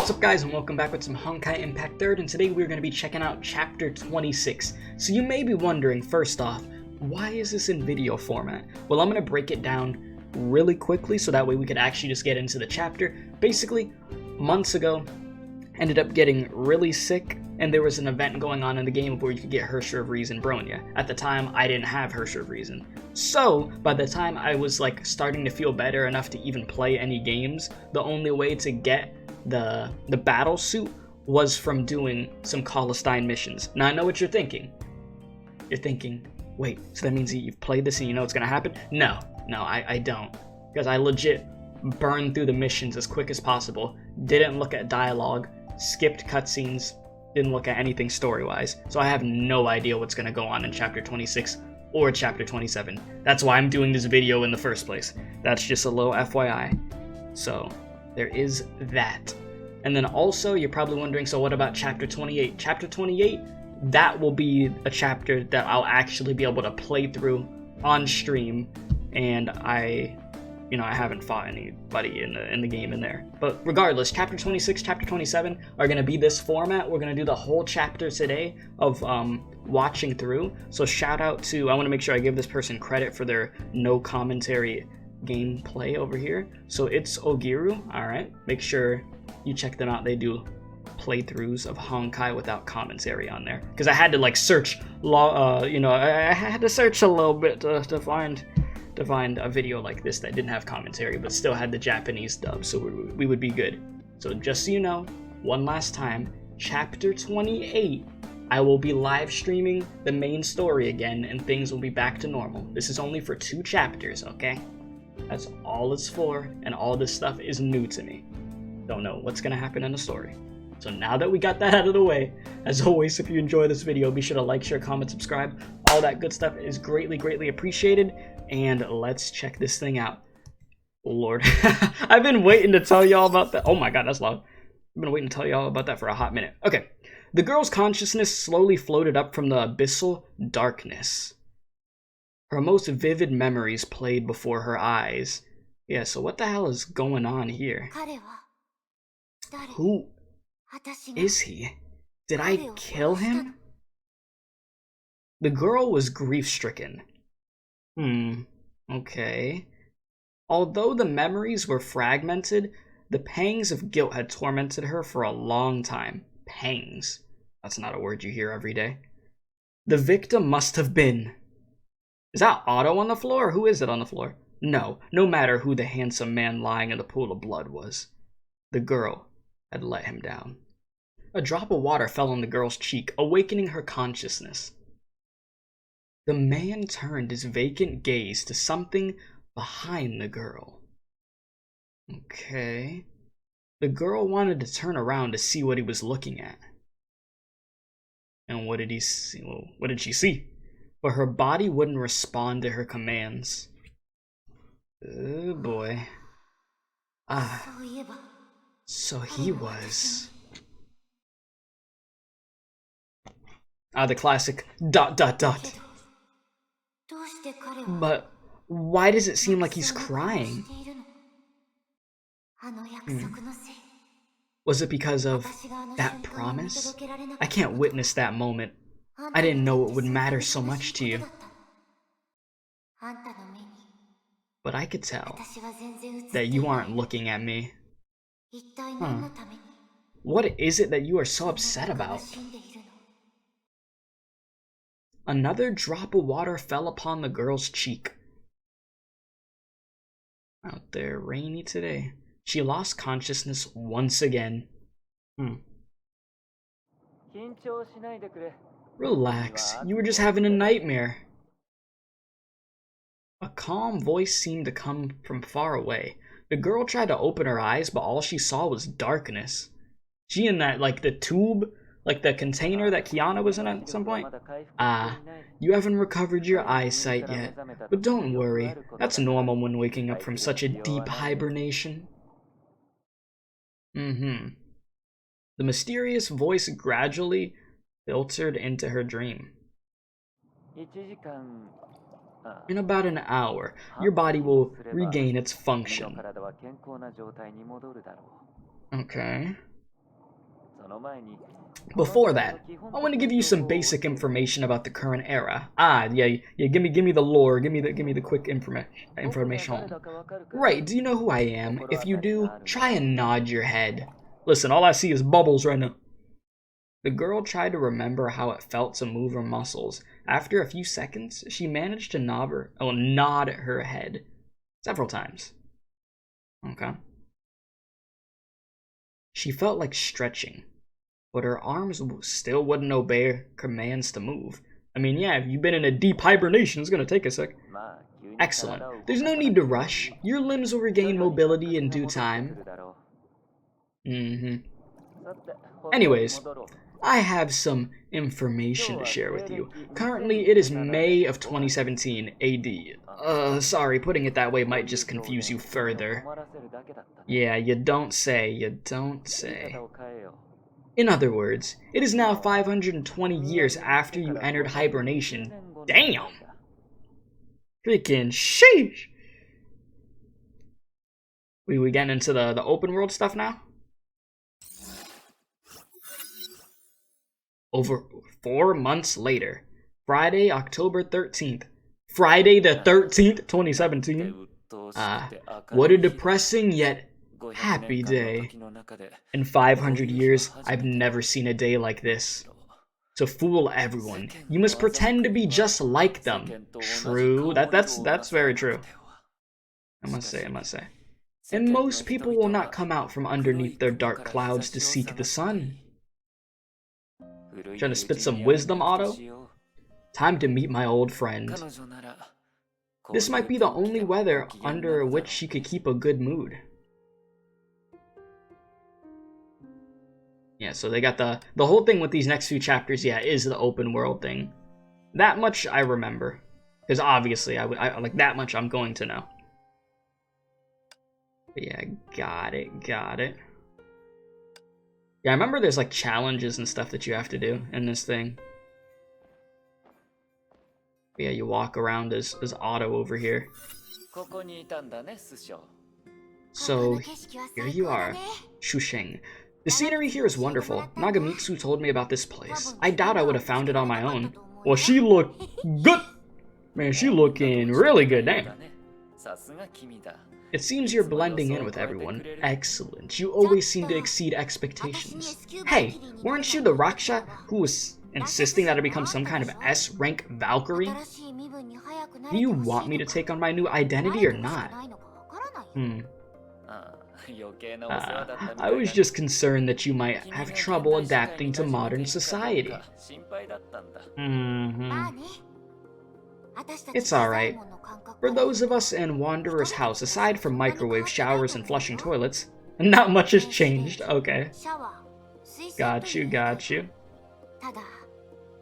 What's up guys, and welcome back with some Honkai Impact 3rd, and today we're going to be checking out chapter 26. So you may be wondering, first off, why is this in video format? Well, I'm going to break it down really quickly so that way we could actually just get into the chapter. Basically, months ago, ended up getting really sick, and there was an event going on in the game where you could get Hersher of Reason Bronya. At the time, I didn't have Hersher of Reason. So, by the time I was like starting to feel better enough to even play any games, the only way to get the battle suit was from doing some Kolosten missions. Now I know what you're thinking. You're thinking, wait, so that means that you've played this and you know what's gonna happen? No, I don't. Because I legit burned through the missions as quick as possible, didn't look at dialogue, skipped cutscenes, didn't look at anything story-wise, so I have no idea what's gonna go on in chapter 26 or chapter 27. That's why I'm doing this video in the first place. That's just a little FYI. So, there is that. And then also, you're probably wondering, so what about chapter 28? Chapter 28, that will be a chapter that I'll actually be able to play through on stream, and I haven't fought anybody in the game in there. But regardless, chapter 26, chapter 27 are going to be this format. We're going to do the whole chapter today of watching through. So shout out to, I want to make sure I give this person credit for their no commentary gameplay over here. So it's Ogiru. All right, make sure you check them out. They do playthroughs of Honkai without commentary on there, because I had to like search I had to search a little bit to find a video like this that didn't have commentary but still had the Japanese dub, so we would be good. So just so you know, one last time, chapter 28, I will be live streaming the main story again and things will be back to normal. This is only for 2 chapters, okay? That's all it's for, and all this stuff is new to me. Don't know what's gonna happen in the story. So now that we got that out of the way, as always, if you enjoy this video, be sure to like, share, comment, subscribe. All that good stuff is greatly appreciated. And let's check this thing out. Lord, I've been waiting to tell y'all about that. Oh my god, that's loud. I've been waiting to tell y'all about that for a hot minute. Okay, the girl's consciousness slowly floated up from the abyssal darkness. Her most vivid memories played before her eyes. Yeah, so what the hell is going on here? Who is he? Did I kill him? The girl was grief-stricken. Okay. Although the memories were fragmented, the pangs of guilt had tormented her for a long time. Pangs. That's not a word you hear every day. The victim must have been... Is that Otto on the floor? Who is it on the floor? No matter who the handsome man lying in the pool of blood was. The girl had let him down. A drop of water fell on the girl's cheek, awakening her consciousness. The man turned his vacant gaze to something behind the girl. Okay. The girl wanted to turn around to see what he was looking at. And what did he see? Well, what did she see? But her body wouldn't respond to her commands. Oh boy. So he was... the classic ... But why does it seem like he's crying? Was it because of that promise? I can't witness that moment. I didn't know it would matter so much to you. But I could tell that you aren't looking at me. What is it that you are so upset about? Another drop of water fell upon the girl's cheek. Out there rainy today. She lost consciousness once again. Relax, you were just having a nightmare. A calm voice seemed to come from far away. The girl tried to open her eyes, but all she saw was darkness. She in that, like, the tube, like the container that Kiana was in at some point? You haven't recovered your eyesight yet, but don't worry, that's normal when waking up from such a deep hibernation. The mysterious voice gradually filtered into her dream. In about an hour, your body will regain its function. Okay. Before that, I want to give you some basic information about the current era. Yeah, give me the lore, give me the quick information. Right, do you know who I am? If you do, try and nod your head. Listen, all I see is bubbles right now. The girl tried to remember how it felt to move her muscles. After a few seconds, she managed to nod her head several times. Okay. She felt like stretching, but her arms still wouldn't obey commands to move. I mean, yeah, if you've been in a deep hibernation, it's gonna take a sec. Excellent. There's no need to rush. Your limbs will regain mobility in due time. Anyways, I have some information to share with you. Currently, it is May of 2017 AD. Sorry, putting it that way might just confuse you further. Yeah, you don't say, you don't say. In other words, it is now 520 years after you entered hibernation. Damn! Freaking sheesh! We getting into the open world stuff now? Over 4 months later, Friday, October 13th. Friday the 13th, 2017. What a depressing yet happy day. In 500 years, I've never seen a day like this. To fool everyone, you must pretend to be just like them. True, that's very true. I must say. And most people will not come out from underneath their dark clouds to seek the sun. Trying to spit some wisdom, Otto? Time to meet my old friend. This might be the only weather under which she could keep a good mood. Yeah, so they got the whole thing with these next few chapters, yeah, is the open world thing. That much I remember. Because obviously, I like that much I'm going to know. But yeah, got it. Yeah, I remember there's like challenges and stuff that you have to do in this thing. But yeah, you walk around as Otto over here. So, here you are, Shusheng. The scenery here is wonderful. Nagamitsu told me about this place. I doubt I would have found it on my own. Well, she looked good! Man, she looking really good, damn. It seems you're blending in with everyone. Excellent. You always seem to exceed expectations. Hey, weren't you the Raksha who was insisting that I become some kind of S-rank Valkyrie? Do you want me to take on my new identity or not? I was just concerned that you might have trouble adapting to modern society. It's alright. For those of us in Wanderer's house, aside from microwave showers and flushing toilets, not much has changed. Okay. Got you.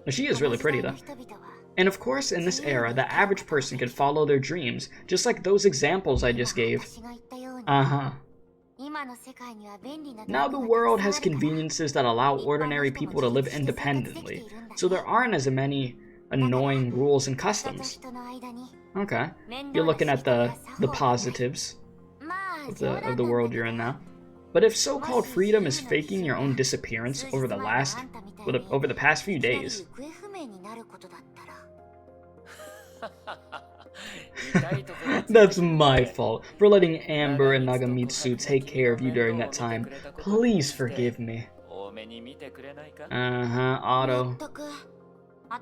She is really pretty, though. And of course, in this era, the average person could follow their dreams, just like those examples I just gave. Now the world has conveniences that allow ordinary people to live independently, so there aren't as many annoying rules and customs. Okay, you're looking at the positives of the world you're in now. But if so-called freedom is faking your own disappearance over the past few days, that's my fault for letting Amber and Nagamitsu take care of you during that time. Please forgive me. Otto.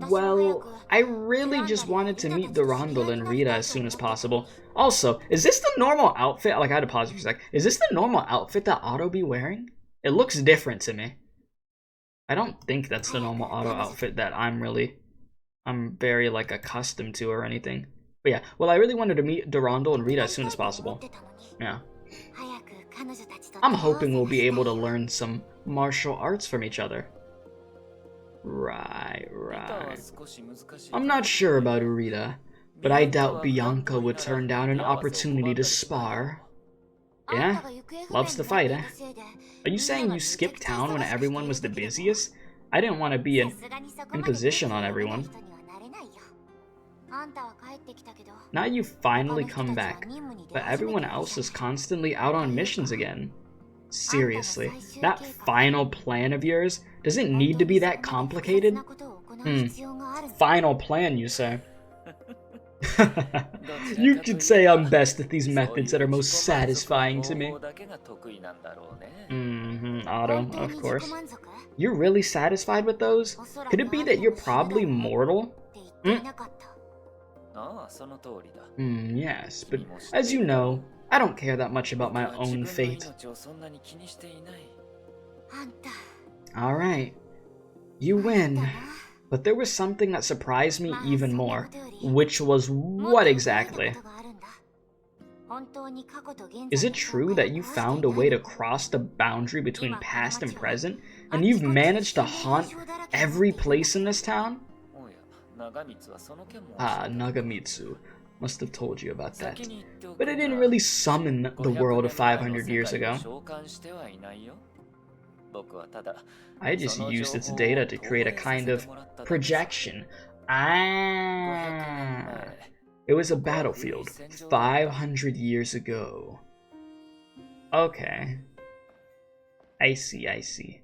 Well, I really just wanted to meet Durandal and Rita as soon as possible. Also, is this the normal outfit? Like, I had to pause for a sec. Is this the normal outfit that Otto be wearing? It looks different to me. I don't think that's the normal Otto outfit that I'm very, like, accustomed to or anything. But yeah, well, I really wanted to meet Durandal and Rita as soon as possible. Yeah. I'm hoping we'll be able to learn some martial arts from each other. Right. I'm not sure about Rita, but I doubt Bianca would turn down an opportunity to spar. Yeah? Loves to fight, eh? Are you saying you skipped town when everyone was the busiest? I didn't want to be an imposition on everyone. Now you've finally come back, but everyone else is constantly out on missions again. Seriously, that final plan of yours doesn't need to be that complicated? Final plan, you say? You could say I'm best at these methods that are most satisfying to me. Otto, of course. You're really satisfied with those? Could it be that you're probably mortal? Yes, but as you know, I don't care that much about my own fate. Alright, you win. But there was something that surprised me even more, which was what exactly? Is it true that you found a way to cross the boundary between past and present, and you've managed to haunt every place in this town? Nagamitsu must have told you about that. But it didn't really summon the world of 500 years ago. I just used its data to create a kind of projection. It was a battlefield 500 years ago. Okay. I see.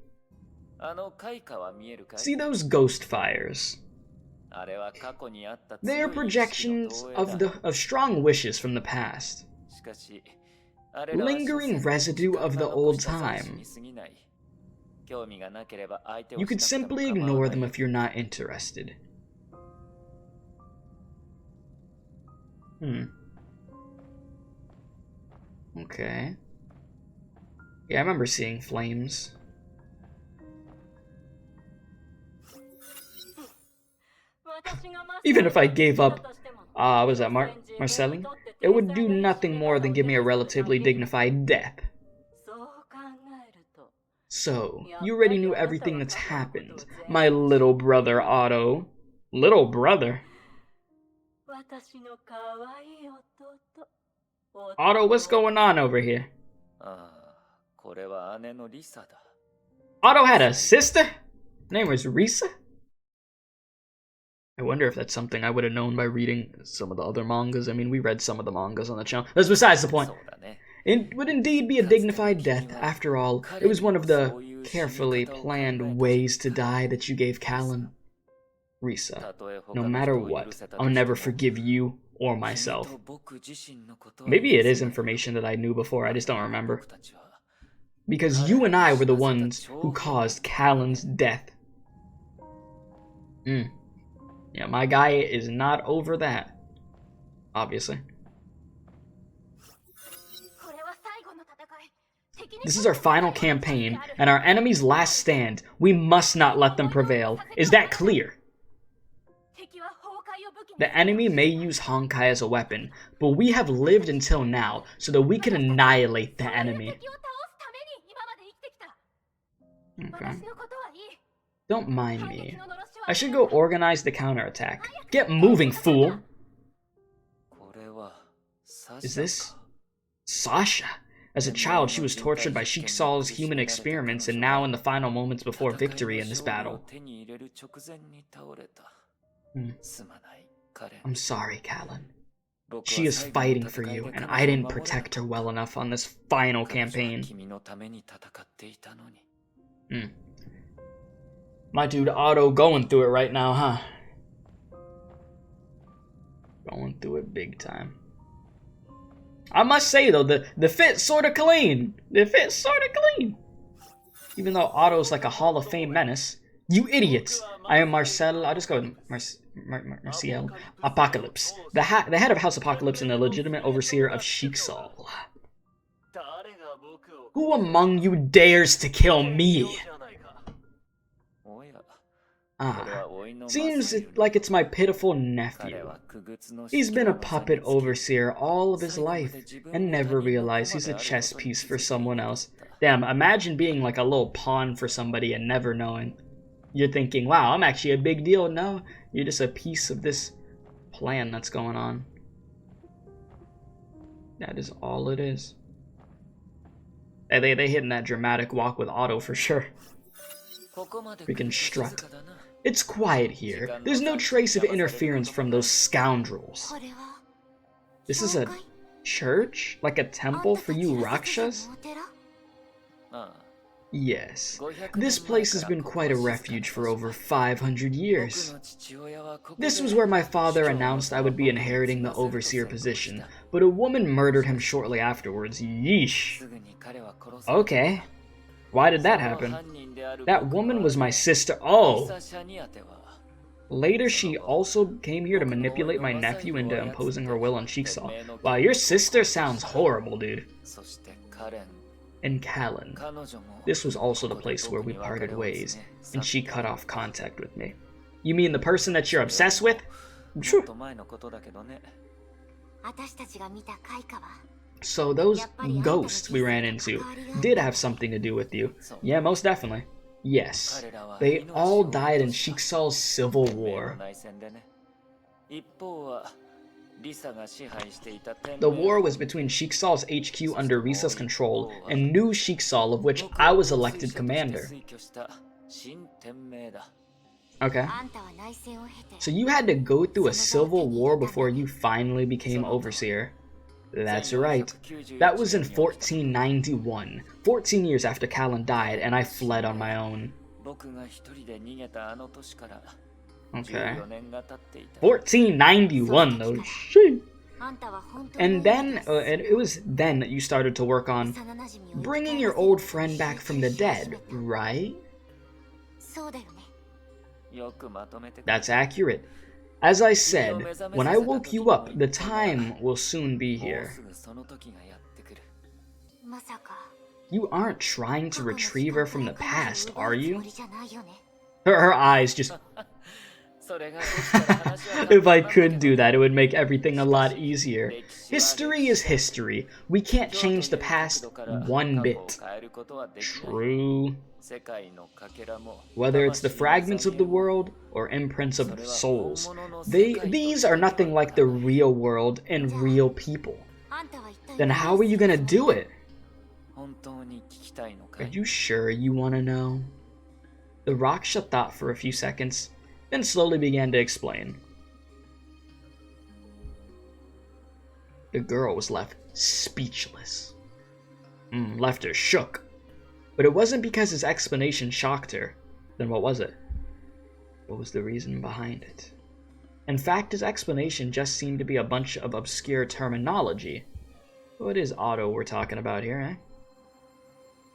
See those ghost fires? They are projections of strong wishes from the past. Lingering residue of the old time. You could simply ignore them if you're not interested. Okay. Yeah, I remember seeing flames. Even if I gave up, was that Marcelling? It would do nothing more than give me a relatively dignified death. So, you already knew everything that's happened, my little brother Otto. Little brother? Otto, what's going on over here? Otto had a sister? Her name was Risa? I wonder if that's something I would have known by reading some of the other mangas. I mean, we read some of the mangas on the channel. That's besides the point. It would indeed be a dignified death. After all, it was one of the carefully planned ways to die that you gave Callan. Risa, no matter what, I'll never forgive you or myself. Maybe it is information that I knew before, I just don't remember. Because you and I were the ones who caused Callan's death. Yeah, my guy is not over that. Obviously. This is our final campaign, and our enemy's last stand. We must not let them prevail. Is that clear? The enemy may use Honkai as a weapon, but we have lived until now so that we can annihilate the enemy. Okay. Don't mind me. I should go organize the counterattack. Get moving, fool! Is this Sasha? As a child, she was tortured by Sheik Saul's human experiments, and now in the final moments before victory in this battle. I'm sorry, Callan. She is fighting for you, and I didn't protect her well enough on this final campaign. My dude Otto going through it right now, huh? Going through it big time. I must say, though, the fit's sorta clean. The fit's sorta clean. Even though Otto's like a Hall of Fame menace. You idiots! I am Marcel. I'll just go with Marciel Apocalypse, the head of House Apocalypse and the legitimate overseer of Sheik Saul. Who among you dares to kill me? Seems like it's my pitiful nephew. He's been a puppet overseer all of his life and never realized he's a chess piece for someone else. Damn, imagine being like a little pawn for somebody and never knowing. You're thinking, wow, I'm actually a big deal. No, you're just a piece of this plan that's going on. That is all it is. They hitting that dramatic walk with Otto for sure. Freaking strut. It's quiet here. There's no trace of interference from those scoundrels. This is a church? Like a temple for you Rakshas? Yes, this place has been quite a refuge for over 500 years. This was where my father announced I would be inheriting the overseer position, but a woman murdered him shortly afterwards. Yeesh. Okay. Why did that happen? That woman was my sister. Oh! Later, she also came here to manipulate my nephew into imposing her will on Jigsaw. Wow, your sister sounds horrible, dude. And Callan. This was also the place where we parted ways, and she cut off contact with me. You mean the person that you're obsessed with? So those ghosts we ran into did have something to do with you. Yeah, most definitely. Yes, they all died in Jigsaw's civil war. The war was between Jigsaw's HQ under Risa's control and New Jigsaw, of which I was elected commander. Okay. So you had to go through a civil war before you finally became overseer. That's right. That was in 1491, 14 years after Callan died, and I fled on my own. Okay. 1491 though, shit. And then, it was then that you started to work on bringing your old friend back from the dead, right? That's accurate. As I said, when I woke you up, the time will soon be here. You aren't trying to retrieve her from the past, are you? Her eyes just... If I could do that, it would make everything a lot easier. History is history. We can't change the past one bit. True. Whether it's the fragments of the world or imprints of souls, these are nothing like the real world and real people. Then how are you gonna do it? Are you sure you want to know? The Raksha thought for a few seconds, then slowly began to explain. The girl was left speechless. Left her shook. But it wasn't because his explanation shocked her. Then what was it? What was the reason behind it? In fact, his explanation just seemed to be a bunch of obscure terminology. What is Otto we're talking about here, eh?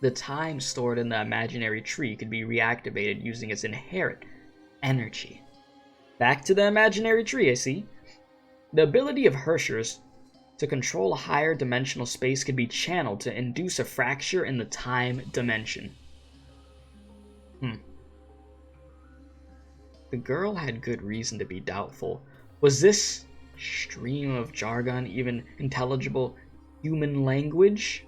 The time stored in the imaginary tree could be reactivated using its inherent energy. Back to the imaginary tree, I see. The ability of Herschers to control a higher dimensional space could be channeled to induce a fracture in the time dimension. The girl had good reason to be doubtful. Was this stream of jargon even intelligible human language?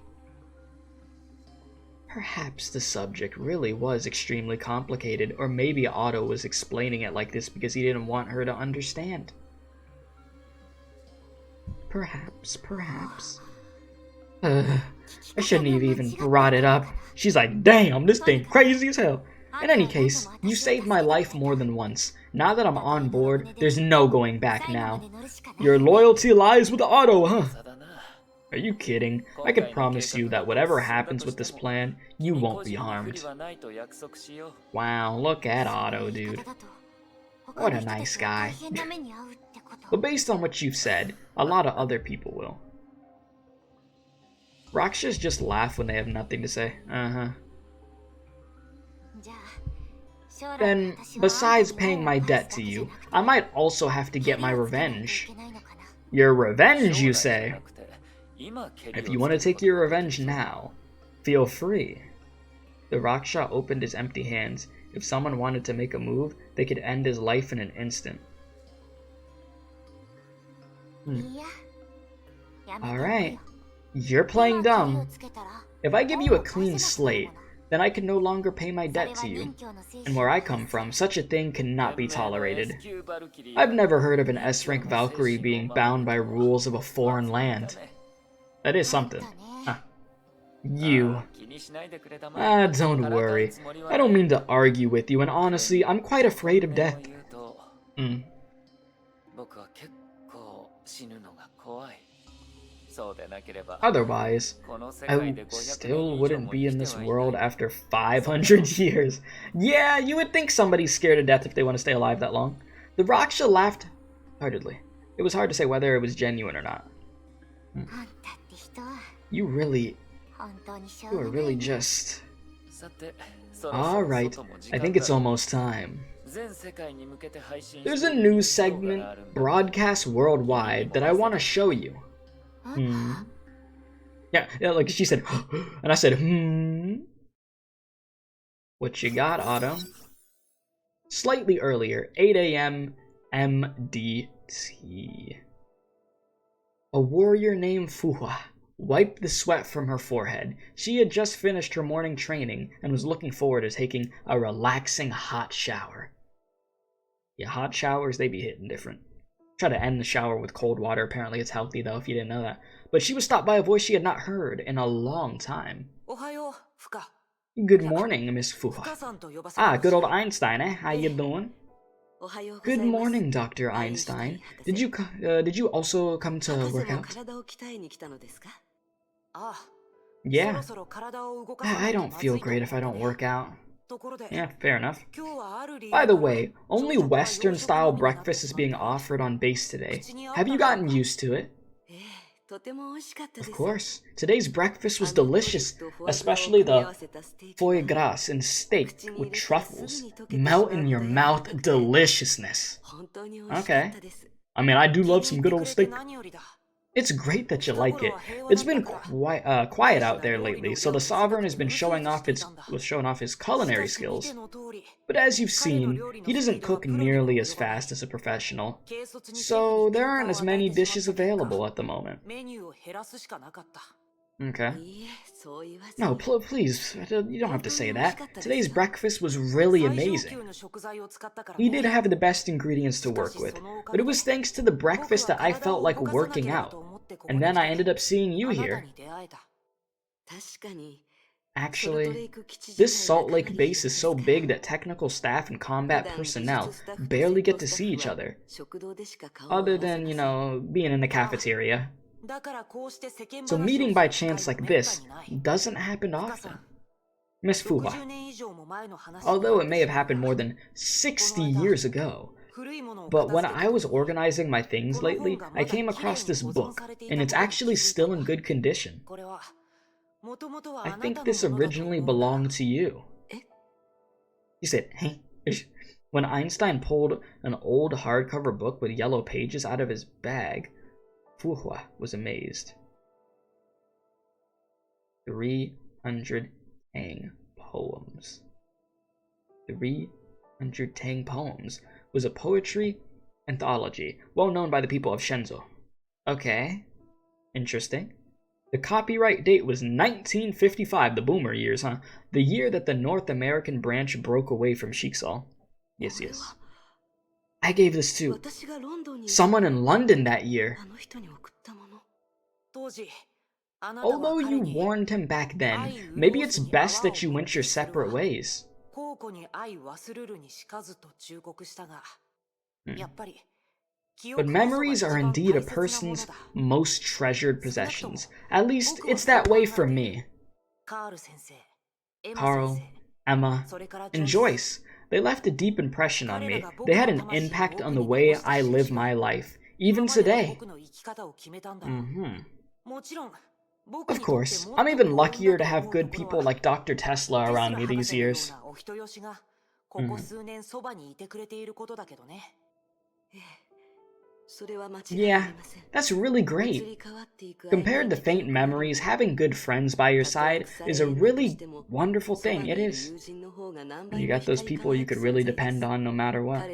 Perhaps the subject really was extremely complicated, or maybe Otto was explaining it like this because he didn't want her to understand. Perhaps. I shouldn't have even brought it up. She's like, damn, this thing crazy as hell. In any case, you saved my life more than once. Now that I'm on board, there's no going back now. Your loyalty lies with Otto, huh? Are you kidding? I can promise you that whatever happens with this plan, you won't be harmed. Wow, look at Otto, dude. What a nice guy. But based on what you've said, a lot of other people will. Rakshas just laugh when they have nothing to say. Then, besides paying my debt to you, I might also have to get my revenge. Your revenge, you say? If you want to take your revenge now, feel free. The Raksha opened his empty hands. If someone wanted to make a move, they could end his life in an instant. Alright, you're playing dumb. If I give you a clean slate, then I can no longer pay my debt to you. And where I come from, such a thing cannot be tolerated. I've never heard of an S-rank Valkyrie being bound by rules of a foreign land. That is something. You. Don't worry. I don't mean to argue with you, and honestly, I'm quite afraid of death. Otherwise, I still wouldn't be in this world after 500 years. Yeah, you would think somebody's scared to death if they want to stay alive that long. The Raksha laughed heartedly. It was hard to say whether it was genuine or not. You are really just... Alright, I think it's almost time. There's a news segment broadcast worldwide that I want to show you. Yeah, like she said, and I said, What you got, Otto? Slightly earlier, 8 a.m. MDT. A warrior named Fuhua wiped the sweat from her forehead. She had just finished her morning training and was looking forward to taking a relaxing hot shower. Yeah, hot showers, they be hitting different. Try to end the shower with cold water. Apparently it's healthy, though, if you didn't know that. But she was stopped by a voice she had not heard in a long time. Good morning, Miss Fuhua. Ah, good old Einstein, eh? How you doing? Good morning, Dr. Einstein. Did you also come to work out? Yeah. I don't feel great if I don't work out. Yeah, fair enough. By the way, only Western-style breakfast is being offered on base today. Have you gotten used to it? Of course. Today's breakfast was delicious, especially the foie gras and steak with truffles. Melt in your mouth deliciousness. Okay. I mean, I do love some good old steak. It's great that you like it. It's been quiet out there lately, so the Sovereign has been showing off his culinary skills. But as you've seen, he doesn't cook nearly as fast as a professional, so there aren't as many dishes available at the moment. Okay. No, please, you don't have to say that. Today's breakfast was really amazing. We did have the best ingredients to work with, but it was thanks to the breakfast that I felt like working out. And then I ended up seeing you here. Actually, this Salt Lake base is so big that technical staff and combat personnel barely get to see each other. Other than, you know, being in the cafeteria. So meeting by chance like this doesn't happen often. Miss Fuhua, although it may have happened more than 60 years ago, but when I was organizing my things lately, I came across this book, and it's actually still in good condition. I think this originally belonged to you. He said, hey. When Einstein pulled an old hardcover book with yellow pages out of his bag, Fuhua was amazed. 300 Tang poems. 300 Tang poems was a poetry anthology, well known by the people of Shenzhou. Okay, interesting. The copyright date was 1955, the boomer years, huh? The year that the North American branch broke away from Shiksal. Yes. I gave this to someone in London that year. Although you warned him back then, maybe it's best that you went your separate ways. But memories are indeed a person's most treasured possessions. At least, it's that way for me. Carl, Emma, and Joyce, they left a deep impression on me. They had an impact on the way I live my life, even today. Of course, I'm even luckier to have good people like Dr. Tesla around me these years. Yeah, that's really great. Compared to faint memories, having good friends by your side is a really wonderful thing, it is. You got those people you could really depend on no matter what.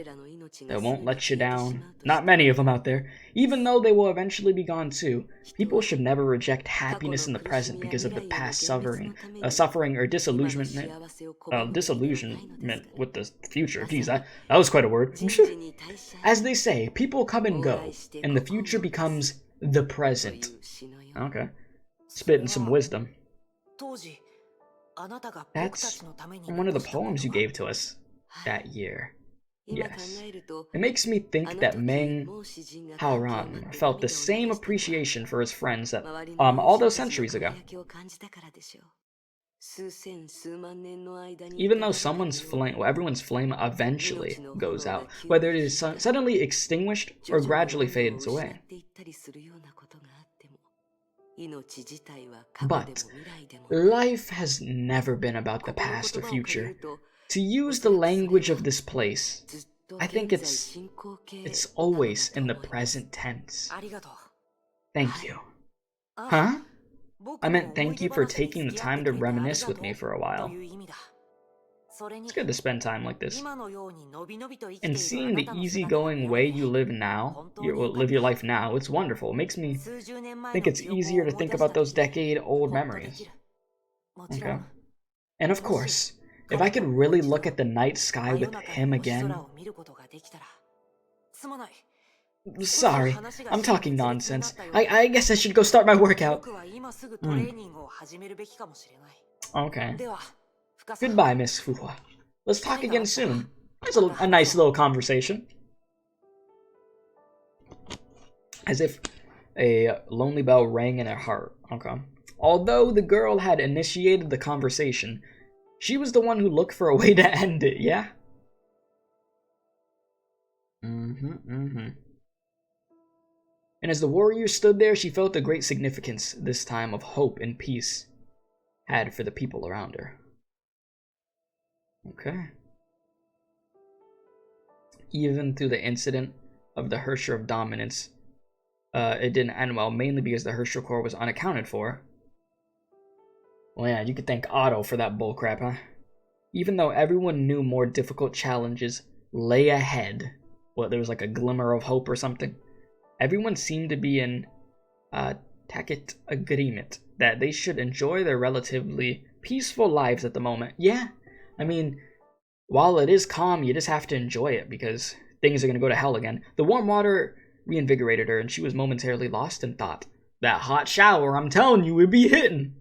They won't let you down. Not many of them out there. Even though they will eventually be gone too, people should never reject happiness in the present because of the past suffering or disillusionment with the future. Geez, that was quite a word. As they say, people come and go, and the future becomes the present. Okay. Spitting some wisdom. That's one of the poems you gave to us that year. Yes. It makes me think that Meng Haoran felt the same appreciation for his friends that all those centuries ago. Even though everyone's flame eventually goes out, whether it is suddenly extinguished or gradually fades away. But life has never been about the past or future. To use the language of this place, I think it's always in the present tense. Thank you. Huh? I meant thank you for taking the time to reminisce with me for a while. It's good to spend time like this. And seeing the easygoing way you live your life now, it's wonderful. It makes me think it's easier to think about those decade-old memories. Okay. And of course, if I could really look at the night sky with him again... Sorry, I'm talking nonsense. I guess I should go start my workout. Okay. Goodbye, Miss Fuhua. Let's talk again soon. It's a nice little conversation. As if a lonely bell rang in her heart. Okay. Although the girl had initiated the conversation, she was the one who looked for a way to end it, yeah? And as the warrior stood there, she felt the great significance, this time, of hope and peace had for the people around her. Okay. Even through the incident of the Herrscher of Dominance, it didn't end well, mainly because the Herrscher Corps was unaccounted for. Well, yeah, you could thank Otto for that bullcrap, huh? Even though everyone knew more difficult challenges lay ahead, there was like a glimmer of hope or something, everyone seemed to be in tacit agreement that they should enjoy their relatively peaceful lives at the moment. Yeah, I mean, while it is calm, you just have to enjoy it because things are going to go to hell again. The warm water reinvigorated her and she was momentarily lost in thought. That hot shower, I'm telling you, would be hitting.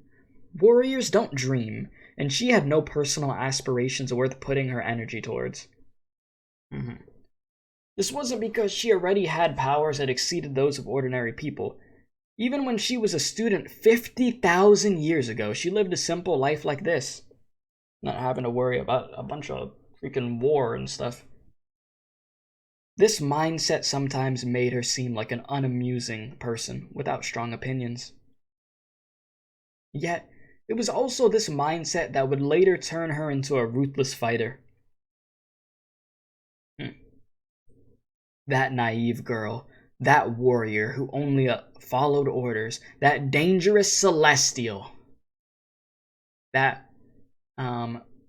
Warriors don't dream, and she had no personal aspirations worth putting her energy towards. This wasn't because she already had powers that exceeded those of ordinary people. Even when she was a student 50,000 years ago, she lived a simple life like this. Not having to worry about a bunch of freaking war and stuff. This mindset sometimes made her seem like an unamusing person without strong opinions. Yet, it was also this mindset that would later turn her into a ruthless fighter. That naive girl, that warrior who only followed orders, that dangerous celestial, that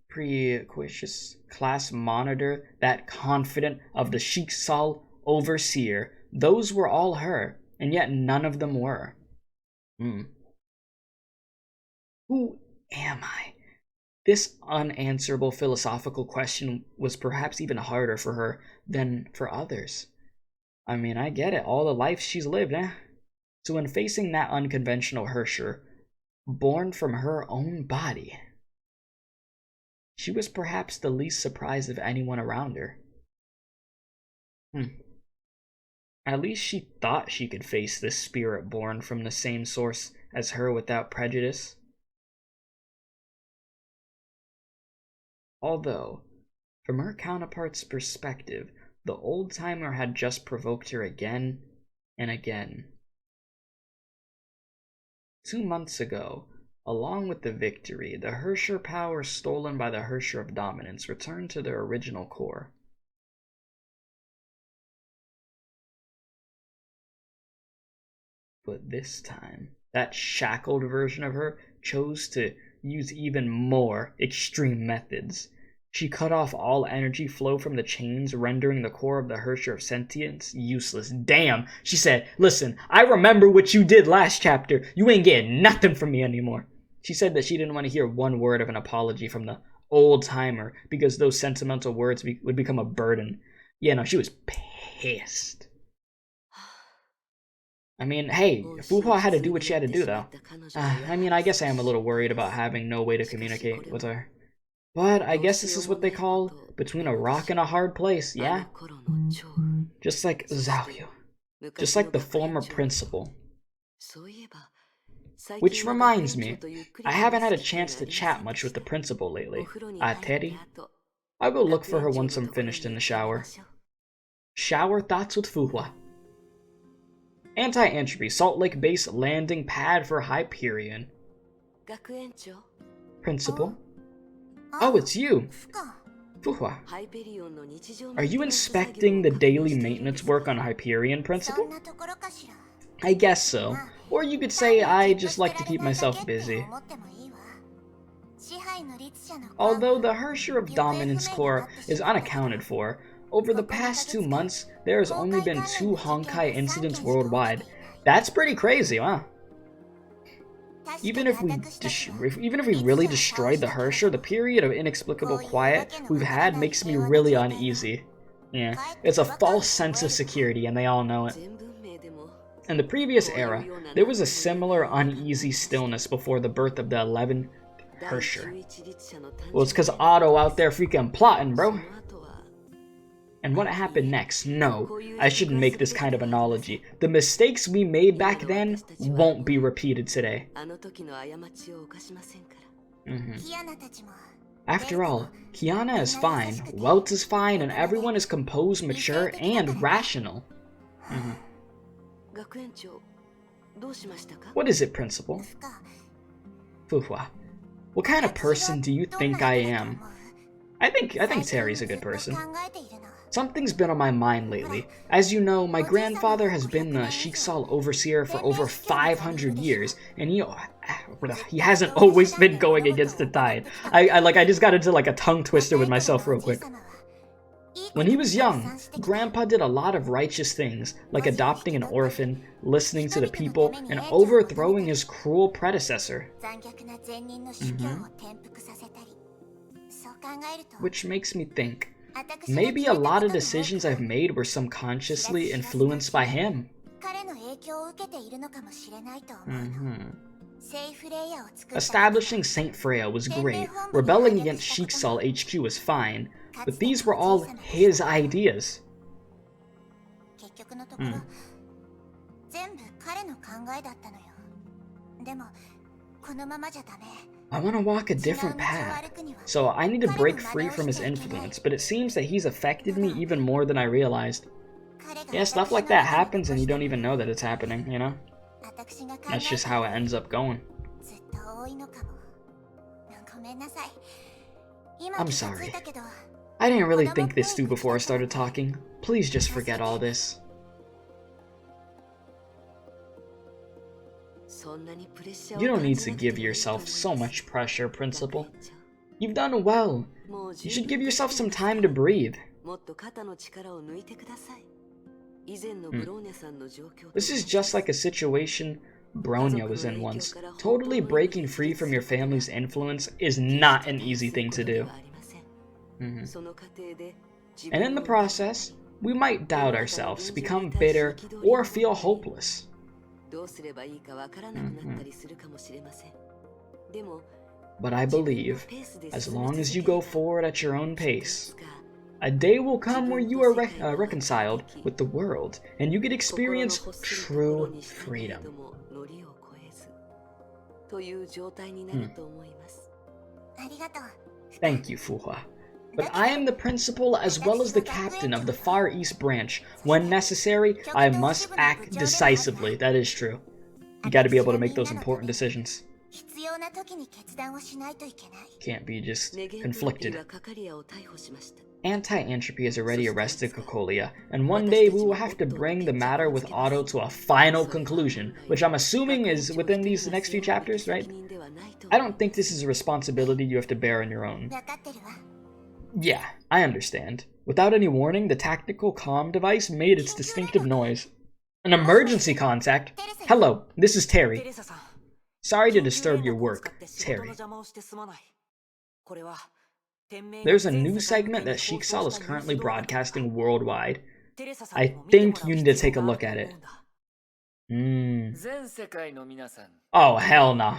precocious class monitor, that confident of the Shiksal overseer, those were all her, and yet none of them were. Who am I? This unanswerable philosophical question was perhaps even harder for her than for others. I mean, I get it, all the life she's lived, eh? So when facing that unconventional Herrscher, born from her own body, she was perhaps the least surprised of anyone around her. At least she thought she could face this spirit born from the same source as her without prejudice. Although, from her counterpart's perspective, the old-timer had just provoked her again and again. 2 months ago, along with the victory, the Herrscher power stolen by the Herrscher of Dominance returned to their original core. But this time, that shackled version of her chose to use even more extreme methods. She cut off all energy flow from the chains, rendering the core of the Herrscher of Sentience useless. Damn! She said, listen, I remember what you did last chapter. You ain't getting nothing from me anymore. She said that she didn't want to hear one word of an apology from the old-timer because those sentimental words would become a burden. Yeah, no, she was pissed. I mean, hey, Fuhua had to do what she had to do, though. I mean, I guess I am a little worried about having no way to communicate with her. But I guess this is what they call between a rock and a hard place, yeah? Just like Zaoyu. Just like the former principal. Which reminds me, I haven't had a chance to chat much with the principal lately. Teddy. I'll go look for her once I'm finished in the shower. Shower thoughts with Fuhua. Anti-entropy, Salt Lake Base landing pad for Hyperion. Principal? Oh, it's you! Fuhua. Are you inspecting the daily maintenance work on Hyperion, Principal? I guess so. Or you could say I just like to keep myself busy. Although the Hersher of Dominance Core is unaccounted for, over the past 2 months, there has only been 2 Honkai incidents worldwide. That's pretty crazy, huh? Even if we really destroyed the Hersher, the period of inexplicable quiet we've had makes me really uneasy. Yeah, it's a false sense of security, and they all know it. In the previous era, there was a similar uneasy stillness before the birth of the 11th Hersher. Well, it's because Otto out there freaking plotting, bro. And what happened next? No, I shouldn't make this kind of analogy. The mistakes we made back then won't be repeated today. After all, Kiana is fine, Welt is fine, and everyone is composed, mature, and rational. What is it, Principal? Fuhua. What kind of person do you think I am? I think Terry's a good person. Something's been on my mind lately. As you know, my grandfather has been the Shiksal overseer for over 500 years, and he hasn't always been going against the tide. I just got into like a tongue twister with myself real quick. When he was young, Grandpa did a lot of righteous things, like adopting an orphan, listening to the people, and overthrowing his cruel predecessor. Which makes me think, maybe a lot of decisions I've made were subconsciously influenced by him. Establishing Saint Freya was great, rebelling against Shiksal HQ was fine, but these were all his ideas. I want to walk a different path, so I need to break free from his influence, but it seems that he's affected me even more than I realized. Yeah, stuff like that happens and you don't even know that it's happening, you know? That's just how it ends up going. I'm sorry. I didn't really think this through before I started talking. Please just forget all this. You don't need to give yourself so much pressure, Principal. You've done well. You should give yourself some time to breathe. This is just like a situation Bronya was in once. Totally breaking free from your family's influence is not an easy thing to do. And in the process, we might doubt ourselves, become bitter, or feel hopeless. But I believe, as long as you go forward at your own pace, a day will come where you are reconciled with the world, and you can experience true freedom. Thank you, Fuhua. But I am the principal as well as the captain of the Far East Branch. When necessary, I must act decisively. That is true. You gotta be able to make those important decisions. Can't be just conflicted. Anti-entropy has already arrested Kokolia, and one day we will have to bring the matter with Otto to a final conclusion, which I'm assuming is within these next few chapters, right? I don't think this is a responsibility you have to bear on your own. Yeah, I understand. Without any warning, the tactical comm device made its distinctive noise. An emergency contact? Hello, this is Terry. Sorry to disturb your work, Terry. There's a news segment that Shiksal is currently broadcasting worldwide. I think you need to take a look at it. Oh, hell no.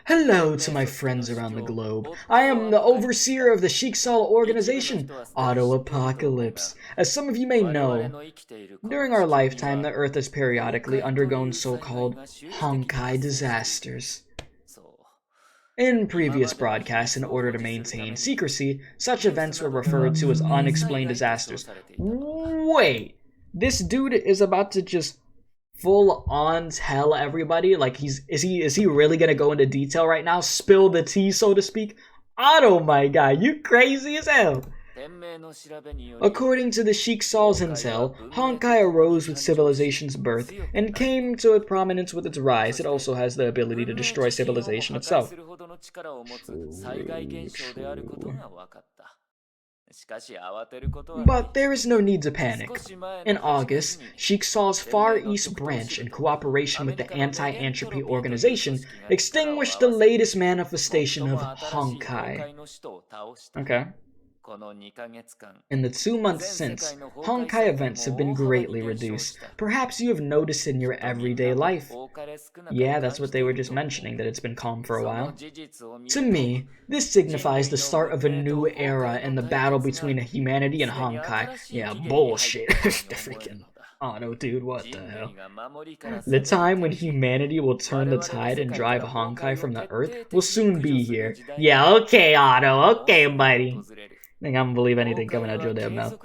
Hello to my friends around the globe. I am the overseer of the Shiksal organization, Otto Apocalypse. As some of you may know, during our lifetime, the Earth has periodically undergone so-called Honkai disasters. In previous broadcasts, in order to maintain secrecy, such events were referred to as unexplained disasters. Wait, this dude is about to just full on tell everybody, like is he really gonna go into detail right now? Spill the tea, so to speak? Otto, my guy, you crazy as hell. According to the Shiksals himself, Honkai arose with civilization's birth and came to prominence with its rise. It also has the ability to destroy civilization itself. But there is no need to panic. In August, Shiksaw's Far East branch, in cooperation with the Anti-Entropy Organization, extinguished the latest manifestation of Honkai. Okay. In the 2 months since, Honkai events have been greatly reduced. Perhaps you have noticed in your everyday life. Yeah, that's what they were just mentioning, that it's been calm for a while. To me, this signifies the start of a new era in the battle between humanity and Honkai. Yeah, bullshit. The freaking Otto, dude, what the hell? The time when humanity will turn the tide and drive Honkai from the Earth will soon be here. Yeah, okay, Otto, okay, buddy. I think I'm gonna believe anything coming out your damn mouth.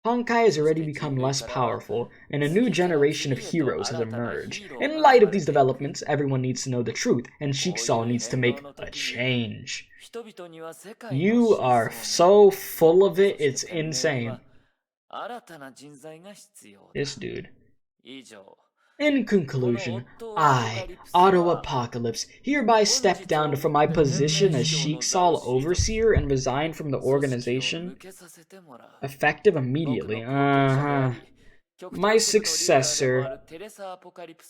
Honkai has already become less powerful, and a new generation of heroes has emerged. In light of these developments, everyone needs to know the truth, and Shiksal needs to make a change. You are so full of it, it's insane. This dude. In conclusion, I, Otto Apocalypse, hereby step down from my position as Shiksal Overseer and resign from the organization, effective immediately. My successor,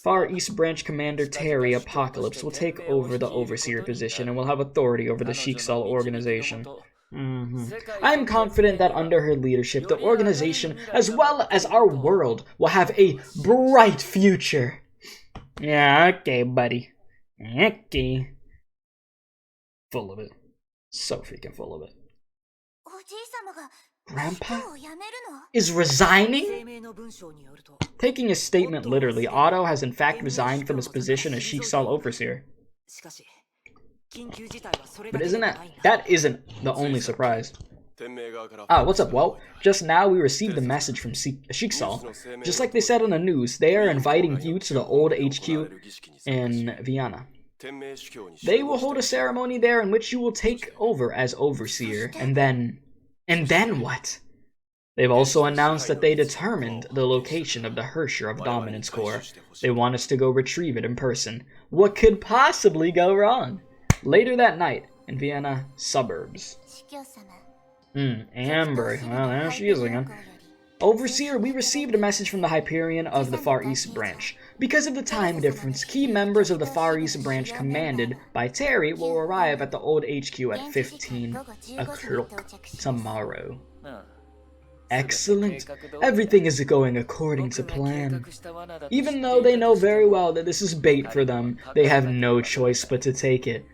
Far East Branch Commander Terry Apocalypse, will take over the Overseer position and will have authority over the Shiksal organization. I am confident that under her leadership, the organization, as well as our world, will have a bright future. Yeah, okay, buddy. Okay. Full of it. So freaking full of it. Grandpa is resigning? Taking his statement literally, Otto has in fact resigned from his position as Shiksal Overseer. But that isn't the only surprise. What's up? Well, just now we received a message from Shiksal. Just like they said on the news, they are inviting you to the old HQ in Vienna. They will hold a ceremony there in which you will take over as Overseer, and then what? They've also announced that they determined the location of the Herrscher of Dominance Core. They want us to go retrieve it in person. What could possibly go wrong? Later that night, in Vienna suburbs. Amber. Well, there she is again. Overseer, we received a message from the Hyperion of the Far East Branch. Because of the time difference, key members of the Far East Branch commanded by Terry will arrive at the old HQ at 15 o'clock tomorrow. Excellent. Everything is going according to plan. Even though they know very well that this is bait for them, they have no choice but to take it.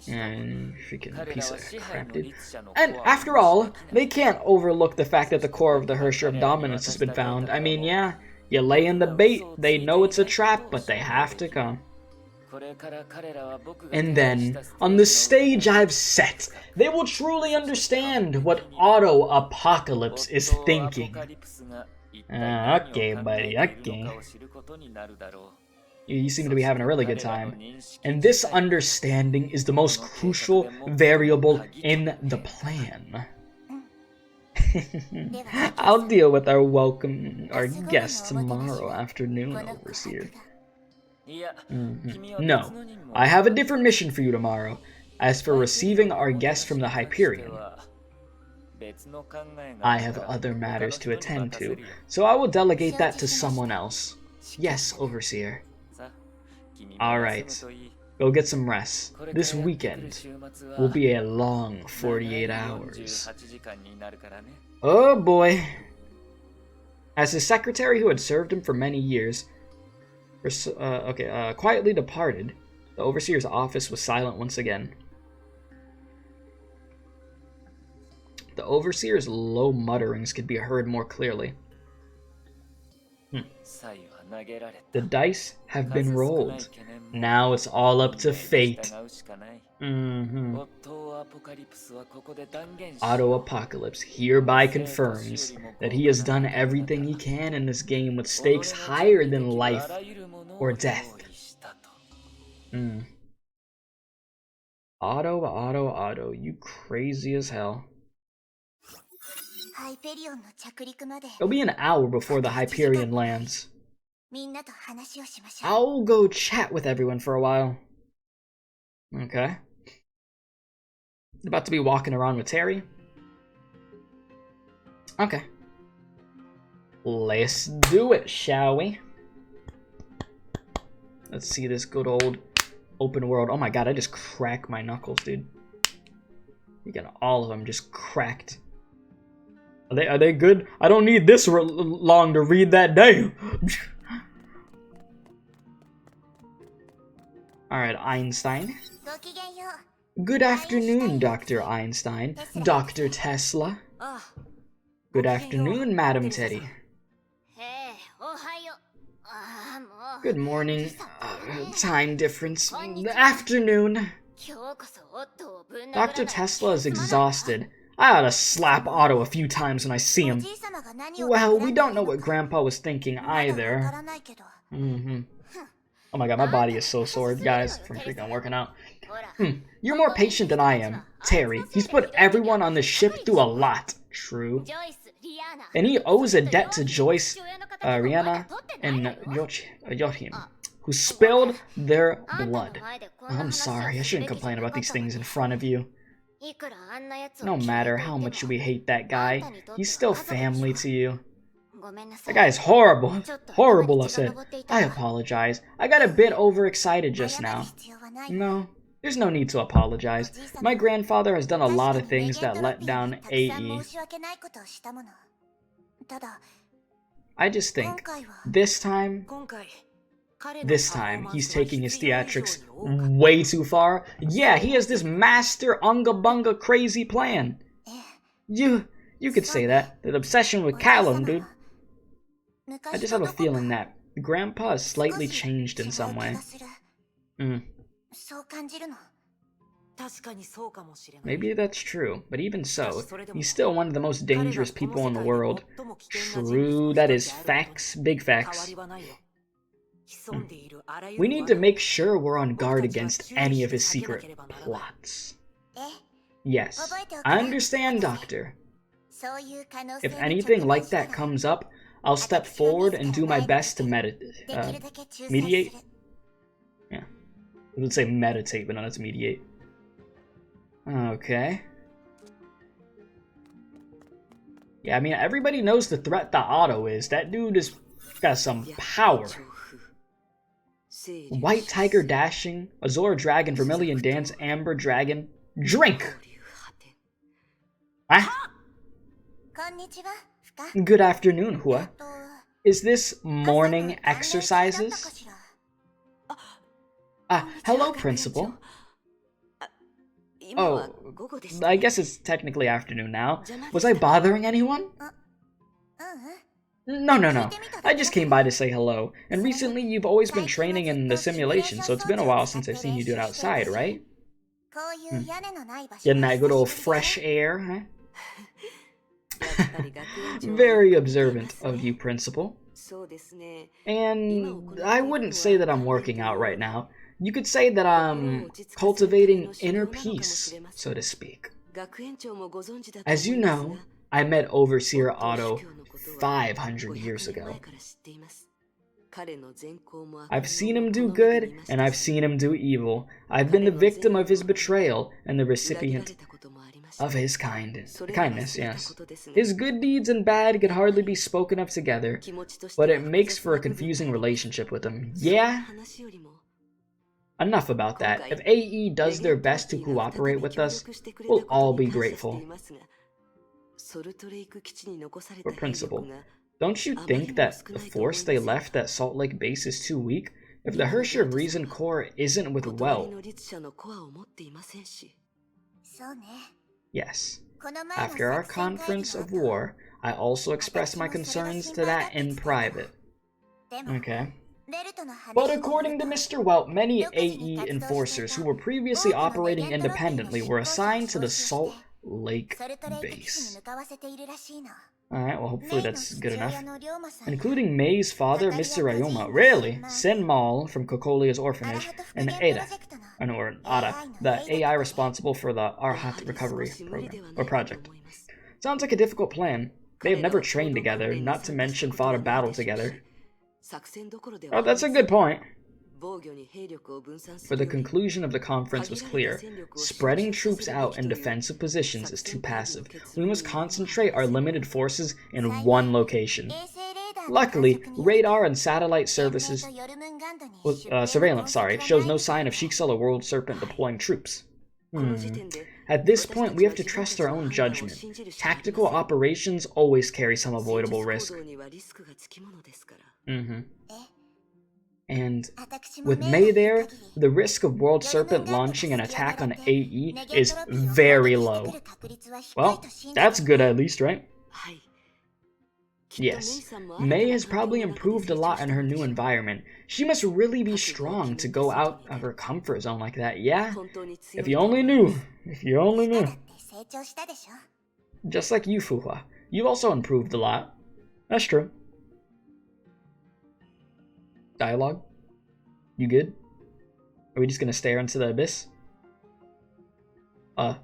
And freaking piece of crap, dude. And after all, they can't overlook the fact that the core of the Herrscher of Dominance has been found. I mean, yeah, you lay in the bait, they know it's a trap, but they have to come. And then, on the stage I've set, they will truly understand what Otto Apocalypse is thinking. Okay, buddy, okay. You seem to be having a really good time. And this understanding is the most crucial variable in the plan. I'll deal with our guest tomorrow afternoon, Overseer. No, I have a different mission for you tomorrow. As for receiving our guest from the Hyperion, I have other matters to attend to, so I will delegate that to someone else. Yes, Overseer. Alright, go get some rest. This weekend will be a long 48 hours. Oh boy. As his secretary who had served him for many years, quietly departed, The overseer's office was silent once again. The overseer's low mutterings could be heard more clearly. The dice have been rolled. Now it's all up to fate. Otto Apocalypse hereby confirms that he has done everything he can in this game with stakes higher than life or death. Otto, you crazy as hell. It'll be an hour before the Hyperion lands. I'll go chat with everyone for a while. Okay. About to be walking around with Terry. Okay. Let's do it, shall we? Let's see this good old open world. Oh my god, I just cracked my knuckles, dude. You got all of them just cracked. Are they good? I don't need this long to read that. Damn. Alright, Einstein. Good afternoon, Dr. Einstein. Dr. Tesla. Good afternoon, Madam Teddy. Good morning. Time difference. Afternoon. Dr. Tesla is exhausted. I ought to slap Otto a few times when I see him. Well, we don't know what Grandpa was thinking either. Oh my god, my body is so sore, guys, from freaking working out. You're more patient than I am. Terry, he's put everyone on the ship through a lot. True. And he owes a debt to Joyce, Rihanna, and Joachim, who spilled their blood. I'm sorry, I shouldn't complain about these things in front of you. No matter how much we hate that guy, he's still family to you. That guy's horrible. Horrible, I said. I apologize. I got a bit overexcited just now. No, there's no need to apologize. My grandfather has done a lot of things that let down AE. I just think, this time, he's taking his theatrics way too far. Yeah, he has this master unga-bunga crazy plan. You could say that. The obsession with Callum, dude. I just have a feeling that Grandpa has slightly changed in some way. Maybe that's true, but even so, he's still one of the most dangerous people in the world. True, that is facts, big facts. We need to make sure we're on guard against any of his secret plots. Yes, I understand, Doctor. If anything like that comes up, I'll step forward and do my best to mediate? Yeah. I would say meditate, but no, that's mediate. Okay. Yeah, I mean, everybody knows the threat that Otto is. That dude has got some power. White Tiger Dashing, Azor Dragon, Vermilion Dance, Amber Dragon. Drink! Huh? Good afternoon, Hua. Is this morning exercises? Hello, Principal. Oh, I guess it's technically afternoon now. Was I bothering anyone? No. I just came by to say hello. And recently, you've always been training in the simulation, so it's been a while since I've seen you do it outside, right? Getting that good old fresh air, huh? Very observant of you, Principal. And I wouldn't say that I'm working out right now. You could say that I'm cultivating inner peace, so to speak. As you know, I met Overseer Otto 500 years ago. I've seen him do good, and I've seen him do evil. I've been the victim of his betrayal, and the recipient of his kindness, yes. His good deeds and bad could hardly be spoken of together, but it makes for a confusing relationship with him. Yeah? Enough about that. If AE does their best to cooperate with us, we'll all be grateful. But Principal, don't you think that the force they left at Salt Lake Base is too weak? if the Herrscher of Reason core isn't with well. Yes. After our conference of war, I also expressed my concerns to that in private. Okay. But according to Mr. Welt, many AE enforcers who were previously operating independently were assigned to the Salt Lake base. Alright, well hopefully that's good enough. Including Mei's father, Mr. Ryoma, really, Sen Mal from Kokolia's orphanage, and Ada, or Ada, the AI responsible for the Arhat recovery program, or project. Sounds like a difficult plan. They have never trained together, not to mention fought a battle together. Oh, that's a good point. For the conclusion of the conference was clear. Spreading troops out in defensive positions is too passive. We must concentrate our limited forces in one location. Luckily, radar and satellite surveillance shows no sign of Shixel or World Serpent deploying troops. At this point, we have to trust our own judgment. Tactical operations always carry some avoidable risk. And with Mei there, the risk of World Serpent launching an attack on AE is very low. Well, that's good at least, right? Yes, Mei has probably improved a lot in her new environment. She must really be strong to go out of her comfort zone like that, yeah? If you only knew. If you only knew. Just like you, Fuhua. You also improved a lot. That's true. Dialogue? You good? Are we just gonna stare into the abyss? What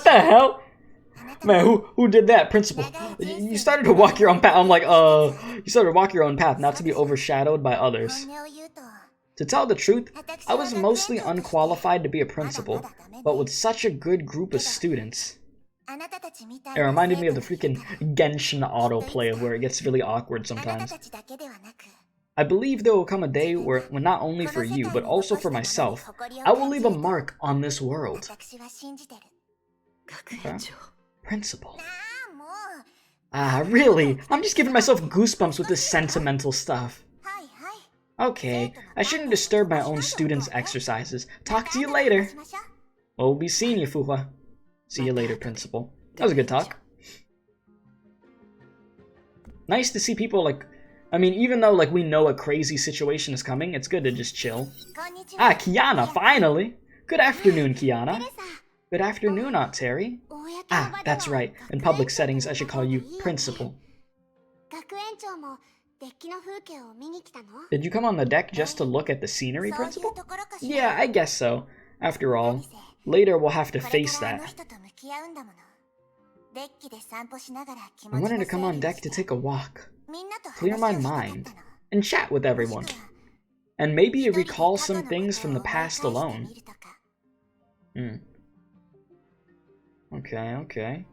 the hell? Man, who did that? Principal. You started to walk your own path. I'm like, you started to walk your own path, not to be overshadowed by others. To tell the truth, I was mostly unqualified to be a principal, but with such a good group of students. It reminded me of the freaking Genshin autoplay where it gets really awkward sometimes. I believe there will come a day where not only for you, but also for myself, I will leave a mark on this world. Okay. Principal. Really? I'm just giving myself goosebumps with this sentimental stuff. Okay, I shouldn't disturb my own students' exercises. Talk to you later. Well, we'll be seeing you, Fuhua. See you later, Principal. That was a good talk. Nice to see people like... I mean, even though like we know a crazy situation is coming, it's good to just chill. Ah, Kiana, finally! Good afternoon, Kiana. Good afternoon, Aunt Terry. Ah, that's right. In public settings, I should call you Principal. Did you come on the deck just to look at the scenery, Principal? Yeah, I guess so. After all, later we'll have to face that. I wanted to come on deck to take a walk, clear my mind, and chat with everyone. And maybe recall some things from the past alone. Okay.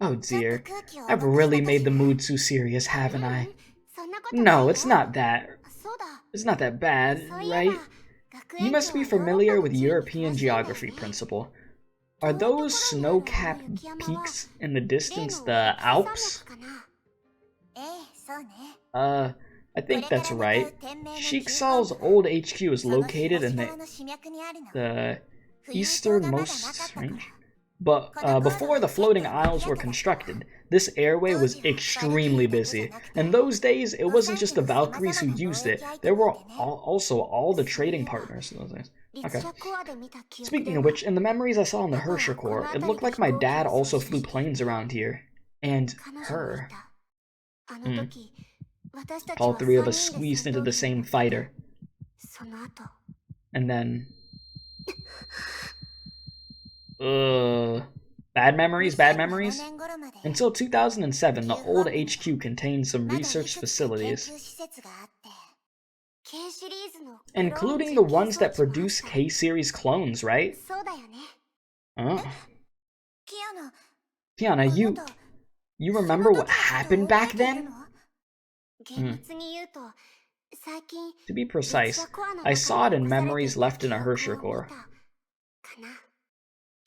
Oh dear, I've really made the mood too serious, haven't I? No, it's not that. It's not that bad, right? You must be familiar with European geography, Principal. Are those snow-capped peaks in the distance the Alps? I think that's right. Shixal's old HQ is located in the easternmost range. But before the floating isles were constructed, this airway was extremely busy. In those days, it wasn't just the Valkyries who used it, there were also all the trading partners. Okay. Speaking of which, in the memories I saw in the Herrscher Corps, it looked like my dad also flew planes around here. And her. All three of us squeezed into the same fighter. And then... Bad memories? Until 2007, the old HQ contained some research facilities, including the ones that produce K-series clones, right? Oh. Kiana, you remember what happened back then? To be precise, I saw it in memories left in a Herrscher Corps.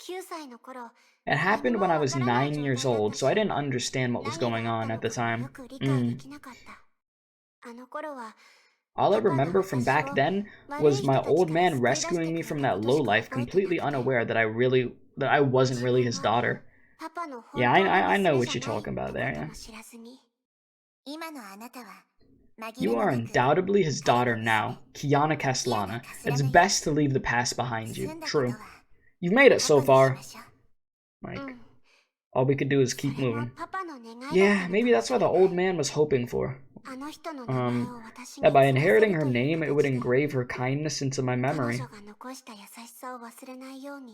It happened when I was 9 years old, so I didn't understand what was going on at the time. All I remember from back then was my old man rescuing me from that lowlife, completely unaware that I wasn't really his daughter. Yeah, I know what you're talking about there, yeah. You are undoubtedly his daughter now, Kiana Castellana. It's best to leave the past behind you. True. You've made it so far. Like, all we could do is keep moving. Yeah, maybe that's what the old man was hoping for. That by inheriting her name, it would engrave her kindness into my memory.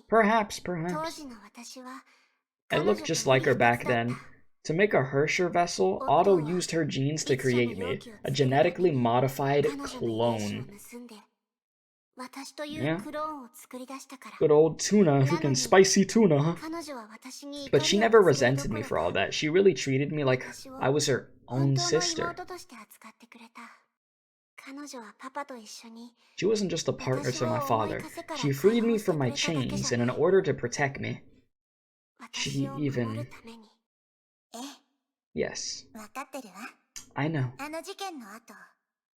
Perhaps. I looked just like her back then. To make a Hersher vessel, Otto used her genes to create me, a genetically modified clone. Yeah. Good old tuna, freaking spicy tuna, huh? But she never resented me for all that. She really treated me like I was her own sister. She wasn't just a partner to my father. She freed me from my chains, and in order to protect me, she even... Yes. I know.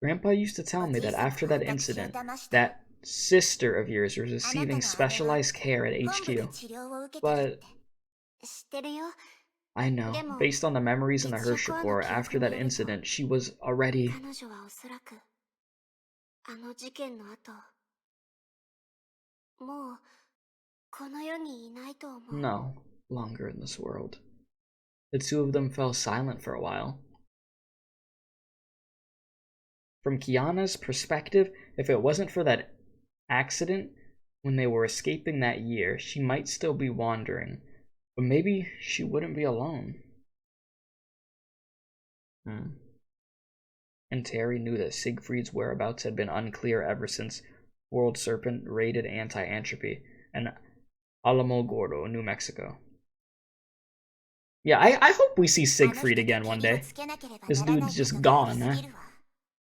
Grandpa used to tell me that after that incident, that sister of yours was receiving specialized care at HQ. But... I know. Based on the memories in the Hersh report, after that incident, she was already... No longer in this world. The two of them fell silent for a while. From Kiana's perspective, if it wasn't for that accident when they were escaping that year, she might still be wandering. But maybe she wouldn't be alone. And Terry knew that Siegfried's whereabouts had been unclear ever since World Serpent raided Anti-Entropy and Alamogordo, New Mexico. Yeah, I hope we see Siegfried again one day. This dude's just gone, huh?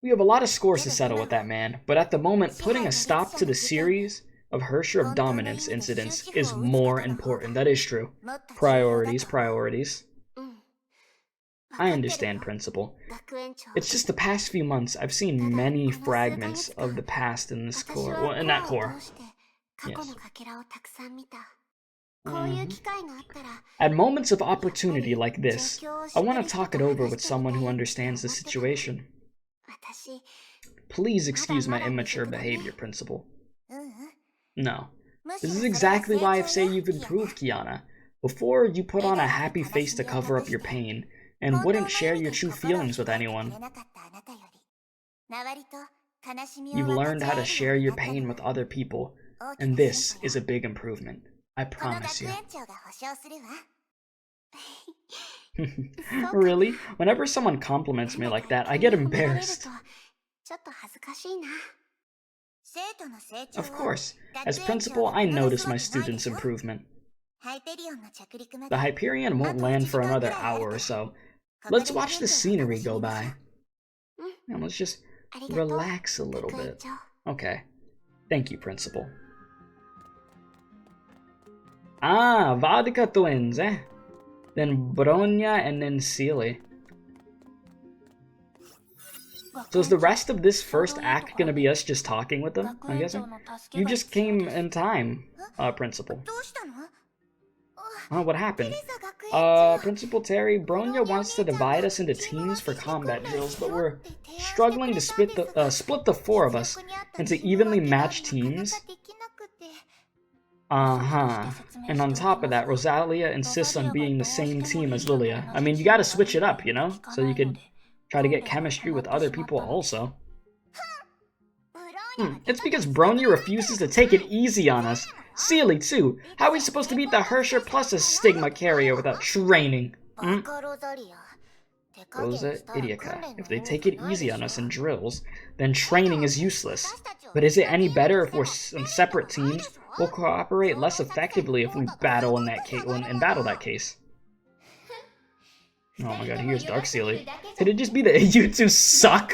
We have a lot of scores to settle with that man, but at the moment, putting a stop to the series of Hersher of Dominance incidents is more important. That is true. Priorities. I understand, Principal. It's just the past few months, I've seen many fragments of the past in this core. Well, in that core. Yes. At moments of opportunity like this, I want to talk it over with someone who understands the situation. Please excuse my immature behavior, Principal. No. This is exactly why I say you've improved, Kiana. Before, you put on a happy face to cover up your pain, and wouldn't share your true feelings with anyone. You've learned how to share your pain with other people, and this is a big improvement. I promise you. Really? Whenever someone compliments me like that, I get embarrassed. Of course. As principal, I notice my students' improvement. The Hyperion won't land for another hour or so. Let's watch the scenery go by. And let's just relax a little bit. Okay. Thank you, Principal. Ah, Vodka twins, eh? Then Bronya and then Sealy. So is the rest of this first act gonna be us just talking with them, I'm guessing? You just came in time, Principal. Oh, what happened? Principal Terry, Bronya wants to divide us into teams for combat drills, but we're struggling to split the four of us into evenly matched teams. And on top of that, Rosalia insists on being the same team as Lilia. I mean, you gotta switch it up, you know? So you could try to get chemistry with other people also. It's because Bronya refuses to take it easy on us. Sealy, too. How are we supposed to beat the Hersher plus a stigma carrier without training? Rosa Idiaka. If they take it easy on us in drills, then training is useless. But is it any better if we're in separate teams? We'll cooperate less effectively if we battle in that case. Oh my god, here's Dark Sealy. Could it just be that you two suck?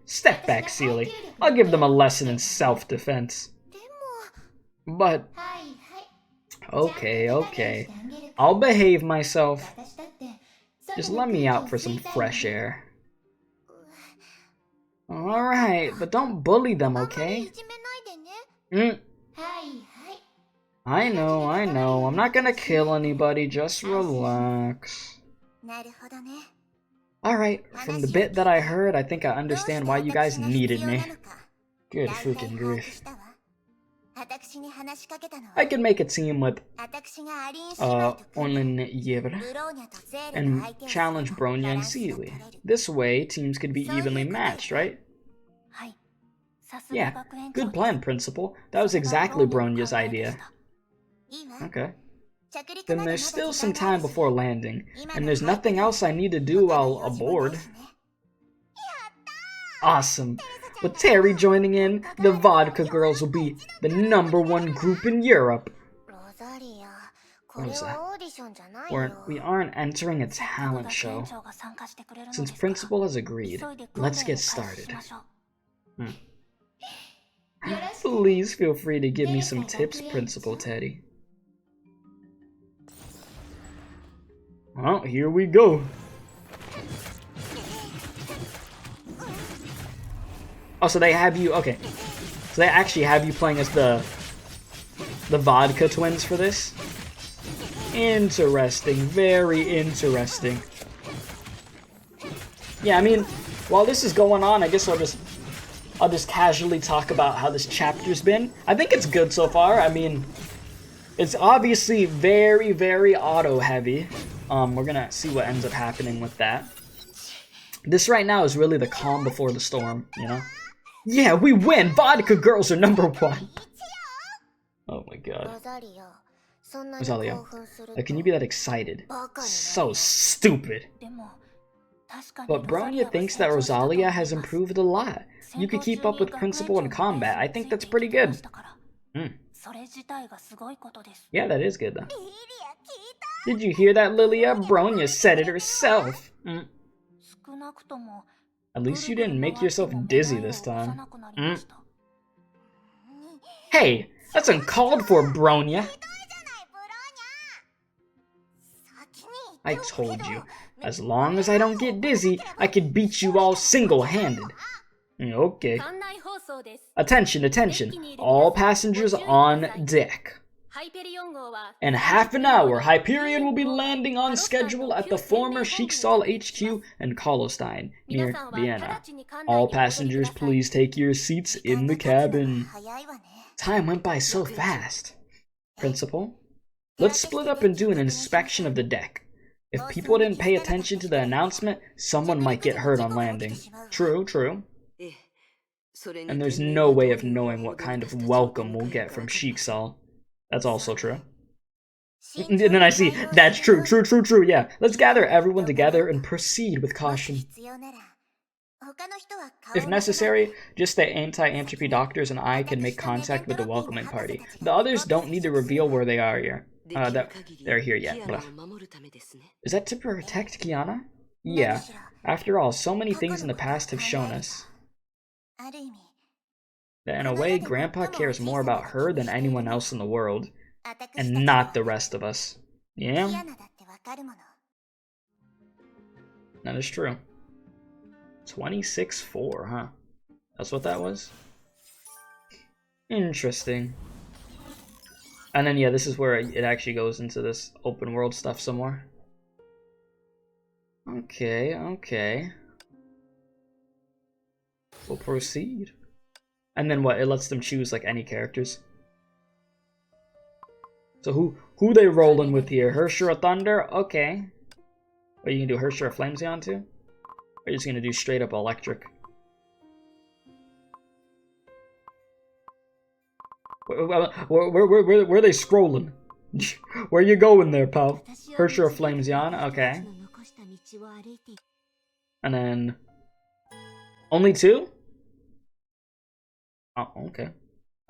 Step back, Sealy. I'll give them a lesson in self-defense. But Okay, okay. I'll behave myself. Just let me out for some fresh air. Alright, but don't bully them, okay? I know. I'm not gonna kill anybody, just relax. Alright, from the bit that I heard, I think I understand why you guys needed me. Good freaking grief. I can make a team with Onlin and challenge Bronya and Sealy. This way, teams could be evenly matched, right? Yeah, good plan, Principal. That was exactly Bronya's idea. Okay. Then there's still some time before landing, and there's nothing else I need to do while aboard. Awesome. With Terry joining in, the Vodka Girls will be the #1 group in Europe. What was that? We aren't entering a talent show. Since Principal has agreed, let's get started. Please feel free to give me some tips, Principal Teddy. Well, here we go. Oh, so they have you, okay. So they actually have you playing as the Vodka Twins for this? Interesting, very interesting. Yeah, I mean, while this is going on, I guess I'll just casually talk about how this chapter's been. I think it's good so far. I mean, it's obviously very, very Otto heavy. We're gonna see what ends up happening with that. This right now is really the calm before the storm, you know? Yeah, we win! Vodka Girls are #1! Oh my god. Rosalia, can you be that excited? So stupid. But Bronya thinks that Rosalia has improved a lot. You could keep up with Principal in combat. I think that's pretty good. Yeah, that is good though. Did you hear that, Lilia? Bronya said it herself. At least you didn't make yourself dizzy this time. Hey, that's uncalled for, Bronya. I told you, as long as I don't get dizzy, I can beat you all single-handed. Okay. Attention, attention, all passengers on deck. In half an hour, Hyperion will be landing on schedule at the former Shiksal HQ in Kolosten, near Vienna. All passengers, please take your seats in the cabin. Time went by so fast. Principal, let's split up and do an inspection of the deck. If people didn't pay attention to the announcement, someone might get hurt on landing. True, true. And there's no way of knowing what kind of welcome we'll get from Shiksal. That's also true. And then I see, that's true, true, yeah. Let's gather everyone together and proceed with caution. If necessary, just the anti-entropy doctors and I can make contact with the welcoming party. The others don't need to reveal where they are here. They're here yet. Blah. Is that to protect Kiana? Yeah. After all, so many things in the past have shown us that in a way, Grandpa cares more about her than anyone else in the world. And not the rest of us. Yeah? That is true. 26-4, huh? That's what that was? Interesting. And then, yeah, this is where it actually goes into this open world stuff some more. Okay, okay. We'll proceed. And then what? It lets them choose, like, any characters. So who they rolling with here? Hersher or Thunder? Okay. Are you gonna do Hersher or Flamezion too? Or are you just gonna do straight up electric? Where are they scrolling? Where you going there, pal? Hersher or Flamezion? Okay. And then only 2? Oh, okay.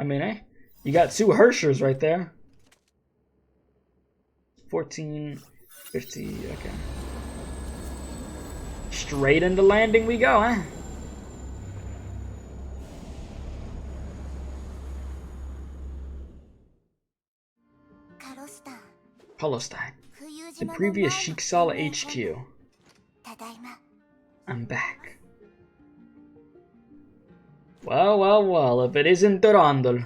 I mean, you got 2 Hershers right there. 14, 50, okay. Straight into landing we go, huh? Kolosten. The previous Shiksal HQ. I'm back. Well, if it isn't Durandal.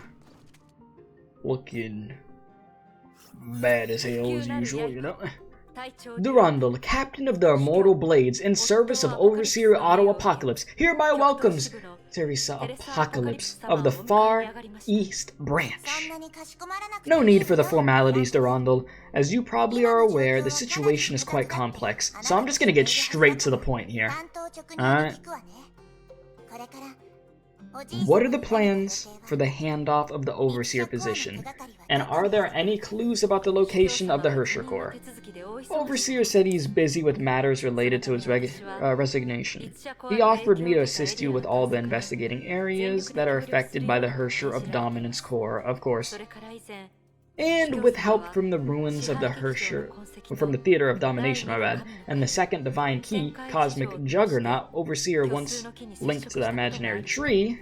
Looking bad as hell as usual, you know. Durandal, captain of the Immortal Blades, in service of Overseer Otto Apocalypse, hereby welcomes Teresa Apocalypse of the Far East Branch. No need for the formalities, Durandal. As you probably are aware, the situation is quite complex, so I'm just gonna get straight to the point here. Alright. What are the plans for the handoff of the Overseer position? And are there any clues about the location of the Herrscher Corps? Overseer said he's busy with matters related to his resignation. He offered me to assist you with all the investigating areas that are affected by the Herrscher of Dominance Corps, of course. And with help from the ruins of the Herrscher, from the Theater of Domination, my bad, and the second Divine Key, Cosmic Juggernaut, Overseer once linked to the imaginary tree,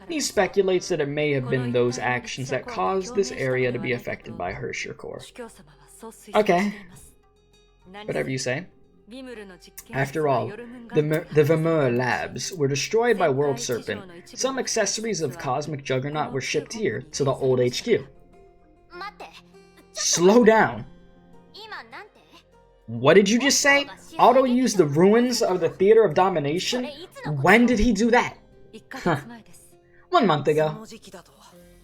he speculates that it may have been those actions that caused this area to be affected by Herrscher Corps. Okay. Whatever you say. After all, the Vermeer labs were destroyed by World Serpent. Some accessories of Cosmic Juggernaut were shipped here, to the old HQ. Slow down. What did you just say? Otto used the ruins of the Theater of Domination? When did he do that? Huh. 1 month ago.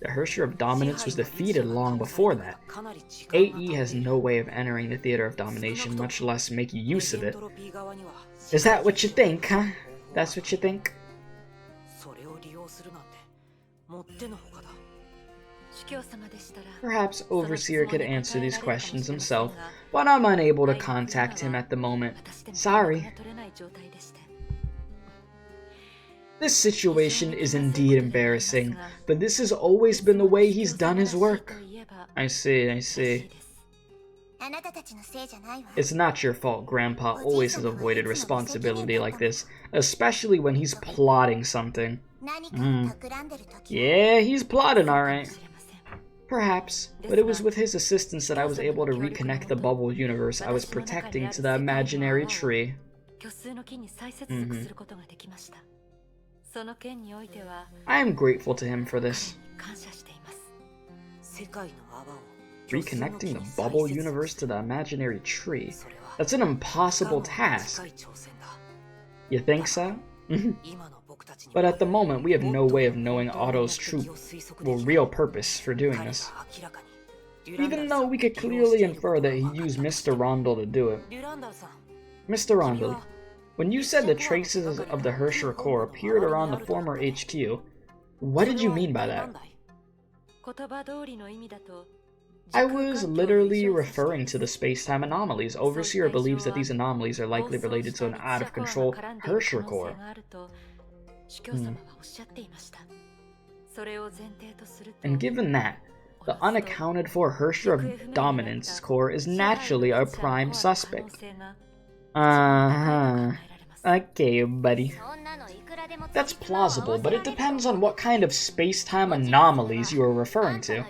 The Herrscher of Dominance was defeated long before that. AE has no way of entering the Theater of Domination, much less making use of it. Is that what you think, huh? That's what you think? Perhaps Overseer could answer these questions himself, but I'm unable to contact him at the moment. Sorry. This situation is indeed embarrassing, but this has always been the way he's done his work. I see. It's not your fault Grandpa always has avoided responsibility like this, especially when he's plotting something. Yeah, he's plotting alright. Perhaps, but it was with his assistance that I was able to reconnect the bubble universe I was protecting to the imaginary tree. I am grateful to him for this. Reconnecting the bubble universe to the imaginary tree. That's an impossible task. You think so? But at the moment, we have no way of knowing Otto's true, real purpose for doing this. Even though we could clearly infer that he used Mr. Rondel to do it. Mr. Rondel, when you said the traces of the Herrscher Corps appeared around the former HQ, what did you mean by that? I was literally referring to the space-time anomalies. Overseer believes that these anomalies are likely related to an out-of-control Herrscher Corps. And given that, the unaccounted-for Herrscher of Dominance Corps is naturally a prime suspect. Okay, buddy. That's plausible, but it depends on what kind of space-time anomalies you are referring to.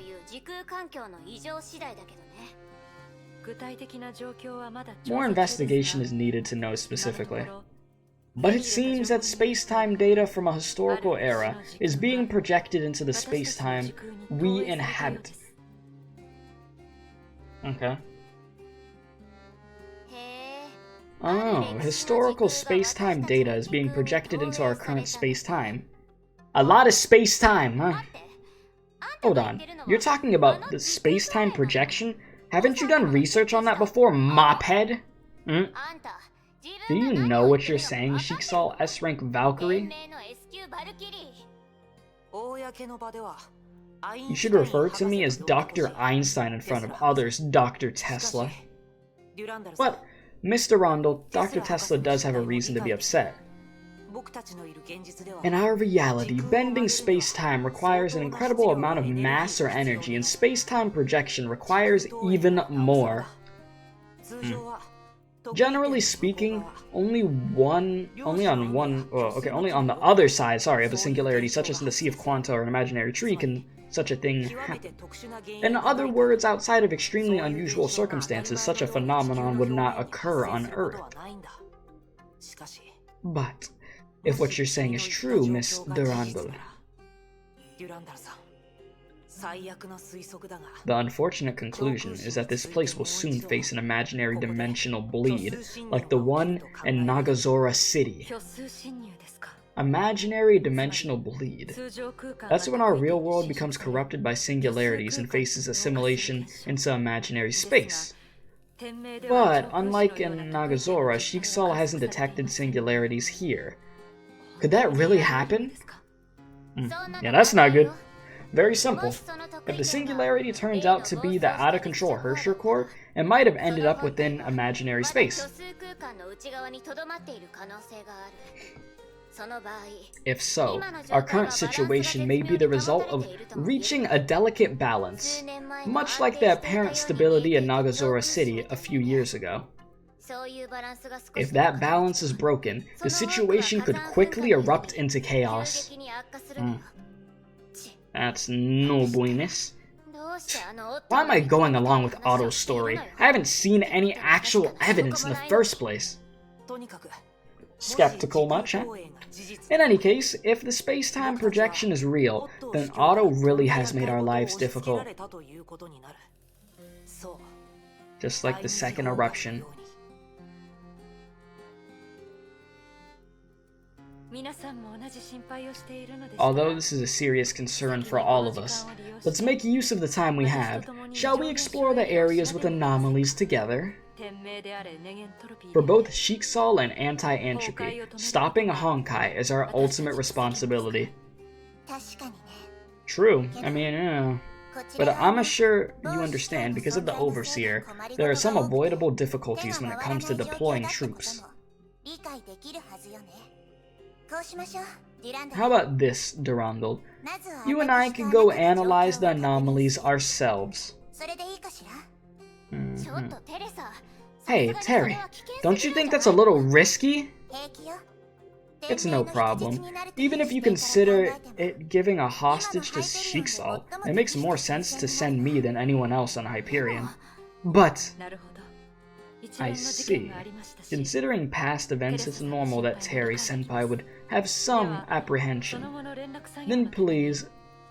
More investigation is needed to know specifically. But it seems that space-time data from a historical era is being projected into the space-time we inhabit. Okay. Oh, historical space-time data is being projected into our current space-time. A lot of space-time, huh? Hold on, you're talking about the space-time projection? Haven't you done research on that before, mophead? Do you know what you're saying, Shiksal S-Rank Valkyrie? You should refer to me as Dr. Einstein in front of others, Dr. Tesla. But, Mr. Rondel, Dr. Tesla does have a reason to be upset. In our reality, bending space-time requires an incredible amount of mass or energy, and space-time projection requires even more. Generally speaking, only on the other side, of a singularity, such as in the Sea of Quanta or an imaginary tree, can such a thing happen. In other words, outside of extremely unusual circumstances, such a phenomenon would not occur on Earth. But, if what you're saying is true, Miss Durandal, the unfortunate conclusion is that this place will soon face an imaginary dimensional bleed, like the one in Nagazora City. Imaginary dimensional bleed. That's when our real world becomes corrupted by singularities and faces assimilation into imaginary space. But, unlike in Nagazora, Sheiksal hasn't detected singularities here. Could that really happen? Yeah, that's not good. Very simple. If the singularity turns out to be the out-of-control Herrscher core, it might have ended up within imaginary space. If so, our current situation may be the result of reaching a delicate balance, much like the apparent stability in Nagazora City a few years ago. If that balance is broken, the situation could quickly erupt into chaos. That's no buenos. Why am I going along with Otto's story? I haven't seen any actual evidence in the first place. Skeptical much, huh? In any case, if the space-time projection is real, then Otto really has made our lives difficult. Just like the second eruption. Although this is a serious concern for all of us, let's make use of the time we have. Shall we explore the areas with anomalies together? For both Sheiksal and anti-entropy, stopping Honkai is our ultimate responsibility. True, I mean, yeah. But I'm sure you understand, because of the Overseer, there are some avoidable difficulties when it comes to deploying troops. How about this, Durandal? You and I could go analyze the anomalies ourselves. Hey, Terry, don't you think that's a little risky? It's no problem. Even if you consider it giving a hostage to Sheiksal, it makes more sense to send me than anyone else on Hyperion. But I see. Considering past events, it's normal that Terry-senpai would have some apprehension. Then please,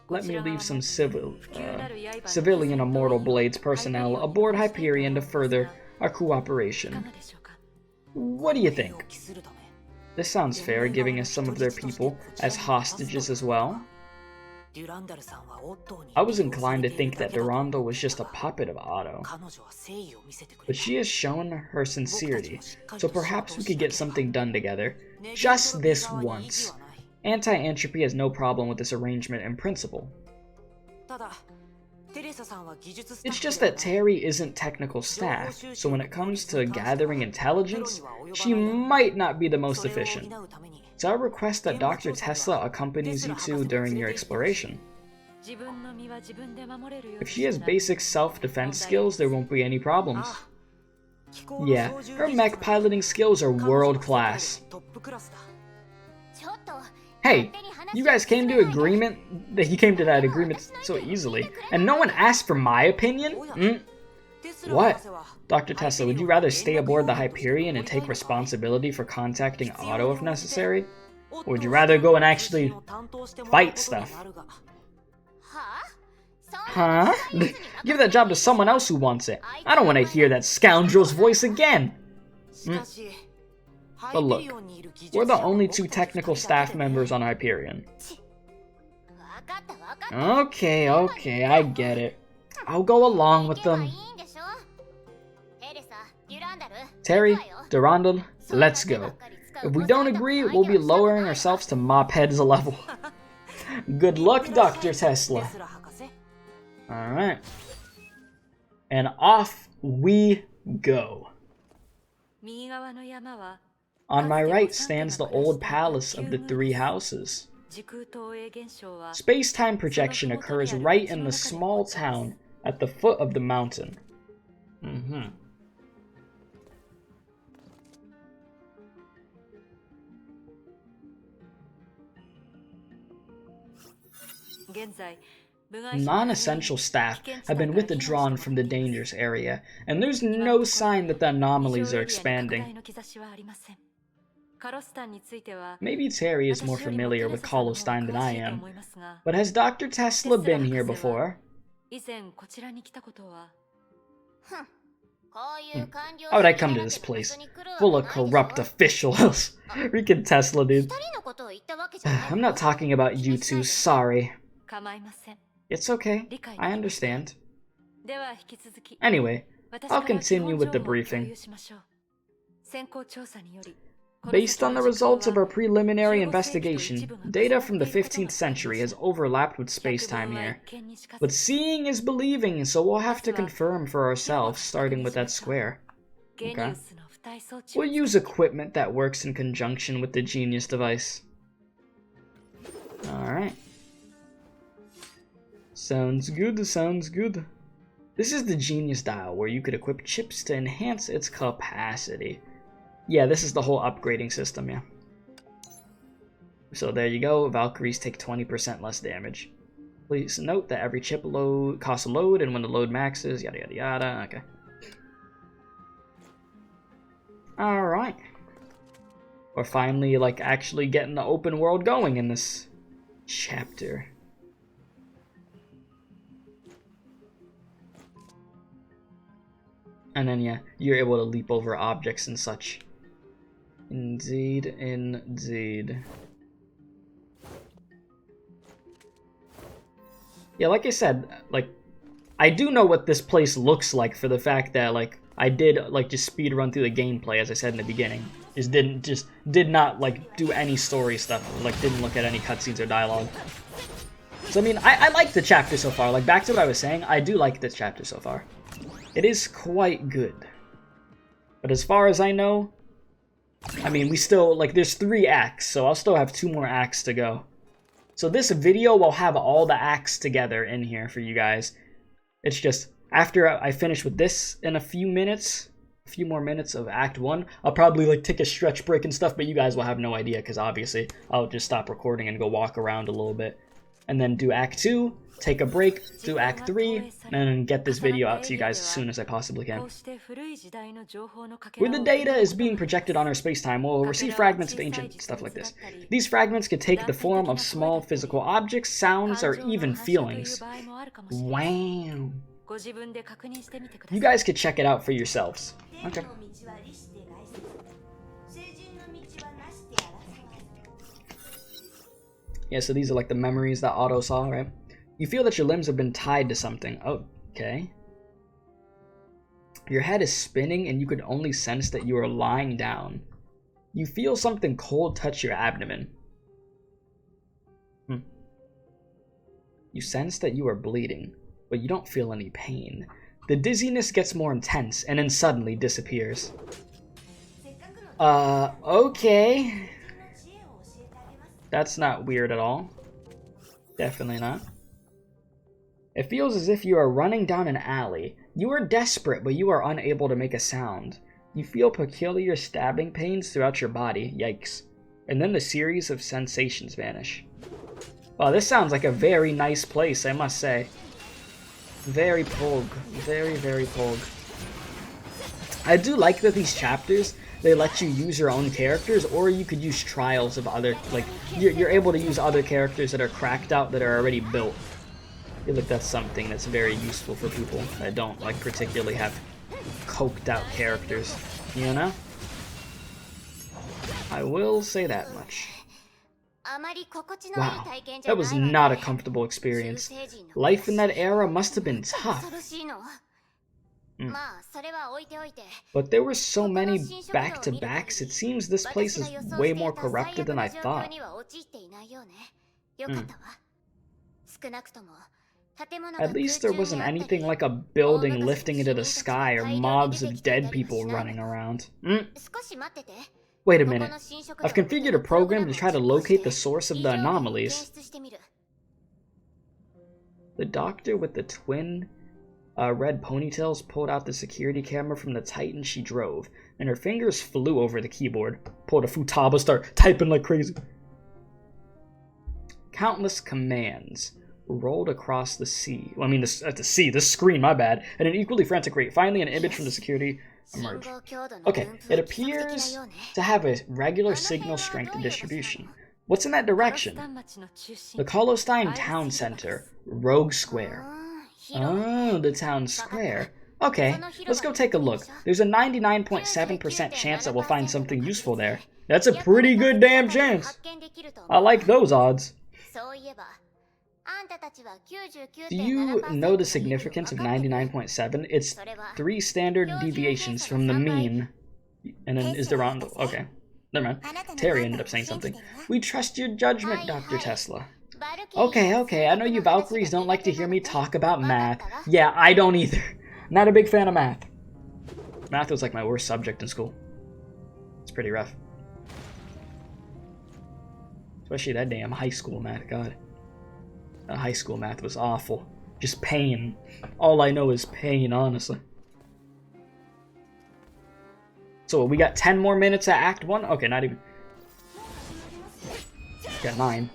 let me leave some civilian Immortal Blades personnel aboard Hyperion to further our cooperation. What do you think? This sounds fair, giving us some of their people as hostages as well. I was inclined to think that Durandal was just a puppet of Otto, but she has shown her sincerity, so perhaps we could get something done together, just this once. Anti-entropy has no problem with this arrangement in principle. It's just that Terry isn't technical staff, so when it comes to gathering intelligence, she might not be the most efficient. So I request that Dr. Tesla accompanies you two during your exploration. If she has basic self-defense skills, there won't be any problems. Yeah, her mech piloting skills are world-class. Hey, you guys came to that agreement so easily, and no one asked for my opinion? What? Dr. Tesla, would you rather stay aboard the Hyperion and take responsibility for contacting Otto if necessary? Or would you rather go and actually fight stuff? Huh? Give that job to someone else who wants it. I don't want to hear that scoundrel's voice again. But look, we're the only two technical staff members on Hyperion. Okay, I get it. I'll go along with them. Terry, Durandal, let's go. If we don't agree, we'll be lowering ourselves to Mophead's level. Good luck, Dr. Tesla. Alright. And off we go. On my right stands the old palace of the three houses. Space-time projection occurs right in the small town at the foot of the mountain. Non-essential staff have been withdrawn from the dangerous area, and there's no sign that the anomalies are expanding. Maybe Terry is more familiar with Kolosten than I am, but has Dr. Tesla been here before? How would I come to this place? Full of corrupt officials. Freaking Tesla, dude. I'm not talking about you two, sorry. It's okay, I understand. Anyway, I'll continue with the briefing. Based on the results of our preliminary investigation, data from the 15th century has overlapped with space-time here. But seeing is believing, so we'll have to confirm for ourselves, starting with that square. Okay. We'll use equipment that works in conjunction with the Genius device. Alright. Sounds good, sounds good. This is the Genius dial, where you could equip chips to enhance its capacity. Yeah, this is the whole upgrading system, yeah. So there you go, Valkyries take 20% less damage. Please note that every chip costs a load, and when the load maxes, yada yada yada, okay. Alright. We're finally, like, actually getting the open world going in this chapter. And then, yeah, you're able to leap over objects and such. Indeed, indeed. Yeah, like I said, like, I do know what this place looks like for the fact that, like, I did, like, just speed run through the gameplay, as I said in the beginning. Did not, like, do any story stuff, like, didn't look at any cutscenes or dialogue. So, I mean, I like the chapter so far. Like, back to what I was saying, I do like this chapter so far. It is quite good. But as far as I know, I mean, we still, like, there's 3 acts, so I'll still have 2 more acts to go. So this video will have all the acts together in here for you guys. It's just, after I finish with this in a few more minutes of Act 1, I'll probably, like, take a stretch break and stuff, but you guys will have no idea, because obviously I'll just stop recording and go walk around a little bit. And then do Act 2, take a break, do Act 3, and then get this video out to you guys as soon as I possibly can. Where the data is being projected on our space-time, we'll receive fragments of ancient stuff like this. These fragments could take the form of small physical objects, sounds, or even feelings. Wow. You guys could check it out for yourselves. Okay. Yeah, so these are like the memories that Otto saw, right? You feel that your limbs have been tied to something. Okay. Your head is spinning and you could only sense that you are lying down. You feel something cold touch your abdomen. You sense that you are bleeding, but you don't feel any pain. The dizziness gets more intense and then suddenly disappears. Okay. That's not weird at all. Definitely not. It feels as if you are running down an alley. You are desperate, but you are unable to make a sound. You feel peculiar stabbing pains throughout your body. Yikes. And then the series of sensations vanish. Wow, this sounds like a very nice place, I must say. Very pog. Very, very pog. I do like that these chapters, they let you use your own characters, or you could use trials of other, like, you're able to use other characters that are cracked out that are already built. I feel like that's something that's very useful for people that don't, like, particularly have coked out characters, you know? I will say that much. Wow, that was not a comfortable experience. Life in that era must have been tough. But there were so many back-to-backs, it seems this place is way more corrupted than I thought. At least there wasn't anything like a building lifting into the sky or mobs of dead people running around. Wait a minute. I've configured a program to try to locate the source of the anomalies. The doctor with the twin red ponytails pulled out the security camera from the Titan she drove, and her fingers flew over the keyboard. Pulled a futaba, start typing like crazy. Countless commands. rolled across the sea. Well, I mean, the screen, my bad. At an equally frantic rate. Finally, an image from the security emerged. Okay, it appears to have a regular signal strength distribution. What's in that direction? The Kolosten Town Center, Rogue Square. Oh, the town square. Okay, let's go take a look. There's a 99.7% chance that we'll find something useful there. That's a pretty good damn chance. I like those odds. Do you know the significance of 99.7? It's 3 standard deviations from the mean. And then is durandal. Okay, never mind. Terry ended up saying something. We trust your judgment, Dr. Tesla. Okay, I know you Valkyries don't like to hear me talk about math. Yeah, I don't either. Not a big fan of math. Math was like my worst subject in school. It's pretty rough. Especially that damn high school math, God. High school math was awful. Just pain. All I know is pain, honestly. So we got 10 more minutes at Act 1? Okay, not even. Got 9.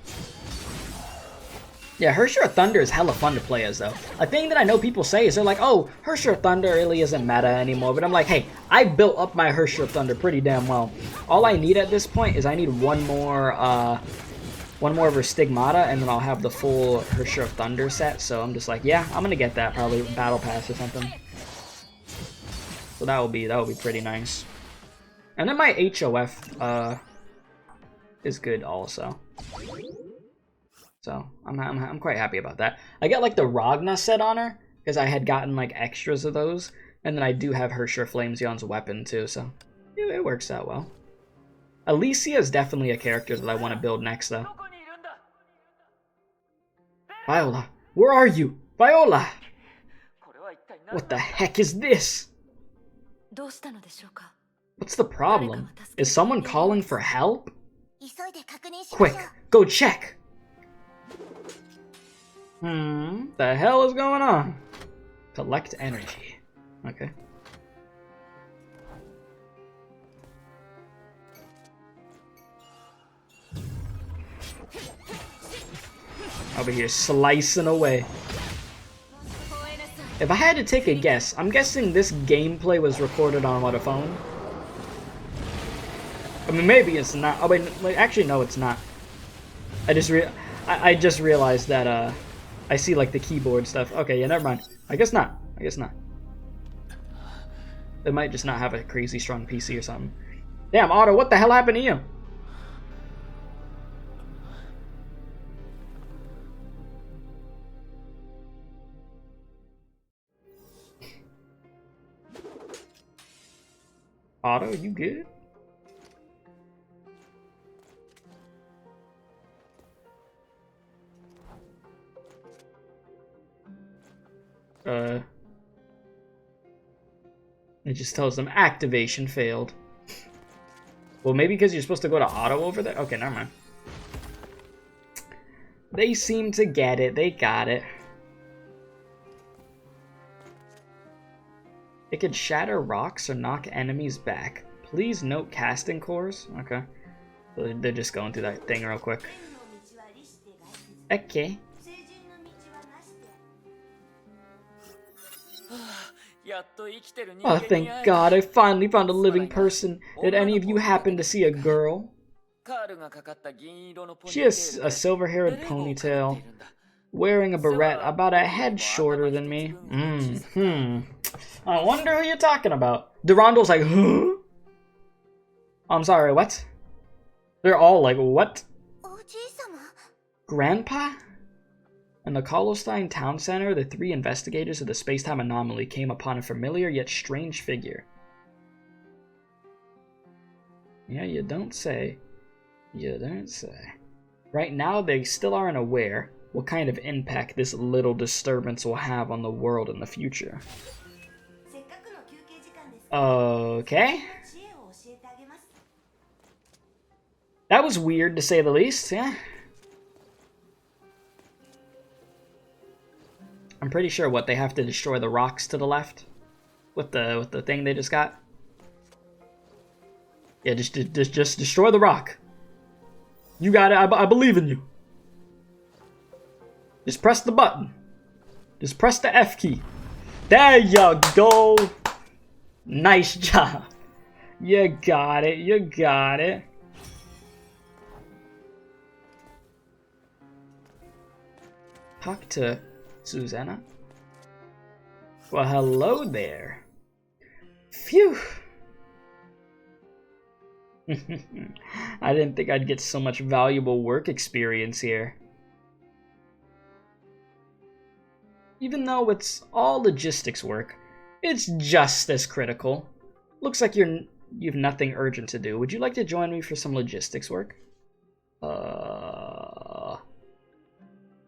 Yeah, Hersher Thunder is hella fun to play as, though. A thing that I know people say is they're like, oh, Hersher Thunder really isn't meta anymore. But I'm like, hey, I built up my Hersher Thunder pretty damn well. All I need at this point is I need one more of her Stigmata, and then I'll have the full Hersher Thunder set. So I'm just like, yeah, I'm gonna get that probably Battle Pass or something. So that will be pretty nice. And then my HOF is good also. So I'm quite happy about that. I got like the Ragna set on her because I had gotten like extras of those, and then I do have Hersher Flamesion's weapon too, so yeah, it works out well. Alicia is definitely a character that I want to build next though. Viola, where are you? Viola! What the heck is this? What's the problem? Is someone calling for help? Quick, go check! The hell is going on? Collect energy. Okay. Over here slicing away. If I had to take a guess, I'm guessing this gameplay was recorded on what, a phone? I mean, maybe it's not. Oh wait, actually no, it's not. I just realized that I see like the keyboard stuff. Okay, yeah, never mind. I guess not. It might just not have a crazy strong PC or something. Damn, Otto, what the hell happened to you? Otto, you good? It just tells them activation failed. Well, maybe because you're supposed to go to Otto over there? Okay, never mind. They seem to get it. They got it. It could shatter rocks or knock enemies back. Please note casting cores. Okay. So they're just going through that thing real quick. Okay. Oh, thank God, I finally found a living person. Did any of you happen to see a girl? She has a silver-haired ponytail, wearing a beret about a head shorter than me. I wonder who you're talking about. Durandal's like, huh? I'm sorry, what? They're all like, what? Grandpa? In the Kolosten Town Center, the 3 investigators of the space-time anomaly came upon a familiar yet strange figure. Yeah, you don't say. You don't say. Right now, they still aren't aware what kind of impact this little disturbance will have on the world in the future. Okay. That was weird, to say the least, yeah. I'm pretty sure what they have to destroy the rocks to the left with the thing they just got. Yeah, just destroy the rock. You got it. I believe in you. Just press the button. Just press the F key. There you go. Nice job. You got it. You got it. Talk to Susanna. Well, hello there. Phew. I didn't think I'd get so much valuable work experience here. Even though it's all logistics work, it's just as critical. Looks like you've nothing urgent to do. Would you like to join me for some logistics work?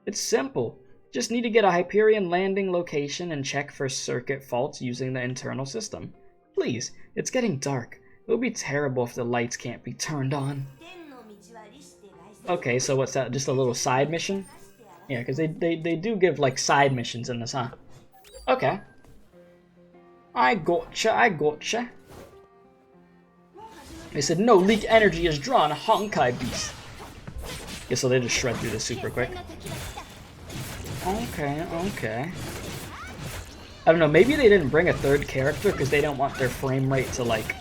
It's simple. Just need to get a Hyperion landing location and check for circuit faults using the internal system. Please, it's getting dark. It would be terrible if the lights can't be turned on. Okay, so what's that? Just a little side mission? Yeah, because they do give, like, side missions in this, huh? Okay. I gotcha, I gotcha. They said no leak energy is drawn, Honkai beast. Yeah, so they just shred through this super quick. Okay, okay. I don't know, maybe they didn't bring a third character because they don't want their frame rate to, like,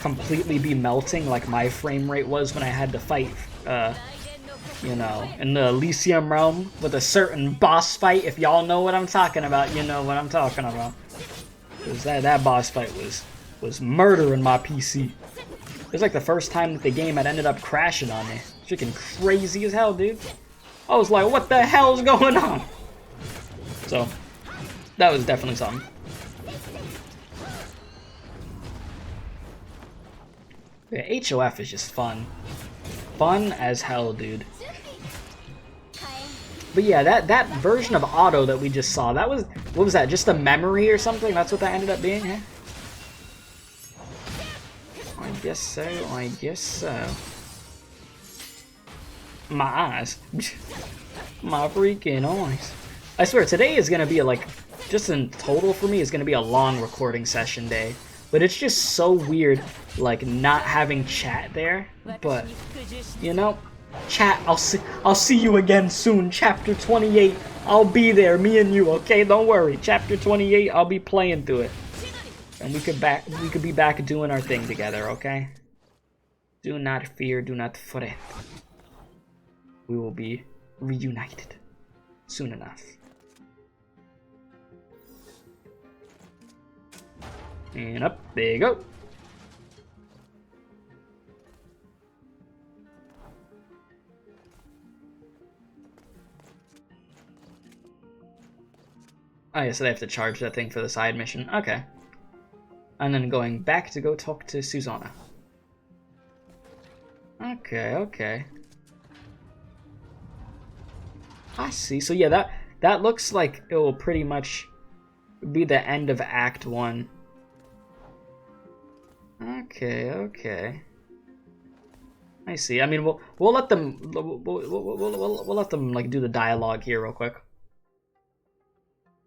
completely be melting like my frame rate was when I had to fight, you know, in the Elysium realm with a certain boss fight. If y'all know what I'm talking about, you know what I'm talking about. Because that boss fight was murdering my PC. It was like the first time that the game had ended up crashing on me. Freaking crazy as hell, dude. I was like, what the hell's going on? So, that was definitely something. Yeah, HOF is just fun. Fun as hell, dude. But yeah, that version of Otto that we just saw, that was, what was that, just a memory or something? That's what that ended up being, huh? I guess so, I guess so. My eyes. My freaking eyes. I swear, today is gonna be like, just in total for me, is gonna be a long recording session day. But it's just so weird, like, not having chat there. But, you know, chat, I'll see you again soon. Chapter 28, I'll be there, me and you, okay? Don't worry. Chapter 28, I'll be playing through it. And we could be back doing our thing together, okay? Do not fear, do not fret. We will be reunited soon enough. And up, there you go. Oh yeah, so they have to charge that thing for the side mission. Okay. And then going back to go talk to Susanna. Okay, okay. I see. So yeah, that looks like it will pretty much be the end of Act 1. Okay, okay. I see. I mean, we'll let them we'll let them like do the dialogue here real quick.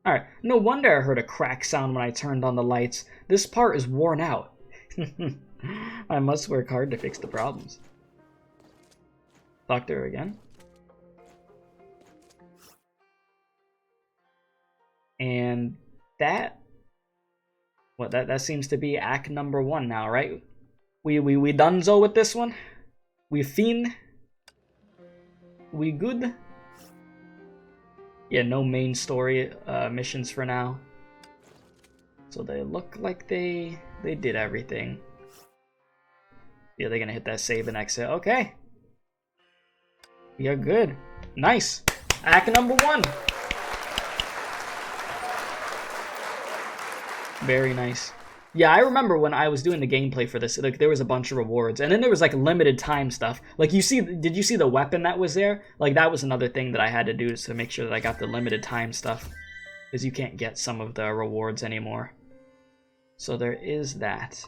All right. No wonder I heard a crack sound when I turned on the lights. This part is worn out. I must work hard to fix the problems. Talk to her again. And that, what, that seems to be act number 1 now, right? We donezo with this one? We fiend? We good? Yeah, no main story missions for now. So they look like they did everything. Yeah, they're gonna hit that save and exit. Okay. We are good. Nice. Act number 1. Very nice. Yeah, I remember when I was doing the gameplay for this, like there was a bunch of rewards, and then there was like limited time stuff. Like did you see the weapon that was there? Like that was another thing that I had to do to make sure that I got the limited time stuff, because you can't get some of the rewards anymore. So there is that.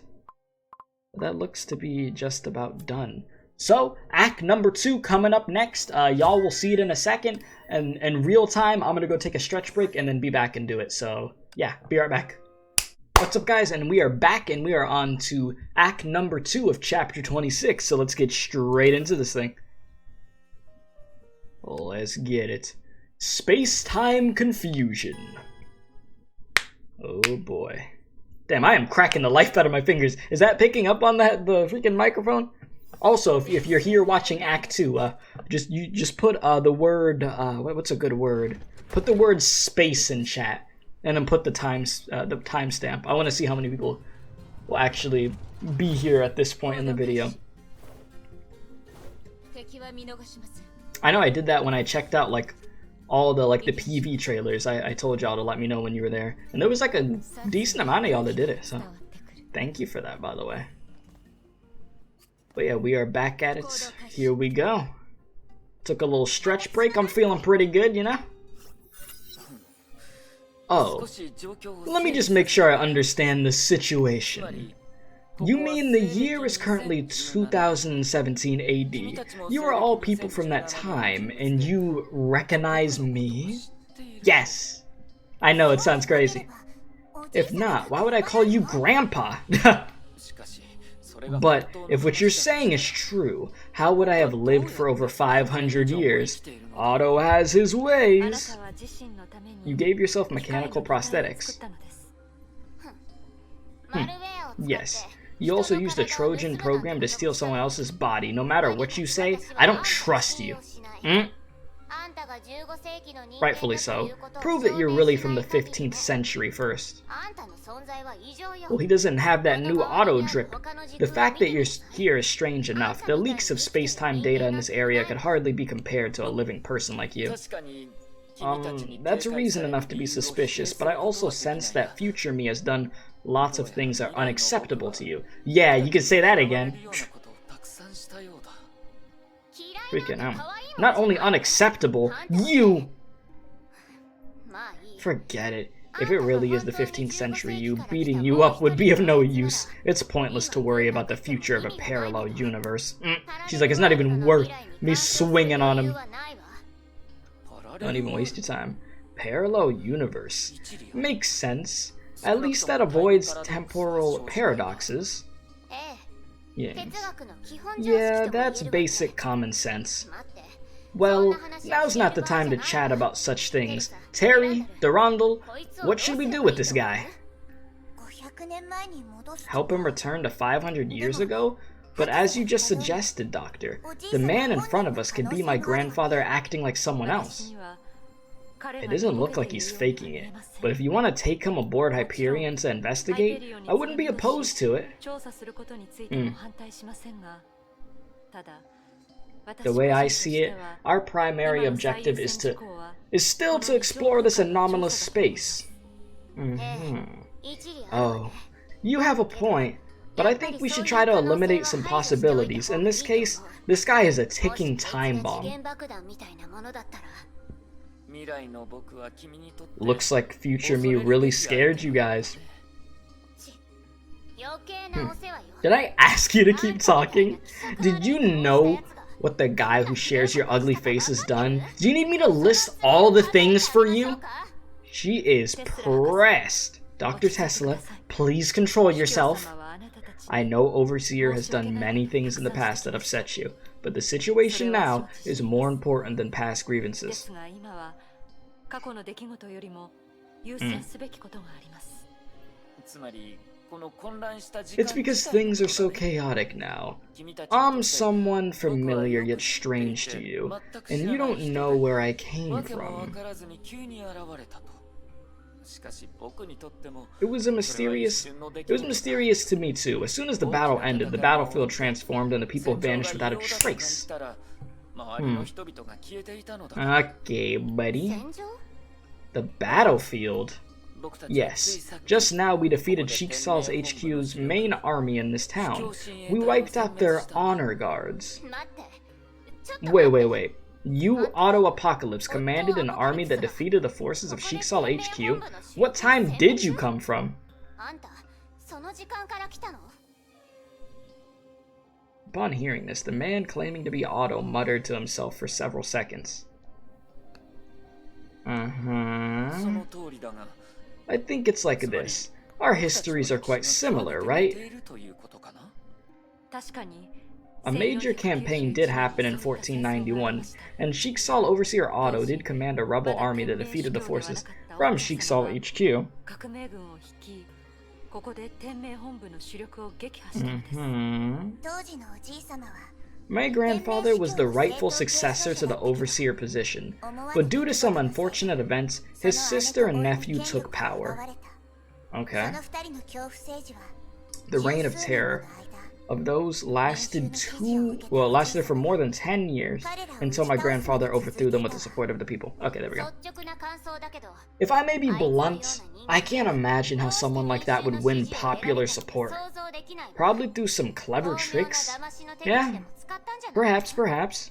That looks to be just about done. So, act number 2 coming up next. Y'all will see it in a second, and in real time, I'm gonna go take a stretch break and then be back and do it. So, yeah, be right back. What's up, guys? And we are back, and we are on to act number 2 of chapter 26. So let's get straight into this thing. Let's get it. Space-time confusion. Oh boy. Damn, I am cracking the life out of my fingers. Is that picking up on the freaking microphone? Also, if you're here watching Act 2, just put the word, what's a good word? Put the word space in chat, and then put the timestamp. I want to see how many people will actually be here at this point in the video. I know I did that when I checked out like all the the PV trailers. I told y'all to let me know when you were there, and there was like a decent amount of y'all that did it, so thank you for that, by the way. But yeah, we are back at it. Here we go. Took a little stretch break. I'm feeling pretty good, you know? Oh, let me just make sure I understand the situation. You mean the year is currently 2017 AD. You are all people from that time, and you recognize me? Yes. I know, it sounds crazy. If not, why would I call you Grandpa? But if what you're saying is true, how would I have lived for over 500 years? Otto has his ways. You gave yourself mechanical prosthetics. Yes. You also used a Trojan program to steal someone else's body. No matter what you say, I don't trust you. Rightfully so. Prove that you're really from the 15th century first. Well, he doesn't have that new Otto drip. The fact that you're here is strange enough. The leaks of space-time data in this area could hardly be compared to a living person like you. That's reason enough to be suspicious, but I also sense that future me has done lots of things that are unacceptable to you. Yeah, you can say that again. Freaking hell. Not only unacceptable, you... Forget it. If it really is the 15th century, beating you up would be of no use. It's pointless to worry about the future of a parallel universe. She's like, it's not even worth me swinging on him. Don't even waste your time. Parallel universe. Makes sense. At least that avoids temporal paradoxes. Yes. Yeah, that's basic common sense. Well, now's not the time to chat about such things. Terry, durandal, what should we do with this guy? Help him return to 500 years ago? But as you just suggested, Doctor, the man in front of us could be my grandfather acting like someone else. It doesn't look like he's faking it, but if you want to take him aboard Hyperion to investigate, I wouldn't be opposed to it. The way I see it, our primary objective is still to explore this anomalous space. Oh, you have a point, but I think we should try to eliminate some possibilities. In this case, this guy is a ticking time bomb. Looks like future me really scared you guys. Did I ask you to keep talking? Did you know what the guy who shares your ugly face has done? Do you need me to list all the things for you? She is pressed. Dr. Tesla, please control yourself. I know Overseer has done many things in the past that upset you, but the situation now is more important than past grievances. It's because things are so chaotic now. I'm someone familiar yet strange to you, and you don't know where I came from. It was mysterious to me too. As soon as the battle ended, the battlefield transformed and the people vanished without a trace. Okay, buddy. The battlefield? Yes. Just now we defeated Sheiksal's HQ's main army in this town. We wiped out their honor guards. Wait. You, Otto Apocalypse, commanded an army that defeated the forces of Sheikshal HQ? What time did you come from? Upon hearing this, the man claiming to be Otto muttered to himself for several seconds. I think it's like this. Our histories are quite similar, right? A major campaign did happen in 1491, and Sheik Saul Overseer Otto did command a rebel army that defeated the forces from Sheik Saul HQ. My grandfather was the rightful successor to the overseer position, but due to some unfortunate events, his sister and nephew took power. Okay. The Reign of Terror of those lasted for more than 10 years until my grandfather overthrew them with the support of the people. Okay, there we go. If I may be blunt, I can't imagine how someone like that would win popular support. Probably through some clever tricks? Yeah, perhaps.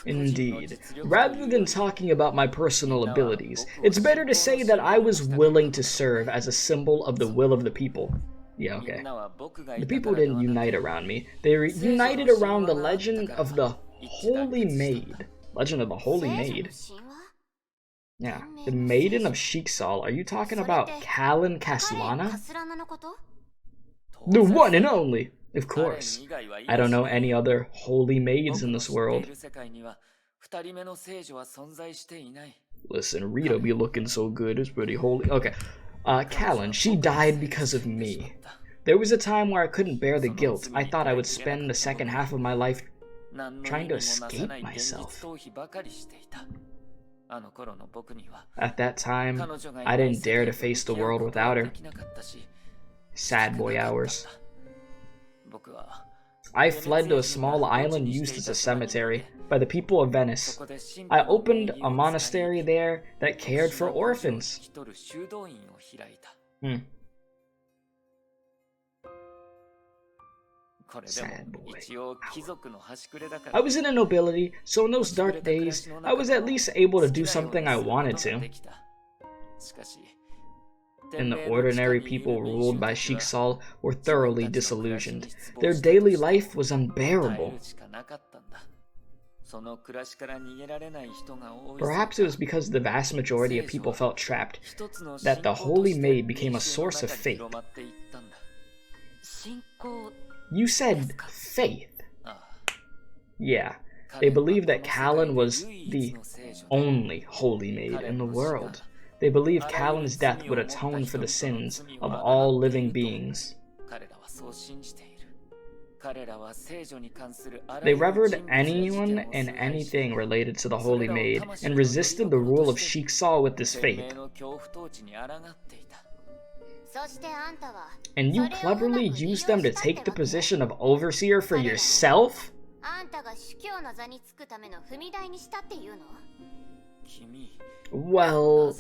Indeed. Rather than talking about my personal abilities, it's better to say that I was willing to serve as a symbol of the will of the people. Yeah, okay. The people didn't unite around me. They were united around the legend of the Holy Maid. Legend of the Holy Maid? Yeah. The Maiden of Sheik Saul. Are you talking about Kallen Kaslana? The one and only! Of course. I don't know any other holy maids in this world. Listen, Rita be looking so good, it's pretty holy. Okay. Kallen, she died because of me. There was a time where I couldn't bear the guilt. I thought I would spend the second half of my life trying to escape myself. At that time, I didn't dare to face the world without her. Sad boy hours. I fled to a small island used as a cemetery by the people of Venice. I opened a monastery there that cared for orphans. Sad boy. I was in the nobility, so in those dark days, I was at least able to do something I wanted to. And the ordinary people ruled by Sheik Saul were thoroughly disillusioned. Their daily life was unbearable. Perhaps it was because the vast majority of people felt trapped that the Holy Maid became a source of faith. You said faith. Yeah, they believed that Kallen was the only Holy Maid in the world. They believed Kallen's death would atone for the sins of all living beings. They revered anyone and anything related to the Holy Maid and resisted the rule of Sheik Saul with this faith. And you cleverly used them to take the position of overseer for yourself? Well,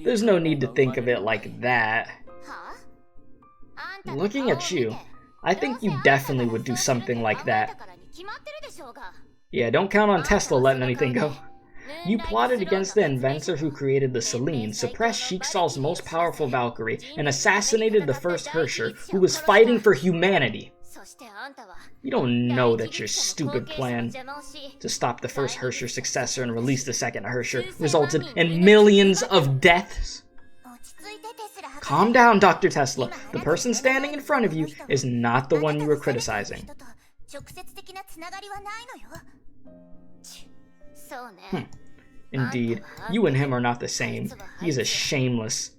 there's no need to think of it like that. Looking at you, I think you definitely would do something like that. Yeah, don't count on Tesla letting anything go. You plotted against the inventor who created the Selene, suppressed Sheik Saul's most powerful Valkyrie, and assassinated the first Hersher, who was fighting for humanity. You don't know that your stupid plan to stop the first Hersher successor and release the second Hersher resulted in millions of deaths. Calm down, Dr. Tesla. The person standing in front of you is not the one you were criticizing. Indeed, you and him are not the same. He's a shameless,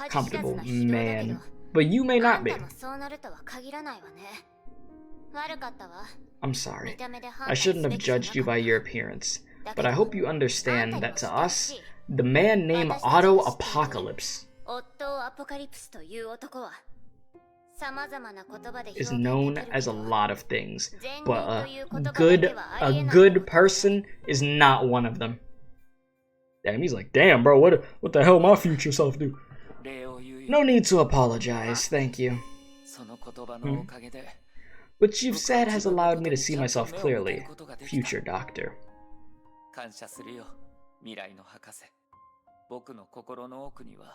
comfortable man. But you may not be. I'm sorry. I shouldn't have judged you by your appearance. But I hope you understand that to us, the man named Otto Apocalypse is known as a lot of things, but a good person is not one of them. Damn, he's like, damn, bro, what the hell my future self do? No need to apologize, thank you. What you've said has allowed me to see myself clearly, future doctor.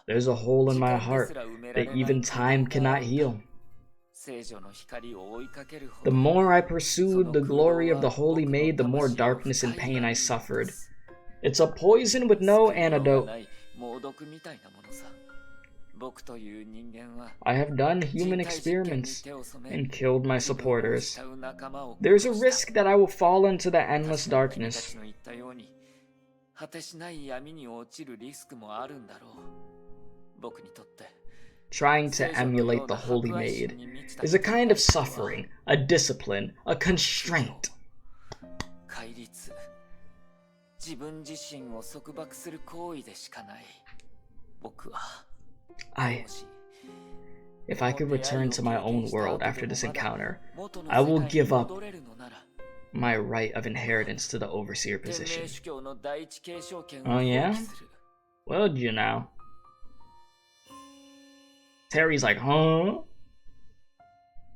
There's a hole in my heart that even time cannot heal. The more I pursued the glory of the Holy Maid, the more darkness and pain I suffered. It's a poison with no antidote. I have done human experiments and killed my supporters. There's a risk that I will fall into the endless darkness. Trying to emulate the Holy Maid is a kind of suffering, a discipline, a constraint. If I could return to my own world after this encounter, I will give up my right of inheritance to the overseer position. Oh yeah? Well, you know. Terry's like, huh?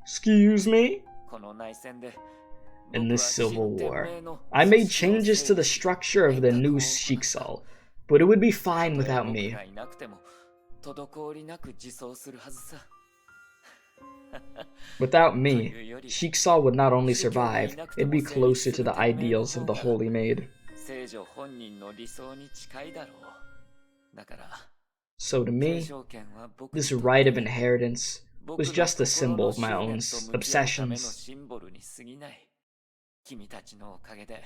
Excuse me? In this civil war, I made changes to the structure of the new Shiksal, but it would be fine without me. Without me, Shiksal would not only survive, it'd be closer to the ideals of the Holy Maid. So to me, this right of inheritance was just a symbol of my own obsessions.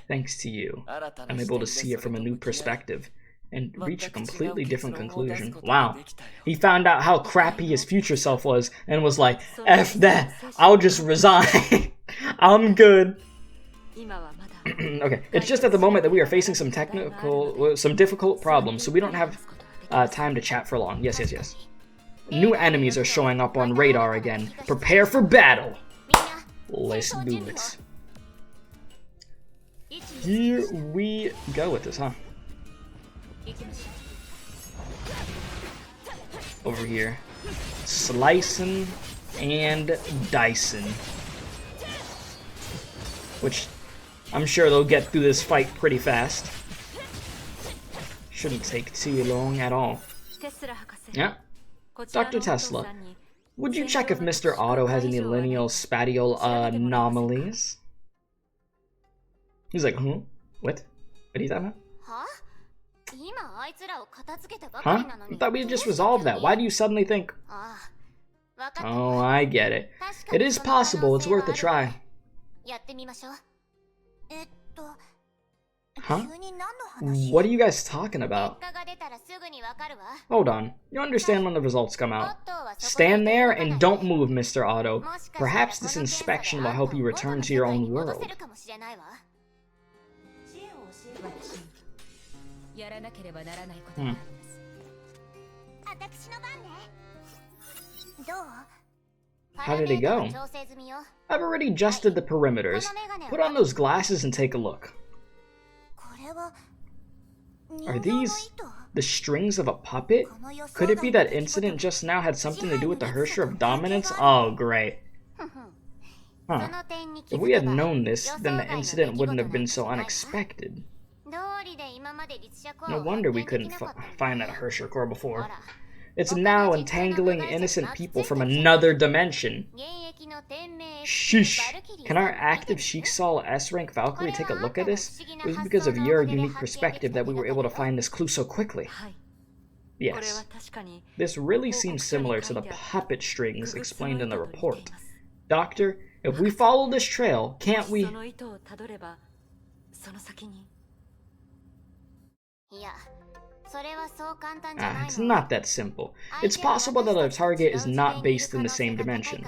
Thanks to you, I'm able to see it from a new perspective and reach a completely different conclusion. Wow. He found out how crappy his future self was and was like, F that, I'll just resign. I'm good. Okay, it's just at the moment that we are facing some difficult problems, so we don't have time to chat for long. Yes. New enemies are showing up on radar again. Prepare for battle. Let's do it. Here we go with this, huh? Over here. Slicing and dicing. Which I'm sure they'll get through this fight pretty fast. Shouldn't take too long at all. Yeah. Dr. Tesla, would you check if Mr. Otto has any lineal spatial anomalies? He's like, huh? What? What are you talking about? Huh? I thought we had just resolved that. Why do you suddenly think... Oh, I get it. It is possible. It's worth a try. Huh? What are you guys talking about? Hold on. You understand when the results come out. Stand there and don't move, Mr. Otto. Perhaps this inspection will help you return to your own world. How did it go? I've already adjusted the perimeters. Put on those glasses and take a look. Are these the strings of a puppet? Could it be that incident just now had something to do with the Hersher of Dominance? Oh, great. Huh. If we had known this, then the incident wouldn't have been so unexpected. No wonder we couldn't find that Hersher core before. It's now entangling innocent people from another dimension. Sheesh. Can our active Shiksal S-rank Valkyrie take a look at this? It was because of your unique perspective that we were able to find this clue so quickly. Yes. This really seems similar to the puppet strings explained in the report. Doctor, if we follow this trail, can't we... it's not that simple. It's possible that our target is not based in the same dimension.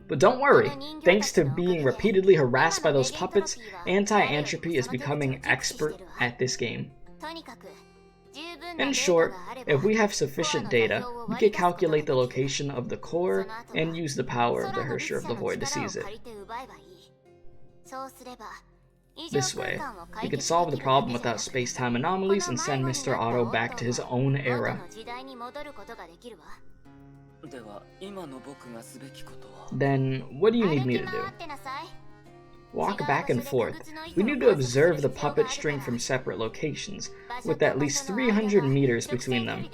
But don't worry, thanks to being repeatedly harassed by those puppets, Anti-Entropy is becoming expert at this game. In short, if we have sufficient data, we can calculate the location of the core and use the power of the Hersher of the Void to seize it. This way, we could solve the problem without space-time anomalies and send Mr. Otto back to his own era. Then, what do you need me to do? Walk back and forth. We need to observe the puppet string from separate locations, with at least 300 meters between them.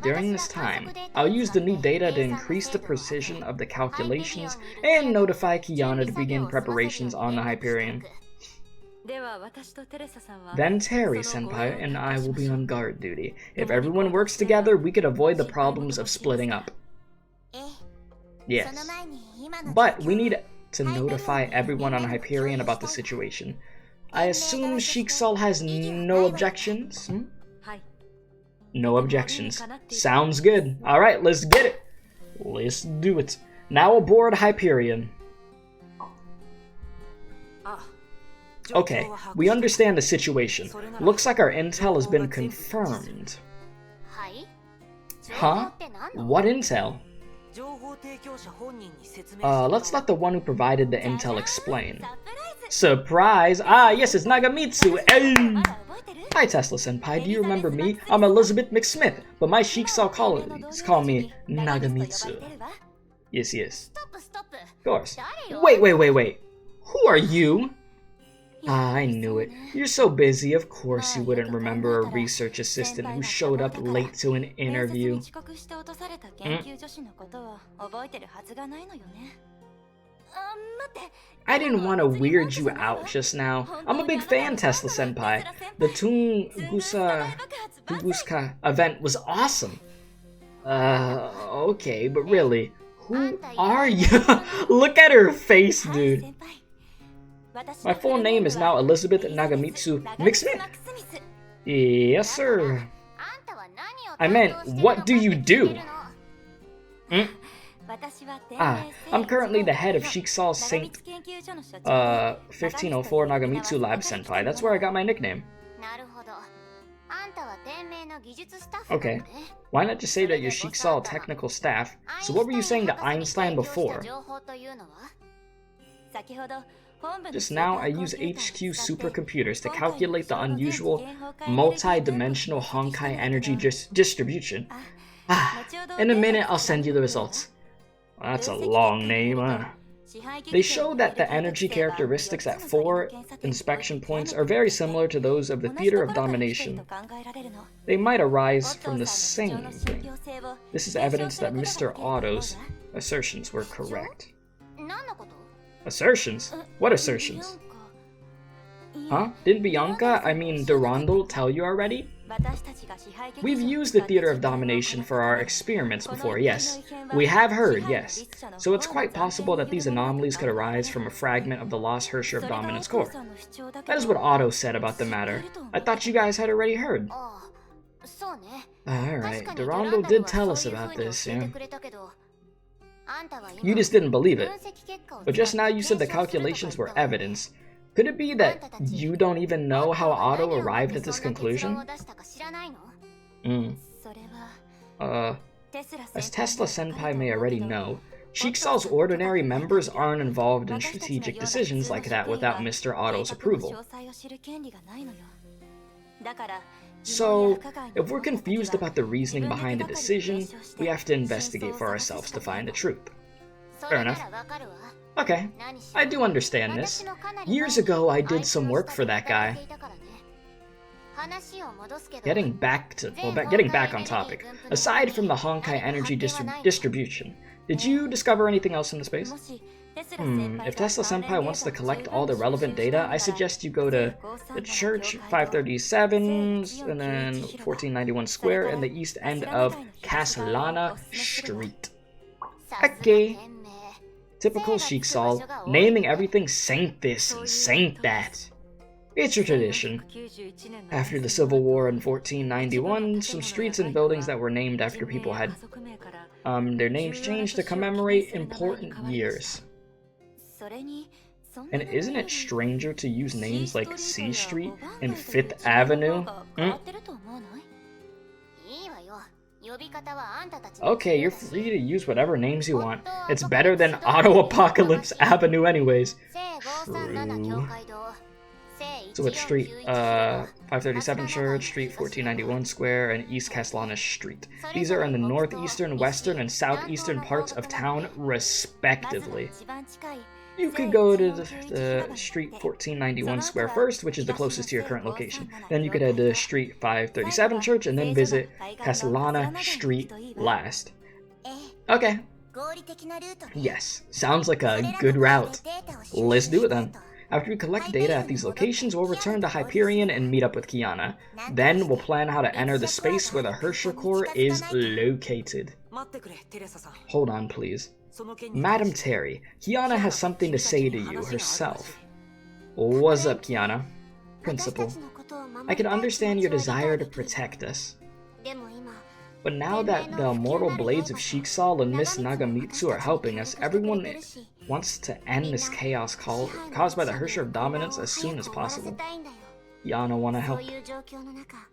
During this time, I'll use the new data to increase the precision of the calculations and notify Kiana to begin preparations on the Hyperion. Then Terry-senpai and I will be on guard duty. If everyone works together, we could avoid the problems of splitting up. Yes. But we need to notify everyone on Hyperion about the situation. I assume Sheik Sol has no objections? No objections. Sounds good. Alright, let's get it. Let's do it. Now aboard Hyperion. Okay, we understand the situation. Looks like our intel has been confirmed. Huh? What intel? Let's let the one who provided the intel explain. Surprise! Ah, yes, it's Nagamitsu! Hey! Hi, Tesla-senpai, do you remember me? I'm Elizabeth McSmith, but my Sheik Sol colleagues call me Nagamitsu. Yes. Of course. Wait. Who are you? Ah, I knew it. You're so busy, of course you wouldn't remember a research assistant who showed up late to an interview. I didn't want to weird you out just now. I'm a big fan, Tesla-senpai. The Tunguska event was awesome. Okay, but really, who are you? Look at her face, dude. My full name is now Elizabeth Nagamitsu McSmith. Yes, sir. I meant, what do you do? I'm currently the head of Sheik Sol Saint 1504 Nagamitsu Lab Senpai. That's where I got my nickname. Okay, why not just say that you're Sheik Sol technical staff? So what were you saying to Einstein before? Just now, I use HQ supercomputers to calculate the unusual, multi-dimensional Honkai energy distribution. In a minute, I'll send you the results. Well, that's a long name, huh? They show that the energy characteristics at 4 inspection points are very similar to those of the Theater of Domination. They might arise from the same thing. This is evidence that Mr. Otto's assertions were correct. Assertions? What assertions? Huh? Didn't durandal tell you already? We've used the Theater of Domination for our experiments before, yes. We have heard, yes. So it's quite possible that these anomalies could arise from a fragment of the lost Hersher of Dominance core. That is what Otto said about the matter. I thought you guys had already heard. Alright, durandal did tell us about this, yeah. You just didn't believe it. But just now you said the calculations were evidence. Could it be that you don't even know how Otto arrived at this conclusion? As Tesla-senpai may already know, Sheik Sol's ordinary members aren't involved in strategic decisions like that without Mr. Otto's approval. So, if we're confused about the reasoning behind a decision, we have to investigate for ourselves to find the truth. Fair enough. Okay, I do understand this. Years ago, I did some work for that guy. Getting back on topic. Aside from the Honkai energy distribution, did you discover anything else in the space? If Tesla-senpai wants to collect all the relevant data, I suggest you go to the church, 537, and then 1491 Square, in the east end of Castellana Street. Okay. Typical Sheik Sol, naming everything Saint this and Saint that. It's your tradition. After the Civil War in 1491, some streets and buildings that were named after people had their names changed to commemorate important years. And isn't it stranger to use names like C Street and 5th Avenue? Okay, you're free to use whatever names you want. It's better than Auto Apocalypse Avenue anyways. True. So what street? 537 Church, Street 1491 Square, and East Castellana Street. These are in the northeastern, western, and southeastern parts of town, respectively. You could go to the Street 1491 Square first, which is the closest to your current location. Then you could head to Street 537 Church, and then visit Castellana Street last. Okay. Yes, sounds like a good route. Let's do it then. After we collect data at these locations, we'll return to Hyperion and meet up with Kiana. Then we'll plan how to enter the space where the Herrscher core is located. Hold on, please. Madam Terry, Kiana has something to say to you herself. What's up, Kiana? Principal, I can understand your desire to protect us. But now that the immortal blades of Shiksaw and Miss Nagamitsu are helping us, everyone wants to end this chaos caused by the Herrscher of Dominance as soon as possible. Kiana wanna help.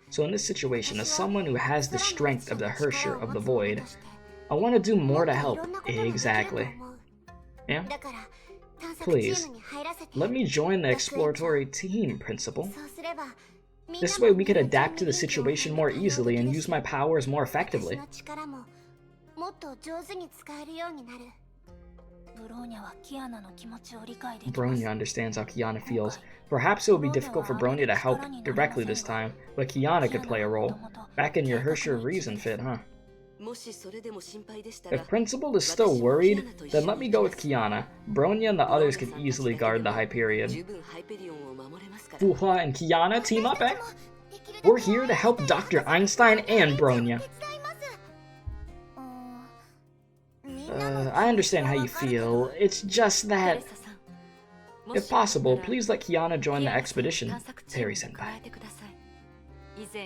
So in this situation, as someone who has the strength of the Herrscher of the Void, I want to do more to help. Exactly. Yeah? Please, let me join the exploratory team, Principal. This way we could adapt to the situation more easily and use my powers more effectively. Bronya understands how Kiana feels. Perhaps it will be difficult for Bronya to help directly this time, but Kiana could play a role. Back in your Herrscher of Reason fit, huh? If Principal is still worried, then let me go with Kiana. Bronya and the others can easily guard the Hyperion. Fuhua and Kiana team up, eh? We're here to help Dr. Einstein and Bronya. I understand how you feel. It's just that... If possible, please let Kiana join the expedition, Terry-senpai.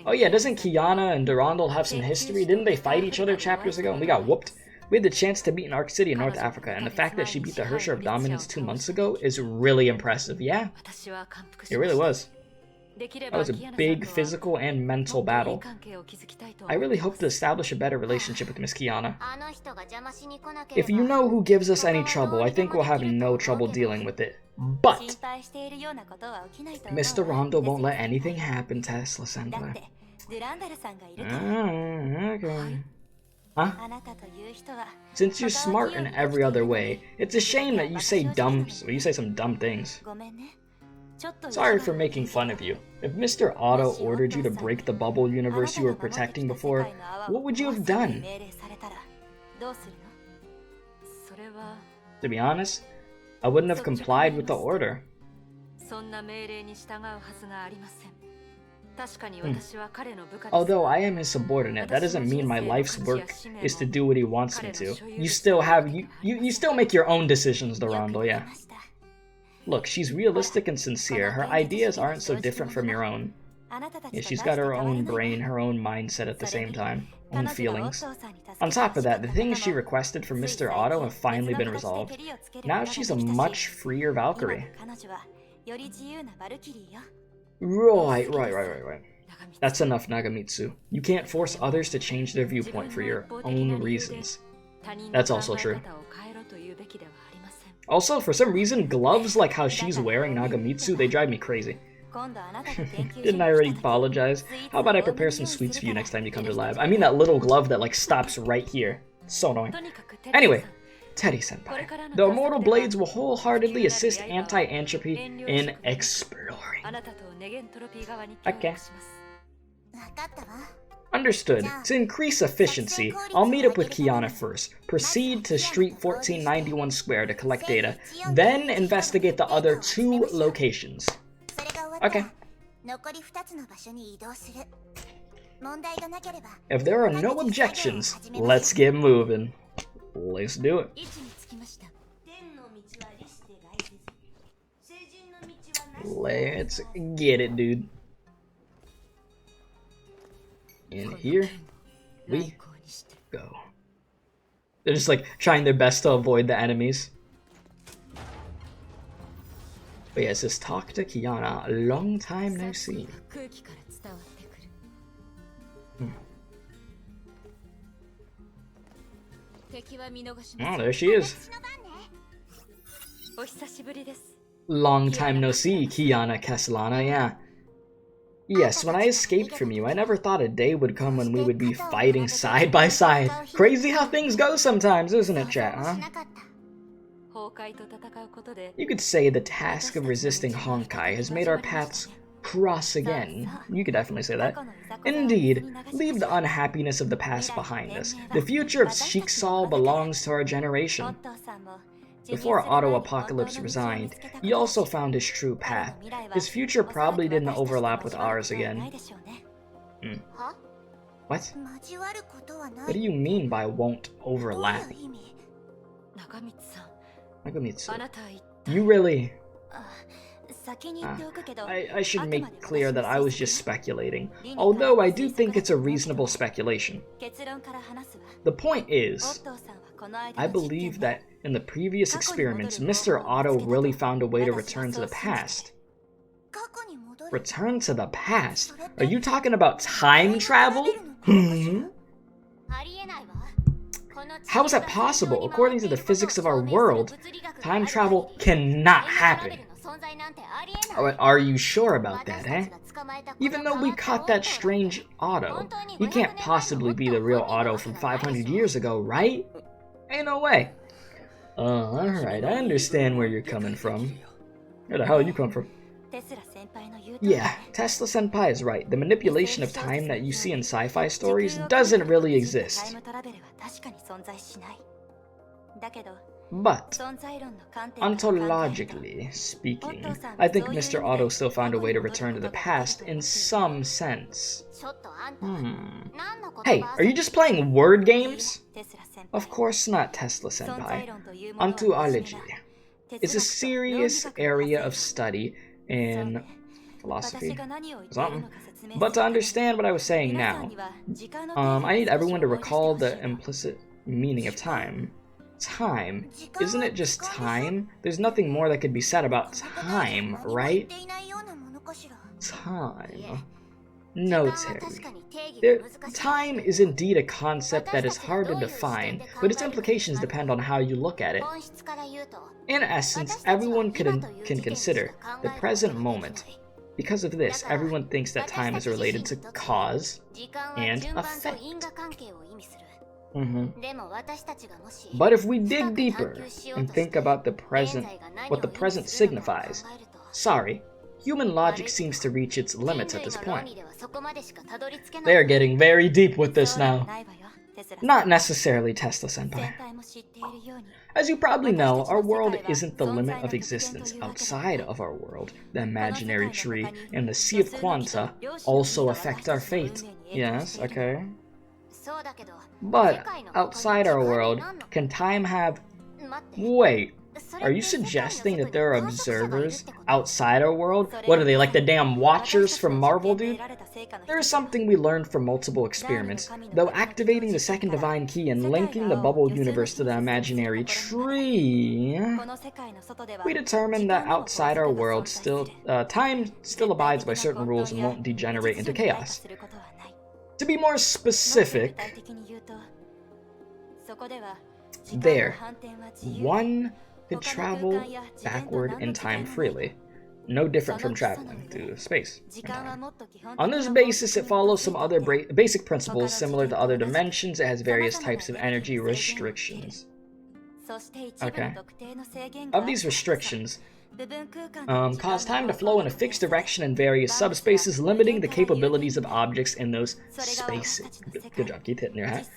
Oh yeah, doesn't Kiana and Durandal have some history? Didn't they fight each other chapters ago and we got whooped? We had the chance to meet in Arc City in North Africa, and the fact that she beat the Herrscher of Dominance 2 months ago is really impressive, yeah? It really was. That was a big physical and mental battle. I really hope to establish a better relationship with Miss Kiana. If you know who gives us any trouble, I think we'll have no trouble dealing with it. But Mr. Rondo won't let anything happen, Tesla-senpai. Okay. Huh? Since you're smart in every other way, it's a shame that you say some dumb things. Sorry for making fun of you. If Mr. Otto ordered you to break the bubble universe you were protecting before, what would you have done? To be honest, I wouldn't have complied with the order. Although I am his subordinate, that doesn't mean my life's work is to do what he wants me to. You still make your own decisions, Durandal, yeah. Look, she's realistic and sincere. Her ideas aren't so different from your own. Yeah, she's got her own brain, her own mindset at the same time. Own feelings. On top of that, the things she requested from Mr. Otto have finally been resolved. Now she's a much freer Valkyrie. Right. That's enough, Nagamitsu. You can't force others to change their viewpoint for your own reasons. That's also true. Also, for some reason, gloves like how she's wearing Nagamitsu, they drive me crazy. Didn't I already apologize? How about I prepare some sweets for you next time you come to lab? I mean that little glove that like stops right here. So annoying. Anyway, Teddy-senpai. The immortal blades will wholeheartedly assist anti-entropy in exploring. Okay. Understood. To increase efficiency, I'll meet up with Kiana first, proceed to Street 1491 Square to collect data, then investigate the other 2 locations. Okay. If there are no objections, let's get moving. Let's do it. Let's get it, dude. In here we go. They're just like trying their best to avoid the enemies. But yeah, it says talk to Kiana. A long time no see. Oh, there she is. Long time no see, Kiana Castellana, yeah. Yes, when I escaped from you, I never thought a day would come when we would be fighting side by side. Crazy how things go sometimes, isn't it, chat, huh? You could say the task of resisting Honkai has made our paths cross again. You could definitely say that. Indeed, leave the unhappiness of the past behind us. The future of Shiksaw belongs to our generation. Before Otto Apocalypse resigned, he also found his true path. His future probably didn't overlap with ours again. What? What do you mean by won't overlap? Nagamitsu, you really... I should make clear that I was just speculating, although I do think it's a reasonable speculation. The point is, I believe that in the previous experiments, Mr. Otto really found a way to return to the past. Return to the past? Are you talking about time travel? How is that possible? According to the physics of our world, time travel cannot happen. Are you sure about that, eh? Even though we caught that strange Otto, he can't possibly be the real Otto from 500 years ago, right? Ain't no way. Alright, I understand where you're coming from. Where the hell you come from? Yeah, Tesla Senpai is right. The manipulation of time that you see in sci-fi stories doesn't really exist. But, ontologically speaking, I think Mr. Otto still found a way to return to the past in some sense. Hey, are you just playing word games? Of course not, Tesla Senpai. Ontology is a serious area of study in philosophy, something. But to understand what I was saying now, I need everyone to recall the implicit meaning of time. Time. Isn't it just time? There's nothing more that could be said about time, right? Time. No, Terry. Time is indeed a concept that is hard to define, but its implications depend on how you look at it. In essence, everyone can consider the present moment. Because of this, everyone thinks that time is related to cause and effect. But if we dig deeper and think about the present, what the present signifies, sorry, human logic seems to reach its limits at this point. They are getting very deep with this now. Not necessarily, Tesla Senpai. As you probably know, our world isn't the limit of existence. Outside of our world, the imaginary tree and the sea of quanta also affect our fate. Yes, okay. But outside our world, can time have... Wait, are you suggesting that there are observers outside our world? What are they, like the damn Watchers from Marvel, dude? There is something we learned from multiple experiments, though activating the second divine key and linking the bubble universe to the imaginary tree, we determined that outside our world, time still abides by certain rules and won't degenerate into chaos. To be more specific, one could travel backward in time freely, no different from traveling through space and time. On this basis, it follows some other basic principles similar to other dimensions. It has various types of energy restrictions. Okay. Of these restrictions, cause time to flow in a fixed direction in various subspaces, limiting the capabilities of objects in those spaces. Good job, keep hitting your hat.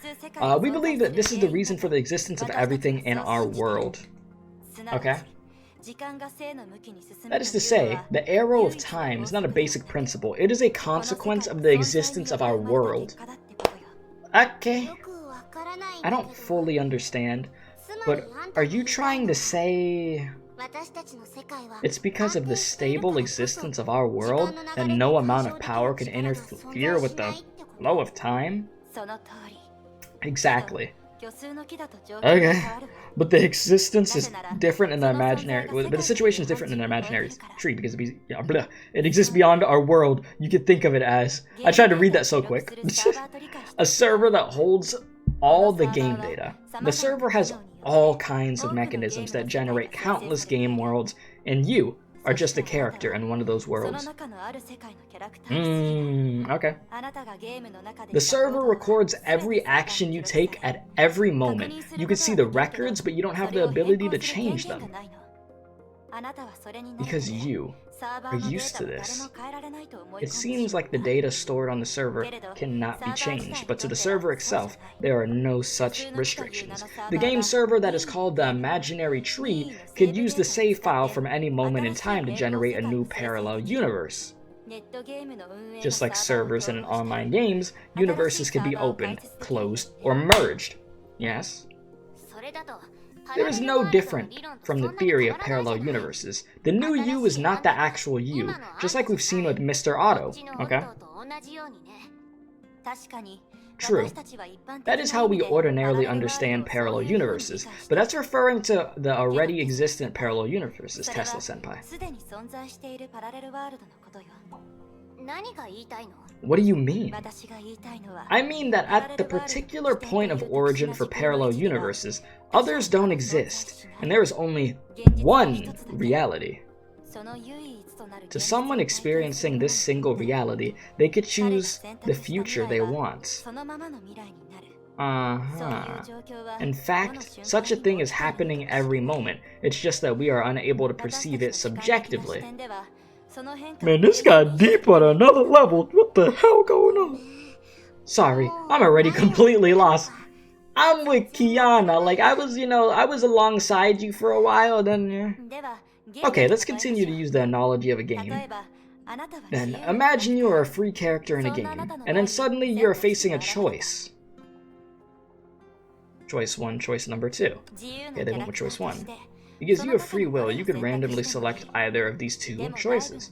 We believe that this is the reason for the existence of everything in our world. Okay? That is to say, the arrow of time is not a basic principle, it is a consequence of the existence of our world. Okay. I don't fully understand, but are you trying to say... it's because of the stable existence of our world that no amount of power can interfere with the flow of time? Exactly. Okay, but the existence is different in the imaginary. But the situation is different in the imaginary tree because it exists beyond our world. You could think of it as, I tried to read that so quick. A server that holds all the game data. The server has all kinds of mechanisms that generate countless game worlds, and you are just a character in one of those worlds. Okay. The server records every action you take at every moment. You can see the records, but you don't have the ability to change them. Because you are used to this. It seems like the data stored on the server cannot be changed, but to the server itself, there are no such restrictions. The game server that is called the Imaginary Tree could use the save file from any moment in time to generate a new parallel universe. Just like servers in online games, universes can be opened, closed, or merged. Yes? There is no different from the theory of parallel universes. The new you is not the actual you, just like we've seen with Mr. Otto, okay? True. That is how we ordinarily understand parallel universes, but that's referring to the already existent parallel universes, Tesla-senpai. What do you mean? I mean that at the particular point of origin for parallel universes, others don't exist, and there is only one reality. To someone experiencing this single reality, they could choose the future they want. In fact, such a thing is happening every moment. It's just that we are unable to perceive it subjectively. Man, this got deep on another level. What the hell going on? Sorry, I'm already completely lost. I'm with Kiana. Like, I was alongside you for a while, then... Okay, let's continue to use the analogy of a game. Then, imagine you are a free character in a game, and then suddenly you're facing a choice. Choice 1, choice number 2. Okay, they went with choice 1. Because you have free will, you could randomly select either of these two choices.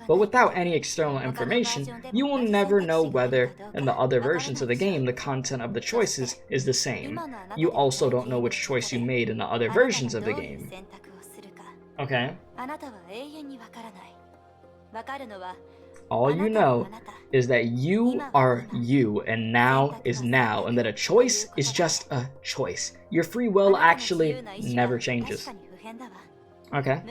But without any external information, you will never know whether, in the other versions of the game, the content of the choices is the same. You also don't know which choice you made in the other versions of the game. Okay? All you know is that you are you, and now is now, and that a choice is just a choice. Your free will actually never changes. Okay.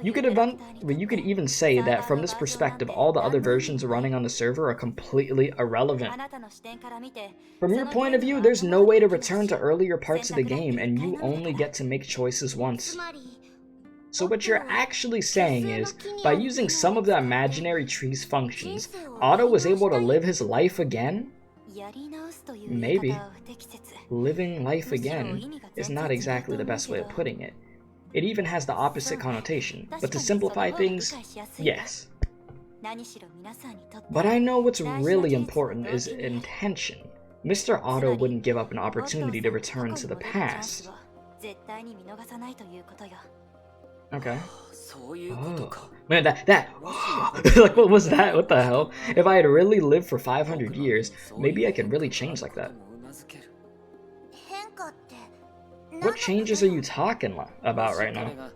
You could even say that from this perspective, all the other versions running on the server are completely irrelevant. From your point of view, there's no way to return to earlier parts of the game, and you only get to make choices once. So what you're actually saying is, by using some of the imaginary tree's functions, Otto was able to live his life again? Maybe. Living life again is not exactly the best way of putting it. It even has the opposite connotation, but to simplify things, yes. But I know what's really important is intention. Mr. Otto wouldn't give up an opportunity to return to the past. Okay. Oh. Man, that like, what was that? What the hell? If I had really lived for 500 years, maybe I could really change like that. What changes are you talking about right now?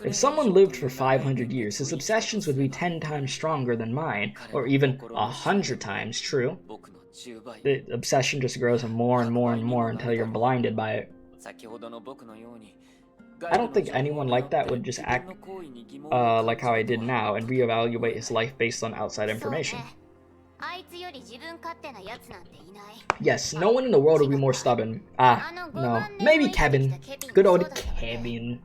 If someone lived for 500 years, his obsessions would be 10 times stronger than mine, or even 100 times, true? The obsession just grows more and more and more until you're blinded by it. I don't think anyone like that would just act like how I did now and reevaluate his life based on outside information. Yes, no one in the world would be more stubborn. No. Maybe Kevin. Good old Kevin.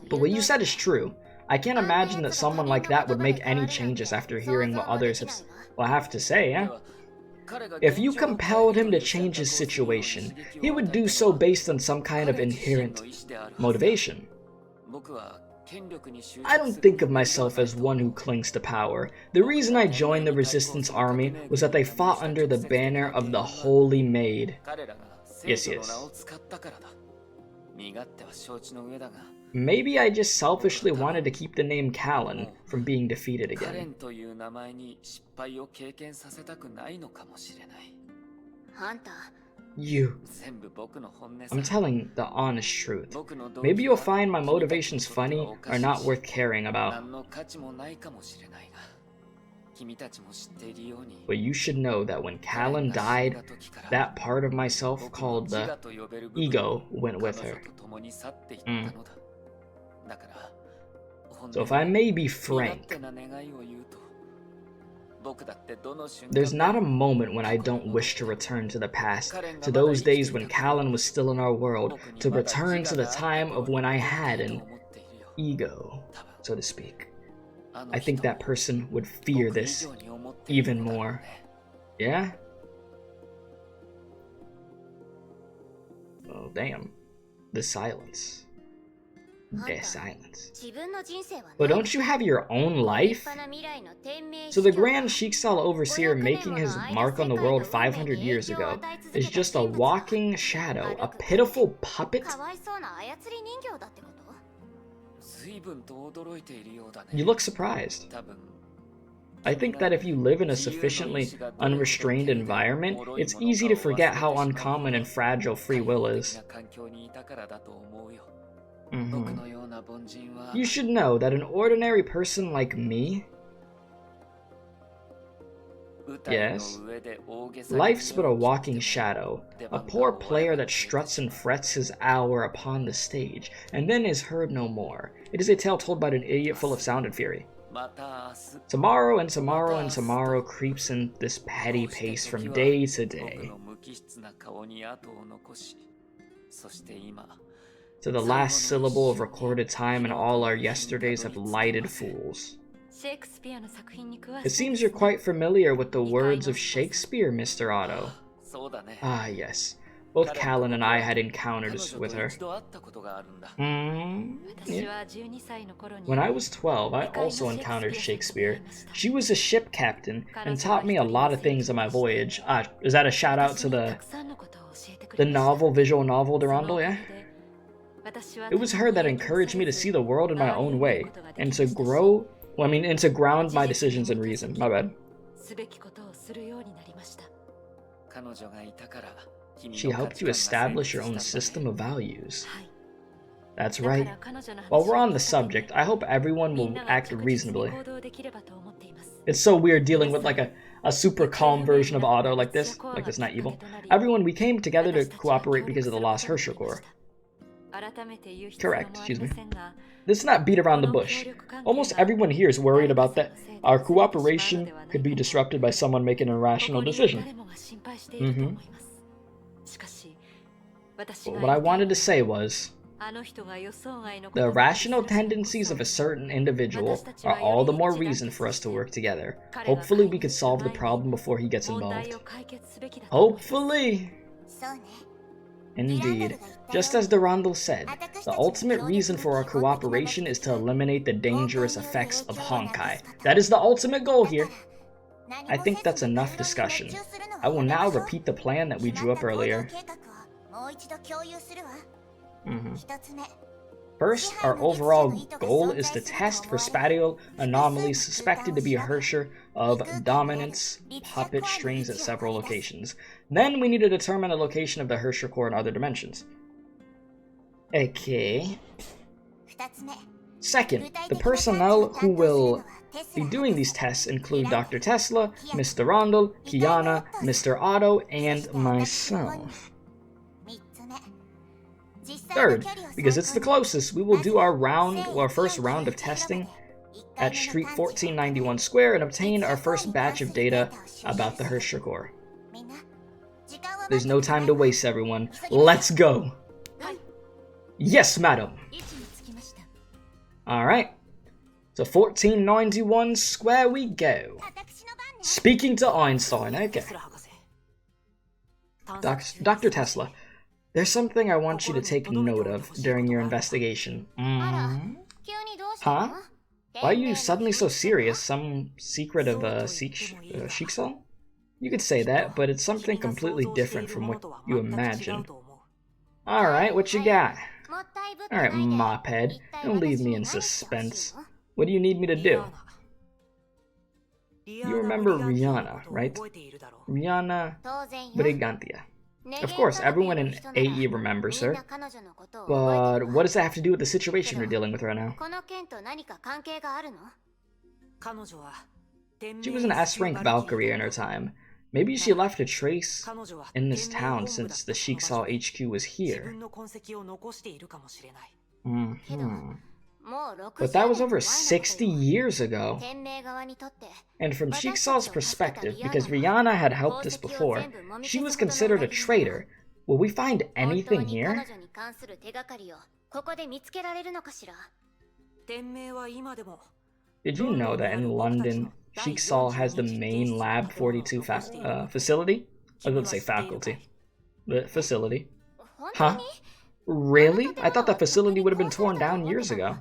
But what you said is true. I can't imagine that someone like that would make any changes after hearing what others have to say, yeah? If you compelled him to change his situation, he would do so based on some kind of inherent motivation. I don't think of myself as one who clings to power. The reason I joined the Resistance Army was that they fought under the banner of the Holy Maid. Yes. Maybe I just selfishly wanted to keep the name Callan from being defeated again. You. I'm telling the honest truth. Maybe you'll find my motivations funny or not worth caring about. But you should know that when Callan died, that part of myself called the ego went with her. So if I may be frank, there's not a moment when I don't wish to return to the past, to those days when Callan was still in our world, to return to the time of when I had an ego, so to speak. I think that person would fear this even more. Yeah? Oh, damn. The silence. The silence. But don't you have your own life? So the Grand Sheiksal Overseer making his mark on the world 500 years ago is just a walking shadow, a pitiful puppet? You look surprised. I think that if you live in a sufficiently unrestrained environment, it's easy to forget how uncommon and fragile free will is. You should know that an ordinary person like me, yes, life's but a walking shadow, a poor player that struts and frets his hour upon the stage, and then is heard no more. It is a tale told by an idiot full of sound and fury. Tomorrow and tomorrow and tomorrow creeps in this petty pace from day to day. To the last syllable of recorded time, and all our yesterdays have lighted fools. It seems you're quite familiar with the words of Shakespeare, Mr. Otto. Ah, yes. Both Callan and I had encounters with her. Yeah. When I was 12, I also encountered Shakespeare. She was a ship captain and taught me a lot of things on my voyage. Is that a shout out to the novel, visual novel Durandal, yeah? It was her that encouraged me to see the world in my own way, and to and to ground my decisions in reason. My bad. She helped you establish your own system of values. That's right. While we're on the subject, I hope everyone will act reasonably. It's so weird dealing with like a super calm version of Otto like this not evil. Everyone, we came together to cooperate because of the lost Herrscher Corps. Correct, excuse me. Let's not beat around the bush. Almost everyone here is worried about that our cooperation could be disrupted by someone making an irrational decision. But what I wanted to say was, the irrational tendencies of a certain individual are all the more reason for us to work together. Hopefully we could solve the problem before he gets involved. Hopefully! Indeed. Just as Durandal said, the ultimate reason for our cooperation is to eliminate the dangerous effects of Honkai. That is the ultimate goal here. I think that's enough discussion. I will now repeat the plan that we drew up earlier. First, our overall goal is to test for spatial anomalies suspected to be a Herrscher of dominance puppet strings at several locations. Then we need to determine the location of the Herrscher Core in other dimensions. Okay. Second, the personnel who will be doing these tests include Dr. Tesla, Mr. Rondel, Kiana, Mr. Otto, and myself. Third, because it's the closest, we will do our first round of testing at Street 1491 Square and obtain our first batch of data about the Herrscher Core. There's no time to waste, everyone. Let's go! Yes, madam! Alright. So 1491 Square we go. Speaking to Einstein, okay. Dr. Tesla, there's something I want you to take note of during your investigation. Huh? Why are you suddenly so serious? Some secret of Sheiksal? You could say that, but it's something completely different from what you imagine. Alright, what you got? Alright, mophead, don't leave me in suspense. What do you need me to do? You remember Rihanna, right? Rihanna Brigantia. Of course, everyone in AE remembers her. But what does that have to do with the situation we're dealing with right now? She was an S-rank Valkyrie in her time. Maybe she left a trace in this town since the Sheiksal HQ was here. But that was over 60 years ago. And from Sheiksal's perspective, because Rihanna had helped us before, she was considered a traitor. Will we find anything here? Did you know that in London, Shiksal has the main Lab 42 facility? I was going to say faculty. But facility. Huh? Really? I thought that facility would have been torn down years ago.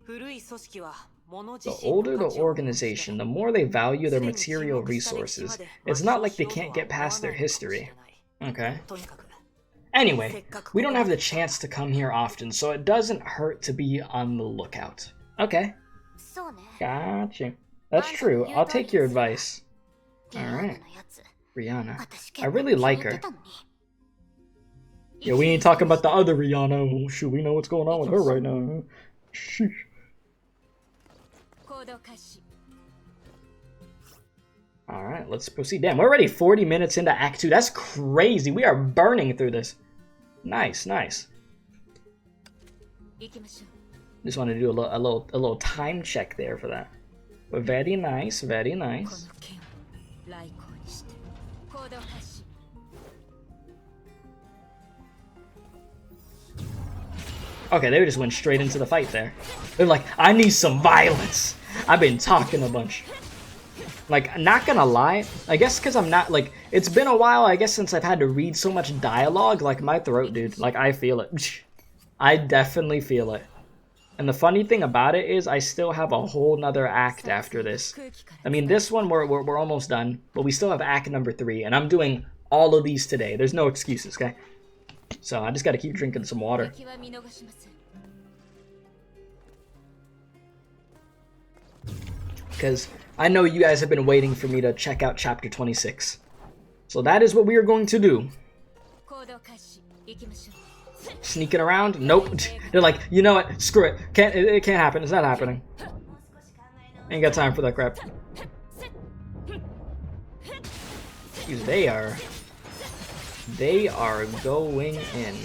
The older the organization, the more they value their material resources. It's not like they can't get past their history. Okay. Anyway, we don't have the chance to come here often, so it doesn't hurt to be on the lookout. Okay. Gotcha. That's true. I'll take your advice. Alright. Rihanna. I really like her. Yeah, we ain't talking about the other Rihanna. Oh, shoot, we know what's going on with her right now. Sheesh. Alright, let's proceed. Damn, we're already 40 minutes into Act 2. That's crazy. We are burning through this. Nice, nice. Just wanted to do a little time check there for that. But very nice, very nice. Okay, they just went straight into the fight there. They're like, I need some violence. I've been talking a bunch. Like, not gonna lie, I guess because I'm not, like, it's been a while, I guess, since I've had to read so much dialogue, like, my throat, dude, like, I feel it. I definitely feel it. And the funny thing about it is, I still have a whole nother act after this. I mean, this one, we're almost done, but we still have act number 3, and I'm doing all of these today. There's no excuses, okay? So, I just gotta keep drinking some water. Because I know you guys have been waiting for me to check out chapter 26. So that is what we are going to do. Sneaking around? Nope. They're like, you know what? Screw it. It can't happen. It's not happening. Ain't got time for that crap. Jeez, they are going in.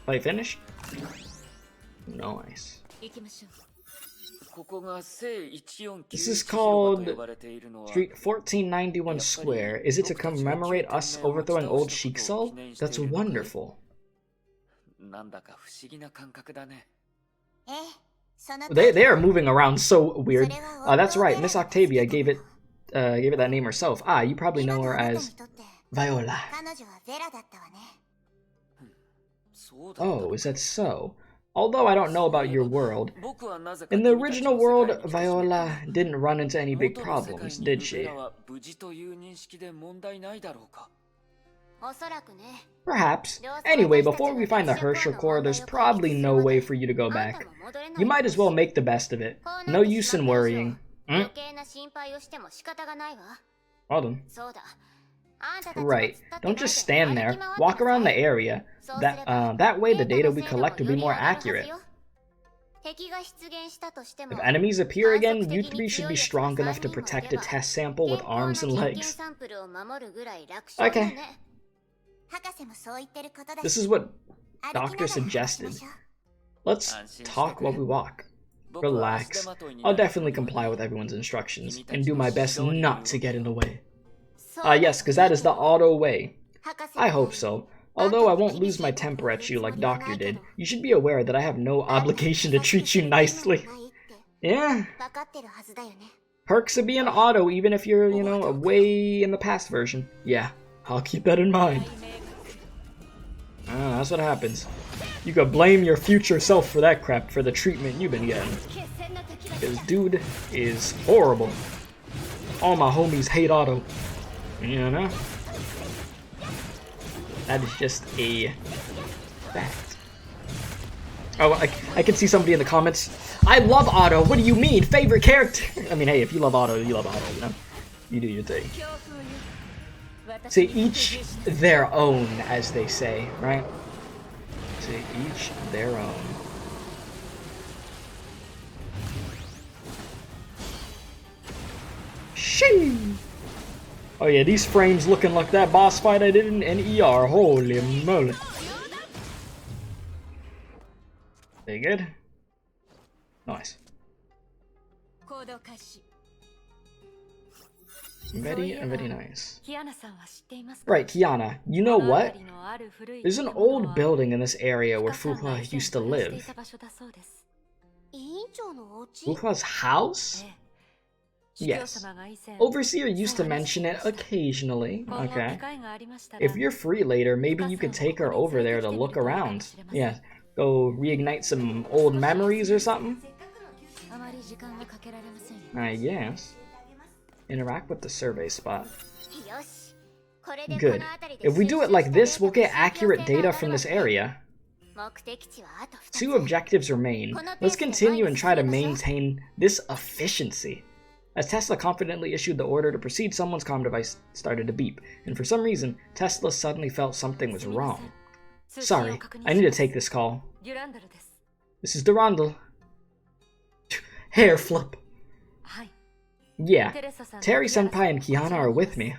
Fight finished? Nice. This is called Street 1491 Square. Is it to commemorate us overthrowing old Shiksal? That's wonderful. They are moving around so weird. That's right, Miss Octavia gave it that name herself. Ah, you probably know her as Viola. Oh, is that so? Although I don't know about your world, in the original world, Viola didn't run into any big problems, did she? Perhaps. Anyway, before we find the Herschel core, there's probably no way for you to go back. You might as well make the best of it. No use in worrying. Hold on. Right. Don't just stand there. Walk around the area. That way the data we collect will be more accurate. If enemies appear again, you 3 should be strong enough to protect a test sample with arms and legs. Okay. This is what Doctor suggested. Let's talk while we walk. Relax. I'll definitely comply with everyone's instructions, and do my best not to get in the way. Yes, because that is the Otto way. I hope so. Although I won't lose my temper at you like Doctor did, you should be aware that I have no obligation to treat you nicely. Yeah. Perks of being Otto, even if you're, you know, way in the past version. Yeah, I'll keep that in mind. That's what happens. You could blame your future self for that crap, for the treatment you've been getting. Because dude is horrible. All my homies hate Otto. You know? That is just a fact. Oh, I can see somebody in the comments. I love Otto. What do you mean? Favorite character? I mean, hey, if you love Otto, you love Otto, you know? You do your thing. To each their own, as they say, right? To each their own. Shee! Oh yeah, these frames looking like that boss fight I did in ER. Holy moly. Very good. Nice. Very, very nice. Right, Kiana, you know what? There's an old building in this area where Fuhua used to live. Fuhua's house? Yes. Overseer used to mention it occasionally. Okay. If you're free later, maybe you could take her over there to look around. Yeah. Go reignite some old memories or something? I guess. Interact with the survey spot. Good. If we do it like this, we'll get accurate data from this area. 2 objectives remain. Let's continue and try to maintain this efficiency. As Tesla confidently issued the order to proceed, someone's comm device started to beep, and for some reason, Tesla suddenly felt something was wrong. Sorry, I need to take this call. This is durandal. Hair flip. Yeah, Terry-senpai and Kiana are with me.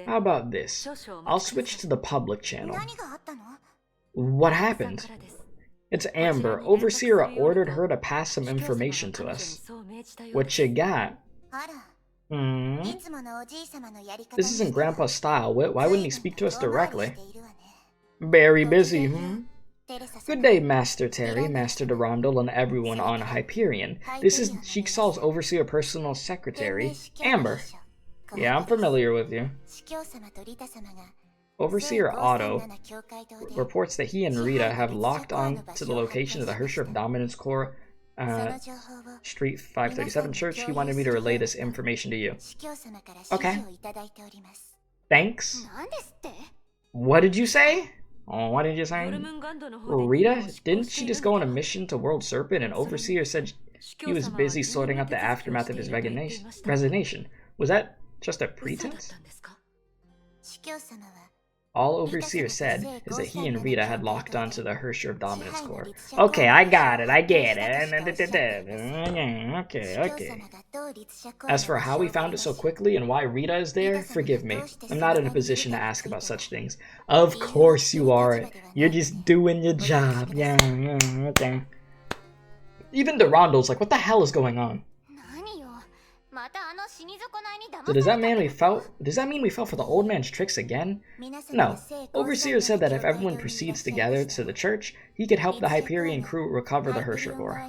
How about this? I'll switch to the public channel. What happened? It's Amber. Overseer ordered her to pass some information to us. What you got? This isn't Grandpa's style. Why wouldn't he speak to us directly? Very busy, Good day, Master Terry, Master durandal, and everyone on Hyperion. This is Jigsaw's Overseer Personal Secretary, Amber. Yeah, I'm familiar with you. Overseer Otto reports that he and Rita have locked on to the location of the Hership Dominance Corps Street 537 Church. He wanted me to relay this information to you. Okay. Thanks. What did you say? Oh, what did you say? Rita? Didn't she just go on a mission to World Serpent, and Overseer said he was busy sorting out the aftermath of his resignation? Was that just a pretense? All Overseer said is that he and Rita had locked onto the Hership Dominance Corps. Okay, I got it, I get it. Okay. As for how we found it so quickly and why Rita is there, forgive me. I'm not in a position to ask about such things. Of course you aren't. You're just doing your job. Yeah, okay. Even durandal's like, what the hell is going on? So does that mean we fell for the old man's tricks again? No. Overseer said that if everyone proceeds together to the church, he could help the Hyperion crew recover the Hership Corps.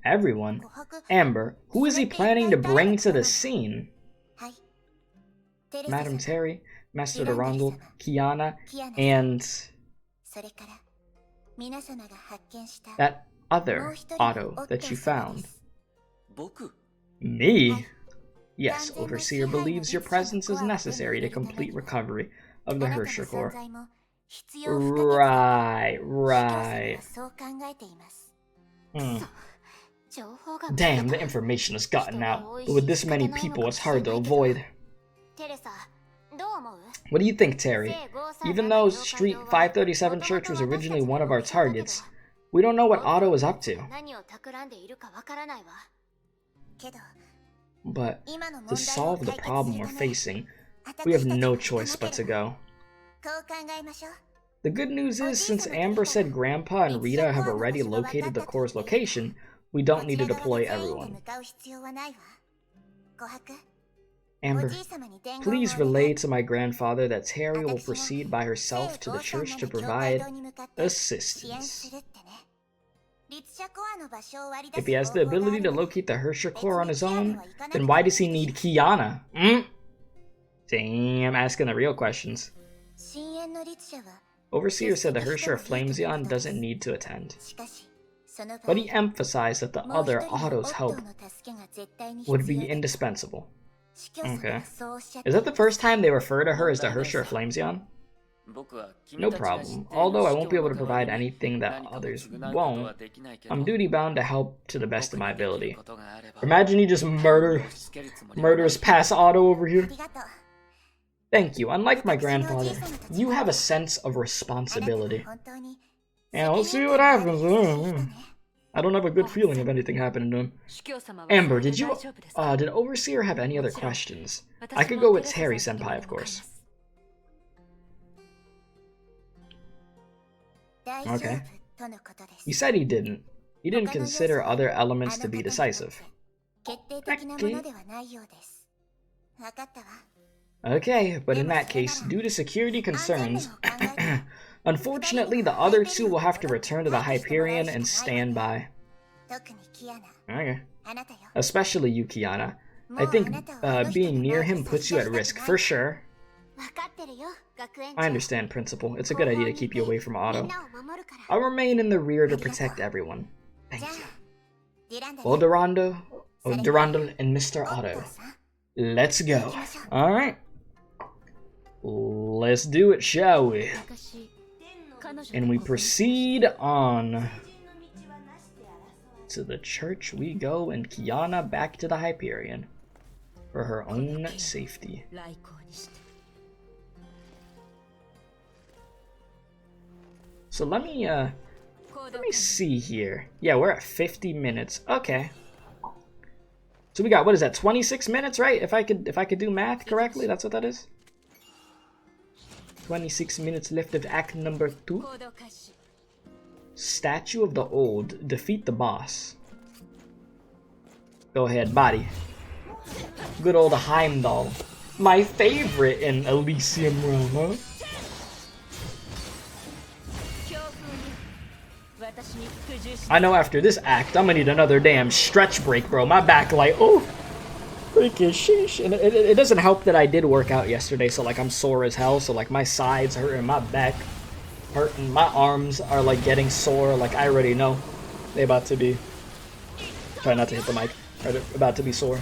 Everyone? Amber, who is he planning to bring to the scene? Madam Terry, Master durandal, Kiana, and that other Otto that you found. Me? Yes, Overseer believes your presence is necessary to complete recovery of the Hership Corps. Right. Damn, the information has gotten out, but with this many people, it's hard to avoid. What do you think, Terry? Even though Street 537 Church was originally one of our targets, we don't know what Otto is up to. But to solve the problem we're facing, we have no choice but to go. The good news is, since Amber said Grandpa and Rita have already located the Corps' location, we don't need to deploy everyone. Amber, please relay to my grandfather that Terry will proceed by herself to the church to provide assistance. If he has the ability to locate the Hership Corps on his own, then why does he need Kiana? Damn, asking the real questions. Overseer said the Hership Flamezion doesn't need to attend. But he emphasized that the other Otto's help would be indispensable. Okay. Is that the first time they refer to her as the Hership Flamezion? No problem. Although I won't be able to provide anything that others won't, I'm duty-bound to help to the best of my ability. Imagine he just murders past Otto over here. Thank you. Unlike my grandfather, you have a sense of responsibility. Yeah, we'll see what happens. I don't have a good feeling of anything happening to him. Amber, did Overseer have any other questions? I could go with Terry-senpai, of course. Okay. He said he didn't. He didn't consider other elements to be decisive. Okay, but in that case, due to security concerns, unfortunately the other two will have to return to the Hyperion and stand by. Okay. Especially you, Kiana. I think being near him puts you at risk, for sure. I understand, Principal. It's a good idea to keep you away from Otto. I'll remain in the rear to protect everyone. Thank you. Well, durandal and Mr. Otto. Let's go. Alright. Let's do it, shall we? And we proceed on. To the church we go, and Kiana back to the Hyperion. For her own safety. So let me see here. Yeah, we're at 50 minutes. Okay. So we got, what is that, 26 minutes, right? If I could do math correctly, that's what that is. 26 minutes left of act number 2. Statue of the Old. Defeat the boss. Go ahead, body. Good old Heimdall. My favorite in Elysium Realm, huh? I know after this act, I'm gonna need another damn stretch break, bro. My back, like, oh, freaking sheesh. And it doesn't help that I did work out yesterday, so like I'm sore as hell. So like my sides hurting, my back hurting, my arms are like getting sore. Like I already know they about to be. Try not to hit the mic. They're about to be sore.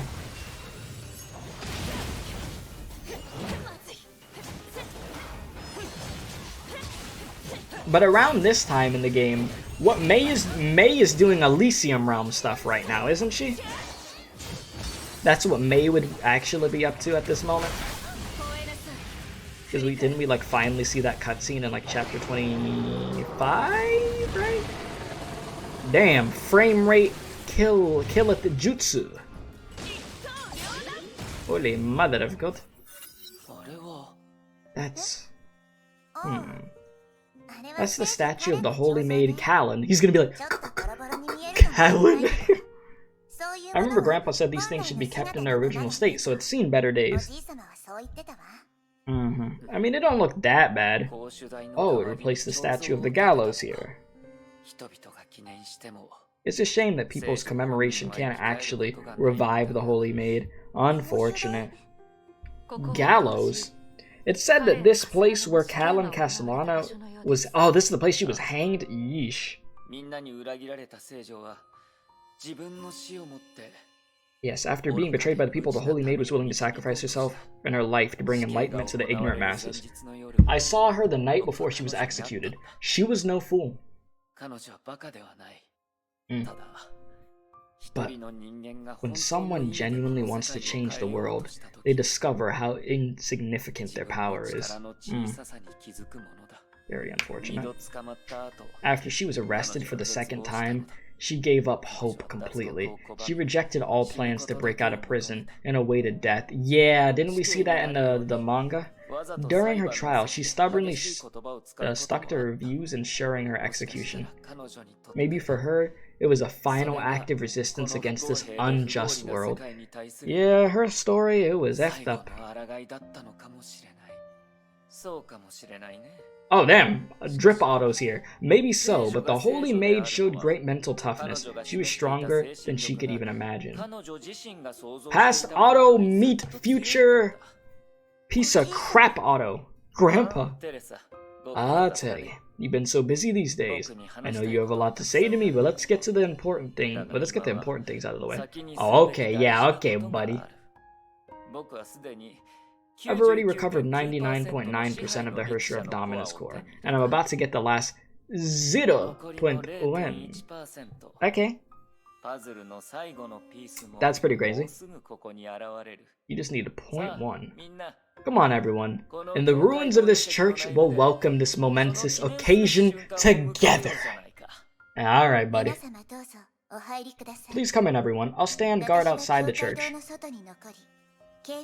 But around this time in the game, what May is doing Elysium Realm stuff right now, isn't she? That's what May would actually be up to at this moment. Because didn't we like finally see that cutscene in like chapter 25, right? Damn, frame rate kill it the jutsu. Holy mother of God. That's That's the statue of the holy maid Callan. He's gonna be like, Callan? I remember Grandpa said these things should be kept in their original state, so it's seen better days. I mean, it don't look that bad. Oh, it replaced the statue of the gallows here. It's a shame that people's commemoration can't actually revive the holy maid. Unfortunate. Gallows? It said that this place where Callan Castellano was... Oh, this is the place she was hanged? Yeesh. Yes, after being betrayed by the people, the Holy Maid was willing to sacrifice herself and her life to bring enlightenment to the ignorant masses. I saw her the night before she was executed. She was no fool. But when someone genuinely wants to change the world, they discover how insignificant their power is. Very unfortunate. After she was arrested for the second time, she gave up hope completely. She rejected all plans to break out of prison and awaited death. Yeah, didn't we see that in the manga? During her trial, she stubbornly stuck to her views, ensuring her execution. Maybe for her, it was a final act of resistance against this unjust world. Yeah, her story, it was effed up. Oh damn, drip autos here. Maybe so, but the Holy Maid showed great mental toughness. She was stronger than she could even imagine. Past Otto meet future piece of crap Otto. Grandpa. I'll tell you, you've been so busy these days. I know you have a lot to say to me, but let's get to the important thing. But let's get the important things out of the way. Oh, okay, yeah, okay, buddy. I've already recovered 99.9% of the Herrscher of Dominus core, and I'm about to get the last 0.1. Okay. That's pretty crazy. You just need a 0.1. Come on, everyone. In the ruins of this church, we'll welcome this momentous occasion together. Alright, buddy. Please come in, everyone. I'll stand guard outside the church.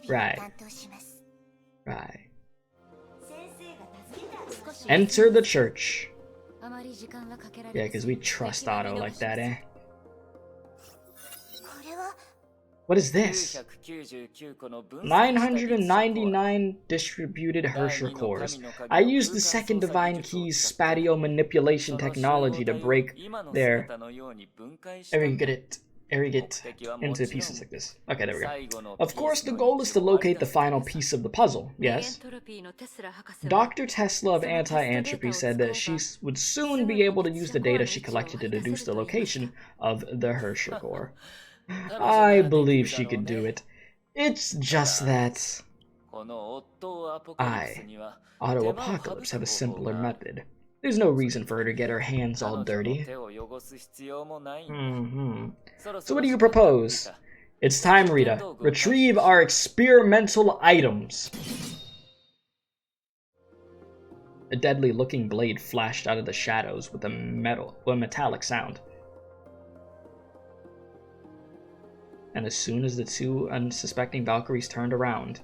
Right. Right. Enter the church. Yeah, because we trust Otto like that, eh? What is this? 999 distributed Herrscher cores. I used the second divine key's spatio manipulation technology to break their erigate into pieces like this. Okay, there we go. Of course, the goal is to locate the final piece of the puzzle, yes? Dr. Tesla of Anti-Entropy said that she would soon be able to use the data she collected to deduce the location of the Herrscher core. I believe she could do it. It's just that I, Otto Apocalypse, have a simpler method. There's no reason for her to get her hands all dirty. So what do you propose? It's time, Rita. Retrieve our experimental items. A deadly-looking blade flashed out of the shadows with a metallic sound. And as soon as the two unsuspecting Valkyries turned around,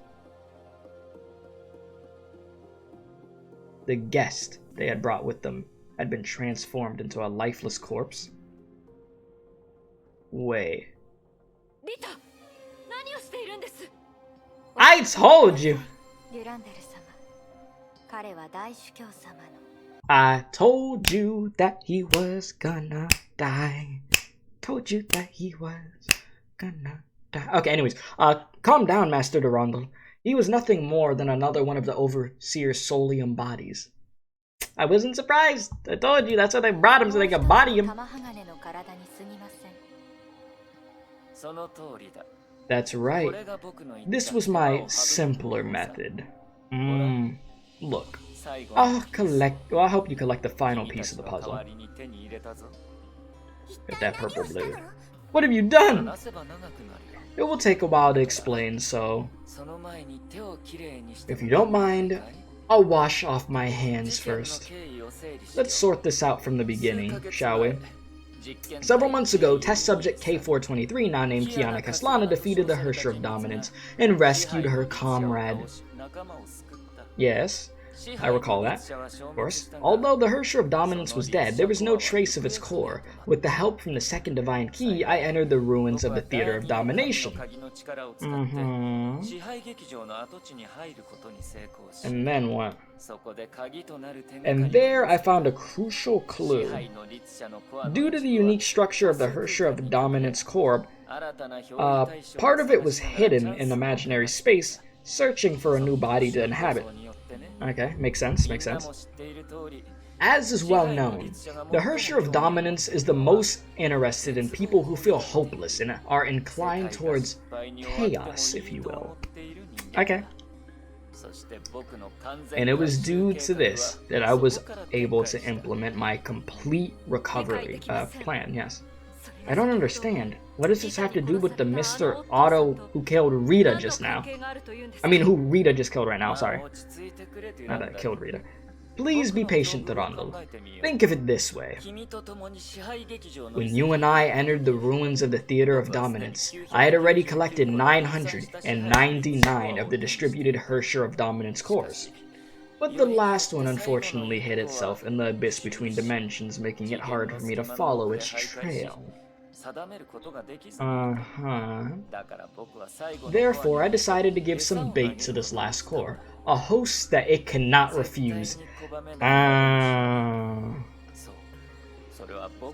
the guest they had brought with them had been transformed into a lifeless corpse. Wait. I told you! I told you that he was gonna die. Told you that he was gonna die. Okay, anyways, calm down, Master Durandal. He was nothing more than another one of the Overseer's Solium bodies. I wasn't surprised. I told you, that's why they brought him, so they could body him. That's right. This was my simpler method. Look. I'll help you collect the final piece of the puzzle. Get that purple blade. What have you done? It will take a while to explain, so if you don't mind, I'll wash off my hands first. Let's sort this out from the beginning, shall we? Several months ago, test subject K423, now named Kiana Kaslana, defeated the Herrscher of Dominance and rescued her comrade. Yes, I recall that, of course. Although the Herrscher of Dominance was dead, there was no trace of its core. With the help from the second divine key, I entered the ruins of the Theater of Domination. And then what? And there I found a crucial clue. Due to the unique structure of the Herrscher of Dominance core, part of it was hidden in imaginary space, searching for a new body to inhabit. Okay, makes sense. As is well known, the Herrscher of Dominance is the most interested in people who feel hopeless and are inclined towards chaos, if you will. Okay. And it was due to this that I was able to implement my complete recovery plan, yes. I don't understand. What does this have to do with the Mr. Otto who killed Rita just now? I mean, who Rita just killed right now, sorry. Not that killed Rita. Please be patient, Durandal. Think of it this way. When you and I entered the ruins of the Theater of Dominance, I had already collected 999 of the distributed Herrscher of Dominance cores. But the last one unfortunately hid itself in the abyss between dimensions, making it hard for me to follow its trail. Therefore, I decided to give some bait to this last core, a host that it cannot refuse.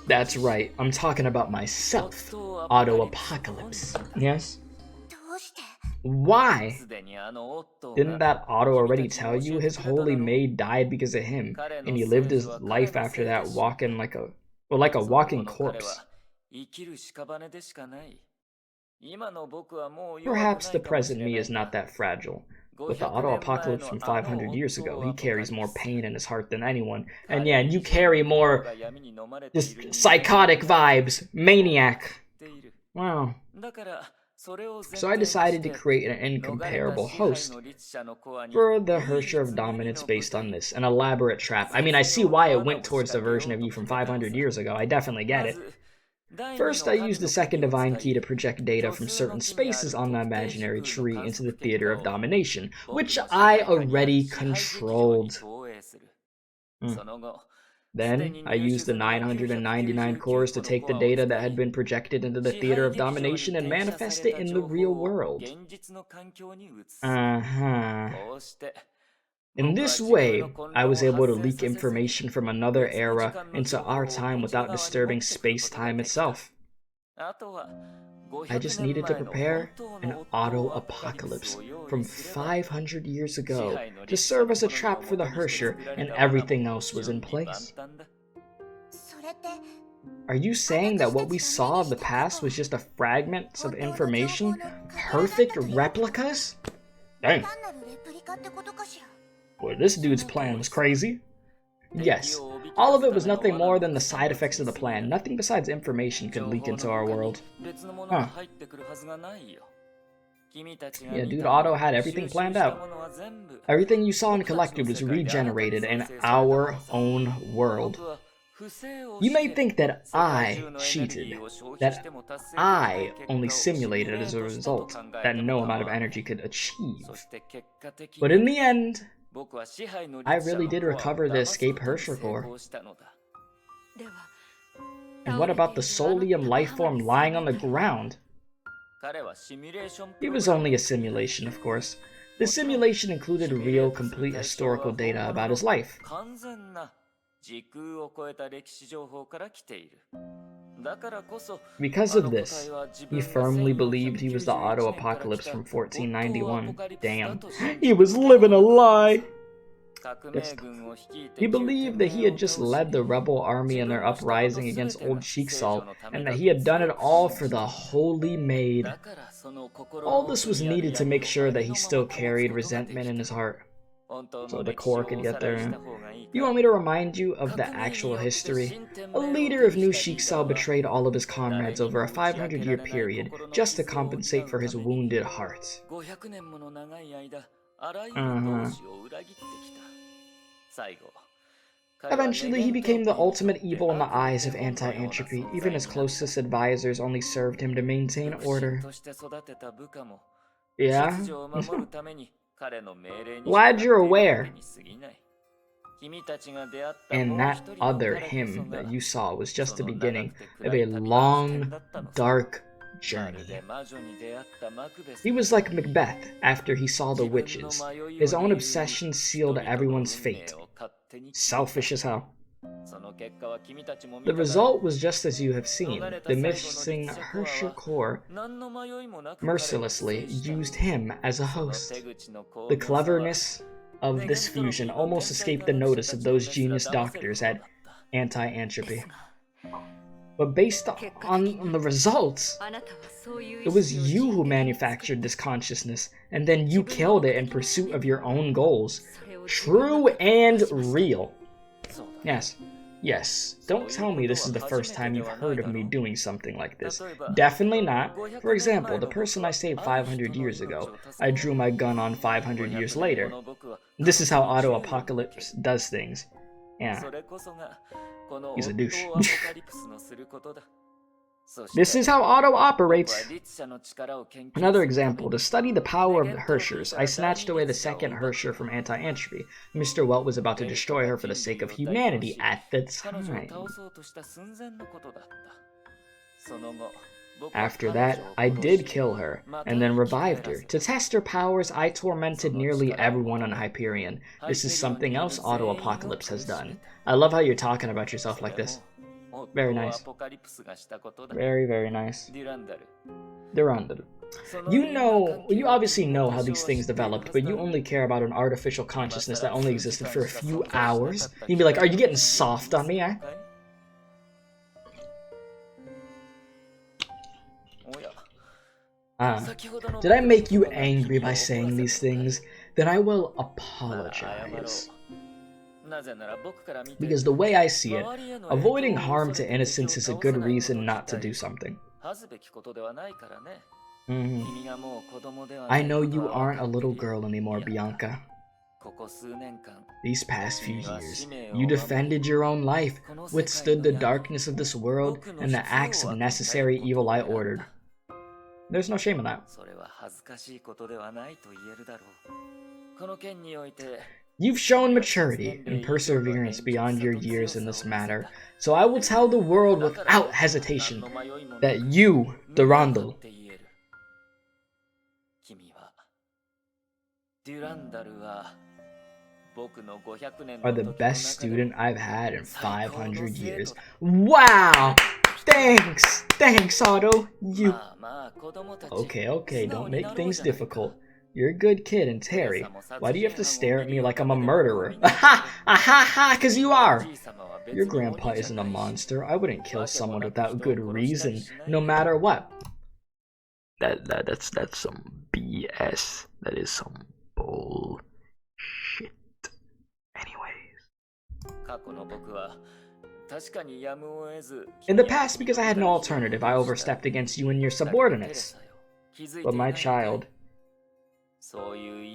That's right, I'm talking about myself, Otto Apocalypse. Yes? Why? Didn't that Otto already tell you his holy maid died because of him, and he lived his life after that walking like a walking corpse? Perhaps the present me is not that fragile. With the Otto Apocalypse from 500 years ago, he carries more pain in his heart than anyone. And yeah, you carry more just psychotic vibes. Maniac. Wow. So I decided to create an incomparable host for the Herrscher of Dominance based on this. An elaborate trap. I mean, I see why it went towards the version of you from 500 years ago. I definitely get it. First, I used the second divine key to project data from certain spaces on the imaginary tree into the Theater of Domination, which I already controlled. Then, I used the 999 cores to take the data that had been projected into the theater of domination and manifest it in the real world. Uh-huh. In this way, I was able to leak information from another era into our time without disturbing space-time itself. I just needed to prepare an auto-apocalypse from 500 years ago to serve as a trap for the Hersher, and everything else was in place. Are you saying that what we saw of the past was just a fragment of information? Perfect replicas? Dang. Boy, this dude's plan was crazy. Yes, all of it was nothing more than the side effects of the plan. Nothing besides information could leak into our world. Huh. Yeah, dude, Otto had everything planned out. Everything you saw and collected was regenerated in our own world. You may think that I cheated, that I only simulated as a result, that no amount of energy could achieve. But in the end, I really did recover the escape Hersher core. And what about the Solium lifeform lying on the ground? It was only a simulation, of course. The simulation included real, complete historical data about his life. Because of this, he firmly believed he was the Otto Apocalypse from 1491. Damn, he was living a lie! He believed that he had just led the rebel army in their uprising against Old Cheeksalt, and that he had done it all for the Holy Maid. All this was needed to make sure that he still carried resentment in his heart, so the core could get there. You want me to remind you of the actual history? A leader of New Cheeksalt betrayed all of his comrades over a 500-year period, just to compensate for his wounded heart. Eventually, he became the ultimate evil in the eyes of anti-entropy. Even his closest advisors only served him to maintain order. Yeah? Glad you're aware. And that other him that you saw was just the beginning of a long, dark journey. He was like Macbeth after he saw the witches. His own obsession sealed everyone's fate. Selfish as hell. The result was just as you have seen. The missing Hersher core mercilessly used him as a host. The cleverness of this fusion almost escaped the notice of those genius doctors at Anti-Entropy. But based on the results, it was you who manufactured this consciousness, and then you killed it in pursuit of your own goals. True and real. Yes. Yes. Don't tell me this is the first time you've heard of me doing something like this. Definitely not. For example, the person I saved 500 years ago, I drew my gun on 500 years later. This is how Otto Apocalypse does things. Yeah. He's a douche. This is how Otto operates. Another example, to study the power of the Hershers, I snatched away the second Hersher from Anti-Entropy. Mr. Welt was about to destroy her for the sake of humanity at the time. After that, I did kill her, and then revived her. To test her powers, I tormented nearly everyone on Hyperion. This is something else Otto Apocalypse has done. I love how you're talking about yourself like this. Very nice. Very, very nice. Durandal. You obviously know how these things developed, but you only care about an artificial consciousness that only existed for a few hours? You'd be like, are you getting soft on me, eh? Did I make you angry by saying these things? Then I will apologize. Because the way I see it, avoiding harm to innocents is a good reason not to do something. I know you aren't a little girl anymore, Bianca. These past few years, you defended your own life, withstood the darkness of this world, and the acts of necessary evil I ordered. There's no shame in that. You've shown maturity and perseverance beyond your years in this matter, so I will tell the world without hesitation that you, durandal, are the best student I've had in 500 years. Wow! Thanks, Otto. You... Okay, don't make things difficult. You're a good kid, and Terry, why do you have to stare at me like I'm a murderer? Aha, 'cause you are! Your grandpa isn't a monster. I wouldn't kill someone without good reason, no matter what. That's some BS. That is some bullshit. In the past, because I had no alternative, I overstepped against you and your subordinates. But my child...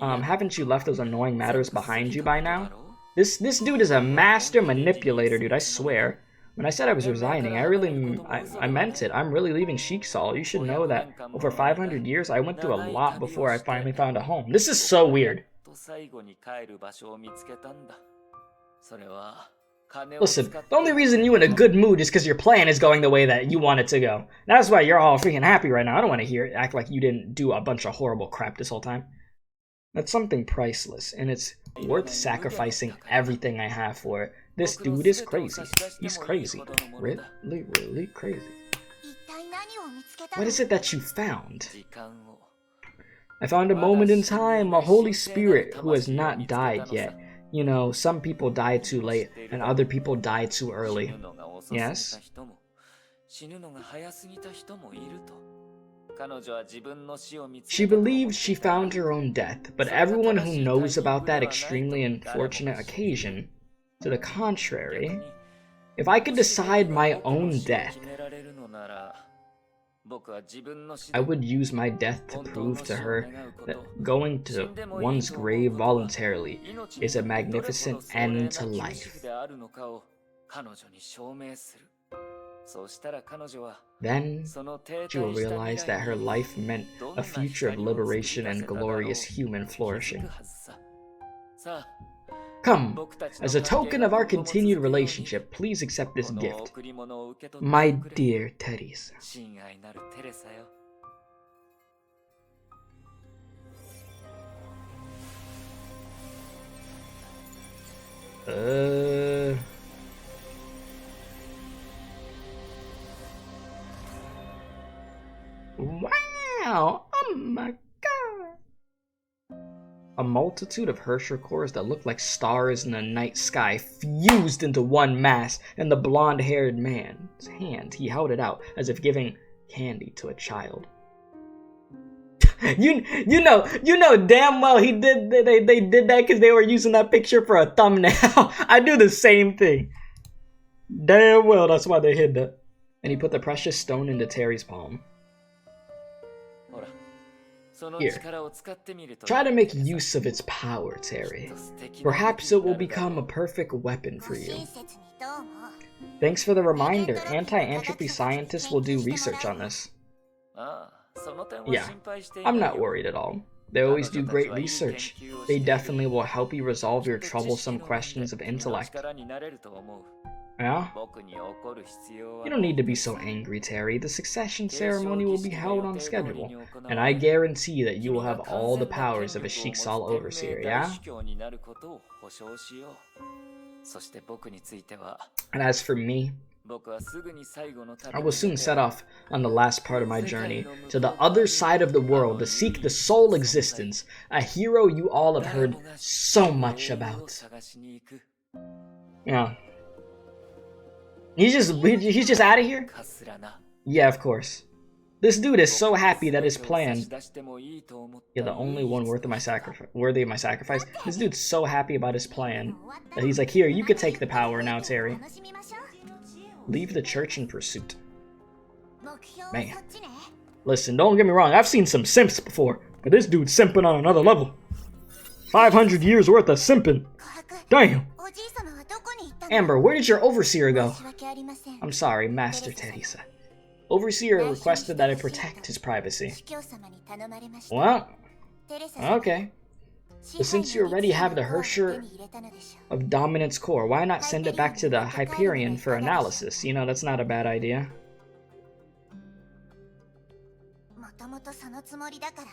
haven't you left those annoying matters behind you by now? This dude is a master manipulator, dude, I swear. When I said I was resigning, I meant it. I'm really leaving Sheiksaul. You should know that over 500 years, I went through a lot before I finally found a home. This is so weird. Listen, the only reason you're in a good mood is because your plan is going the way that you want it to go. That's why you're all freaking happy right now. I don't want to hear it act like you didn't do a bunch of horrible crap this whole time. That's something priceless, and it's worth sacrificing everything I have for it. This dude is crazy. He's crazy. Really crazy. What is it that you found? I found a moment in time, a Holy Spirit who has not died yet. You know, some people die too late, and other people die too early. Yes? She believes she found her own death, but everyone who knows about that extremely unfortunate occasion, to the contrary, if I could decide my own death, I would use my death to prove to her that going to one's grave voluntarily is a magnificent end to life. Then she will realize that her life meant a future of liberation and glorious human flourishing. Come, as a token of our continued relationship, please accept this gift. My dear Teresa. Wow! Oh my god! A multitude of Herrscher cores that look like stars in the night sky fused into one mass, and the blonde-haired man's hand, he held it out as if giving candy to a child. you know damn well they did that because they were using that picture for a thumbnail. I do the same thing. Damn well that's why they hid that. And he put the precious stone into Terry's palm. Here, try to make use of its power, Terry. Perhaps it will become a perfect weapon for you. Thanks for the reminder. Anti-entropy scientists will do research on this. Yeah, I'm not worried at all. They always do great research. They definitely will help you resolve your troublesome questions of intellect. Yeah? You don't need to be so angry, Terry. The succession ceremony will be held on schedule, and I guarantee that you will have all the powers of a Sheiksaul overseer, yeah? And as for me, I will soon set off on the last part of my journey to the other side of the world to seek the soul existence, a hero you all have heard so much about. Yeah. He's just out of here? Yeah, of course. This dude is so happy that his plan... You're the only one worthy of my sacrifice. This dude's so happy about his plan that he's like, here, you could take the power now, Terry. Leave the church in pursuit. Man. Listen, don't get me wrong, I've seen some simps before, but this dude's simping on another level. 500 years worth of simping. Damn. Amber, where did your overseer go? I'm sorry, Master Teresa. Overseer requested that I protect his privacy. Well, okay. But since you already have the Hersher of Dominance core, why not send it back to the Hyperion for analysis? You know, that's not a bad idea.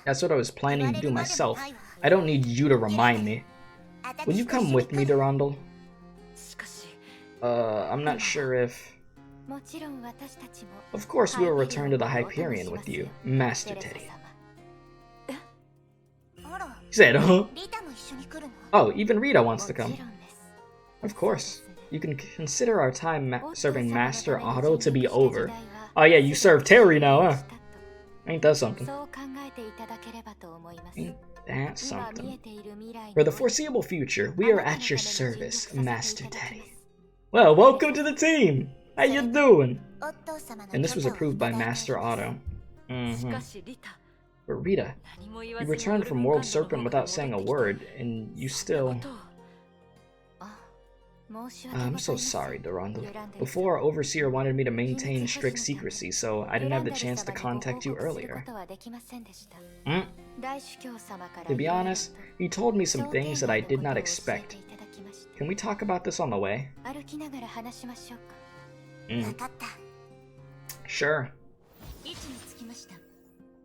That's what I was planning to do myself. I don't need you to remind me. Will you come with me, Durandal? I'm not sure if... Of course we will return to the Hyperion with you, Master Teddy. He said, huh? Oh, even Rita wants to come. Of course. You can consider our time serving Master Otto to be over. Oh yeah, you serve Terry now, huh? Ain't that something? Ain't that something? For the foreseeable future, we are at your service, Master Teddy. Well, welcome to the team! How you doing? And this was approved by Master Otto. But Rita, you returned from World Serpent without saying a word, and you still... I'm so sorry, Durandal. Before, our Overseer wanted me to maintain strict secrecy, so I didn't have the chance to contact you earlier. To be honest, he told me some things that I did not expect. Can we talk about this on the way? Sure.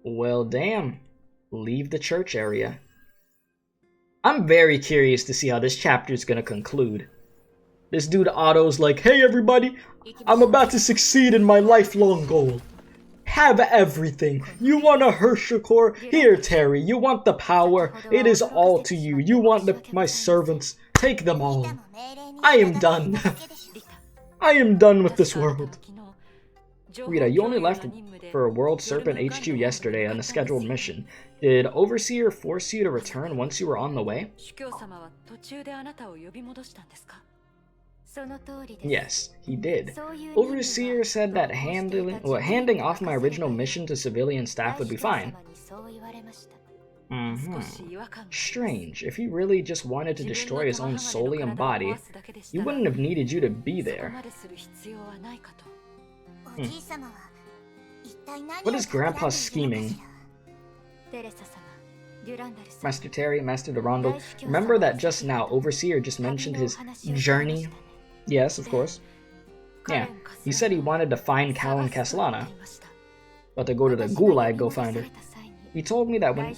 Well, damn. Leave the church area. I'm very curious to see how this chapter is gonna conclude. This dude Otto's like, hey everybody, I'm about to succeed in my lifelong goal. Have everything. You want a Hersher core? Here, Terry. You want the power? It is all to you. You want my servants? Take them all. I am done. I am done with this world. Rita, you only left for World Serpent HQ yesterday on a scheduled mission. Did Overseer force you to return once you were on the way? Yes, he did. Overseer said that handing off my original mission to civilian staff would be fine. Strange. If he really just wanted to destroy his own soulium body, he wouldn't have needed you to be there. What is Grandpa scheming? Master Terry, Master Durandal, remember that just now Overseer just mentioned his journey? Yes, of course. Yeah, he said he wanted to find Callan Castellana, but to go to the Gulag, go find her. He told me that when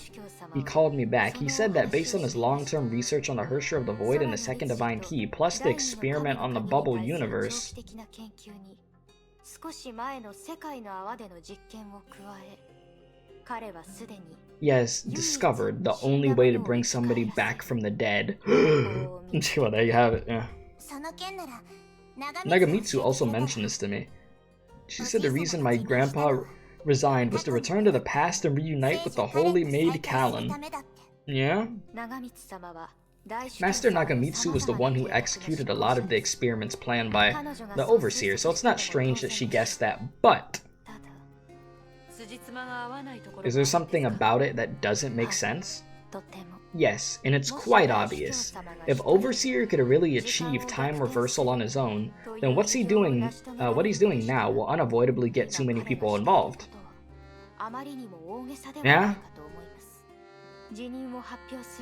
he called me back, he said that based on his long-term research on the Hersher of the Void and the Second Divine Key, plus the experiment on the Bubble Universe, he has discovered the only way to bring somebody back from the dead. Well, there you have it, yeah. Nagamitsu also mentioned this to me. She said the reason my grandpa resigned was to return to the past and reunite with the holy maid Callan. Yeah? Master Nagamitsu was the one who executed a lot of the experiments planned by the Overseer, so it's not strange that she guessed that, but... is there something about it that doesn't make sense? Yes, and it's quite obvious. If Overseer could really achieve time reversal on his own, then what he's doing now will unavoidably get too many people involved. Yeah?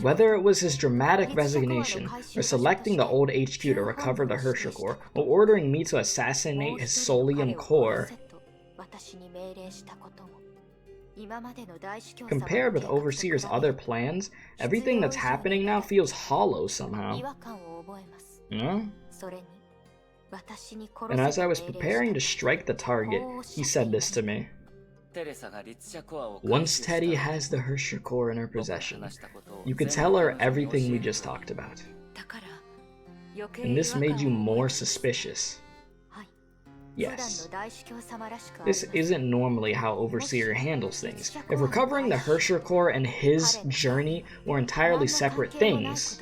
Whether it was his dramatic resignation, or selecting the old HQ to recover the Hersher core, or ordering me to assassinate his Solium core, compared with Overseer's other plans, everything that's happening now feels hollow somehow. Yeah? And as I was preparing to strike the target, he said this to me. Once Teddy has the Hersher core in her possession, you could tell her everything we just talked about. And this made you more suspicious. Yes. This isn't normally how Overseer handles things. If recovering the Hersher core and his journey were entirely separate things,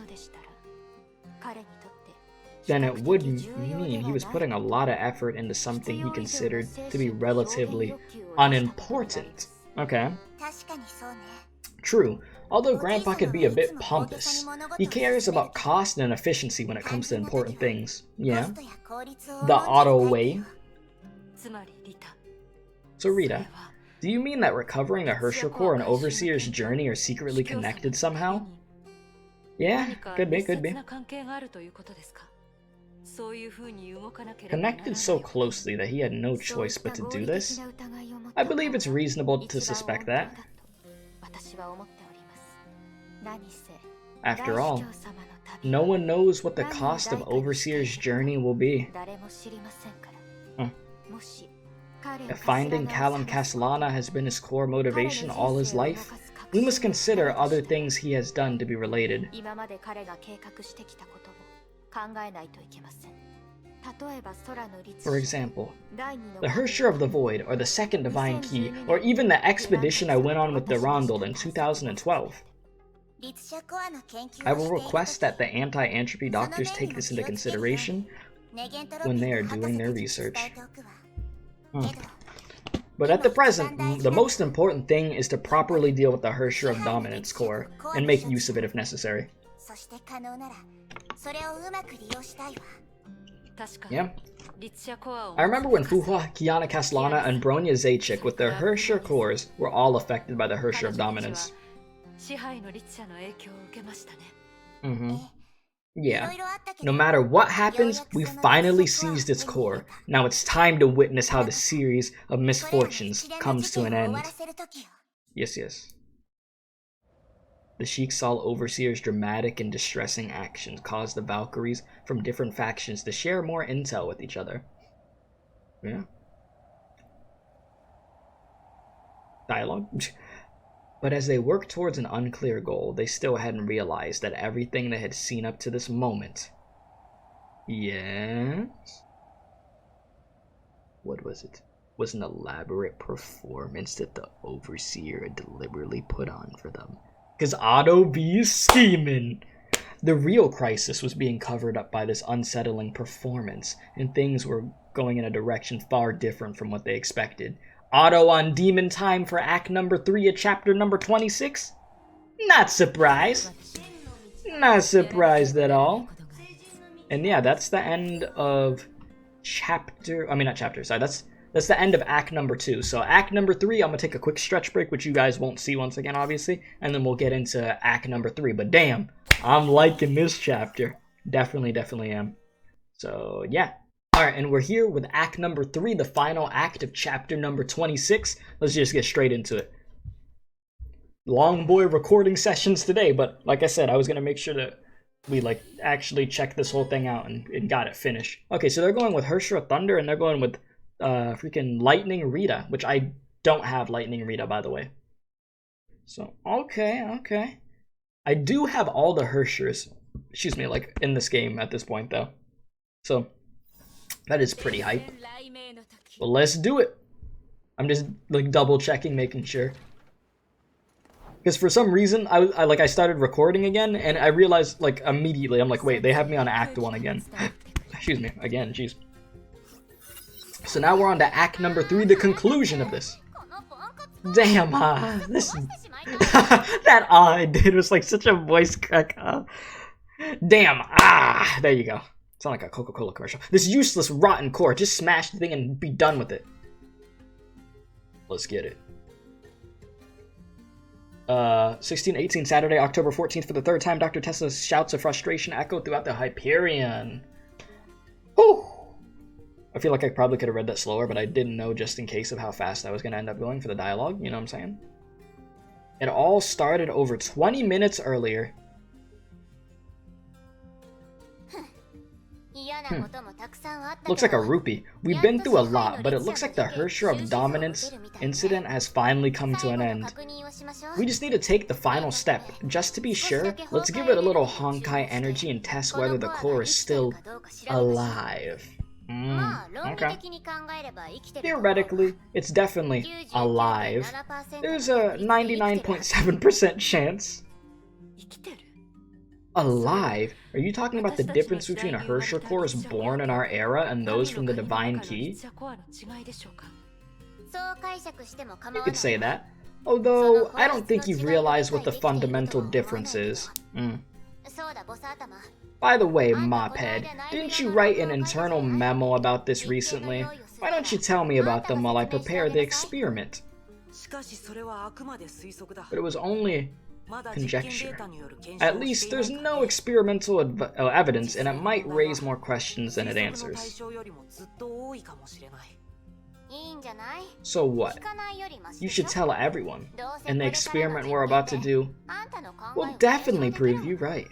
then it would mean he was putting a lot of effort into something he considered to be relatively unimportant. Okay. True. Although Grandpa could be a bit pompous, he cares about cost and efficiency when it comes to important things. Yeah. The Otto way. So Rita, do you mean that recovering the Hersher core and Overseer's journey are secretly connected somehow? Yeah, could be, could be. Connected so closely that he had no choice but to do this? I believe it's reasonable to suspect that. After all, no one knows what the cost of Overseer's journey will be. If finding Callum Castellana has been his core motivation all his life, we must consider other things he has done to be related. For example, the Hersher of the Void, or the Second Divine Key, or even the expedition I went on with Durandal in 2012. I will request that the anti-entropy doctors take this into consideration when they are doing their research. But at the present, the most important thing is to properly deal with the Hersher of Dominance core, and make use of it if necessary. Yeah. I remember when Fuhua, Kiana Castellana, and Bronya Zacic with their Hersher cores were all affected by the Hersher of Dominance. Yeah. No matter what happens, we finally seized its core. Now it's time to witness how the series of misfortunes comes to an end. Yes, yes. The Sheik's Overseer's dramatic and distressing actions caused the Valkyries from different factions to share more intel with each other. Yeah. Dialogue? But as they worked towards an unclear goal, they still hadn't realized that everything they had seen up to this moment... Yes? What was it? Was an elaborate performance that the Overseer had deliberately put on for them. Because Otto be scheming! The real crisis was being covered up by this unsettling performance, and things were going in a direction far different from what they expected. Otto on demon time for act number 3 of chapter number 26? Not surprised. Not surprised at all. And yeah, that's the end of chapter... I mean, not chapter, sorry. That's the end of act number 2. So act number 3, I'm going to take a quick stretch break, which you guys won't see once again, obviously. And then we'll get into act number 3. But damn, I'm liking this chapter. Definitely am. So yeah. Alright, and we're here with act number 3, the final act of chapter number 26. Let's just get straight into it. Long boy recording sessions today, but like I said, I was going to make sure that we actually checked this whole thing out and got it finished. Okay, so they're going with Hersher of Thunder, and they're going with freaking Lightning Rita, which I don't have Lightning Rita, by the way. So, okay. I do have all the Hershers, in this game at this point, though. So... that is pretty hype. Well, let's do it. I'm just double checking, making sure. Because for some reason, I started recording again, and I realized immediately, I'm like, wait, they have me on Act 1 again. Excuse me, again, jeez. So now we're on to Act number 3, the conclusion of this. Damn, this that I did was such a voice crack. Damn, there you go. Sound like a Coca-Cola commercial. This useless, rotten core. Just smash the thing and be done with it. Let's get it. 1618, Saturday, October 14th. For the third time, Dr. Tesla's shouts of frustration echoed throughout the Hyperion. Whew. I feel like I probably could have read that slower, but I didn't know just in case of how fast I was going to end up going for the dialogue. You know what I'm saying? It all started over 20 minutes earlier. Looks like a rupee. We've been through a lot, but it looks like the Hersher of Dominance incident has finally come to an end. We just need to take the final step. Just to be sure, let's give it a little Honkai energy and test whether the core is still alive. Okay. Theoretically, it's definitely alive. There's a 99.7% chance. Alive? Are you talking about the difference between a Hersher cores born in our era and those from the Divine Key? You could say that. Although, I don't think you've realized what the fundamental difference is. By the way, Mophead, didn't you write an internal memo about this recently? Why don't you tell me about them while I prepare the experiment? But it was only conjecture. At least there's no experimental evidence, and it might raise more questions than it answers. So what? You should tell everyone, and the experiment we're about to do will definitely prove you right.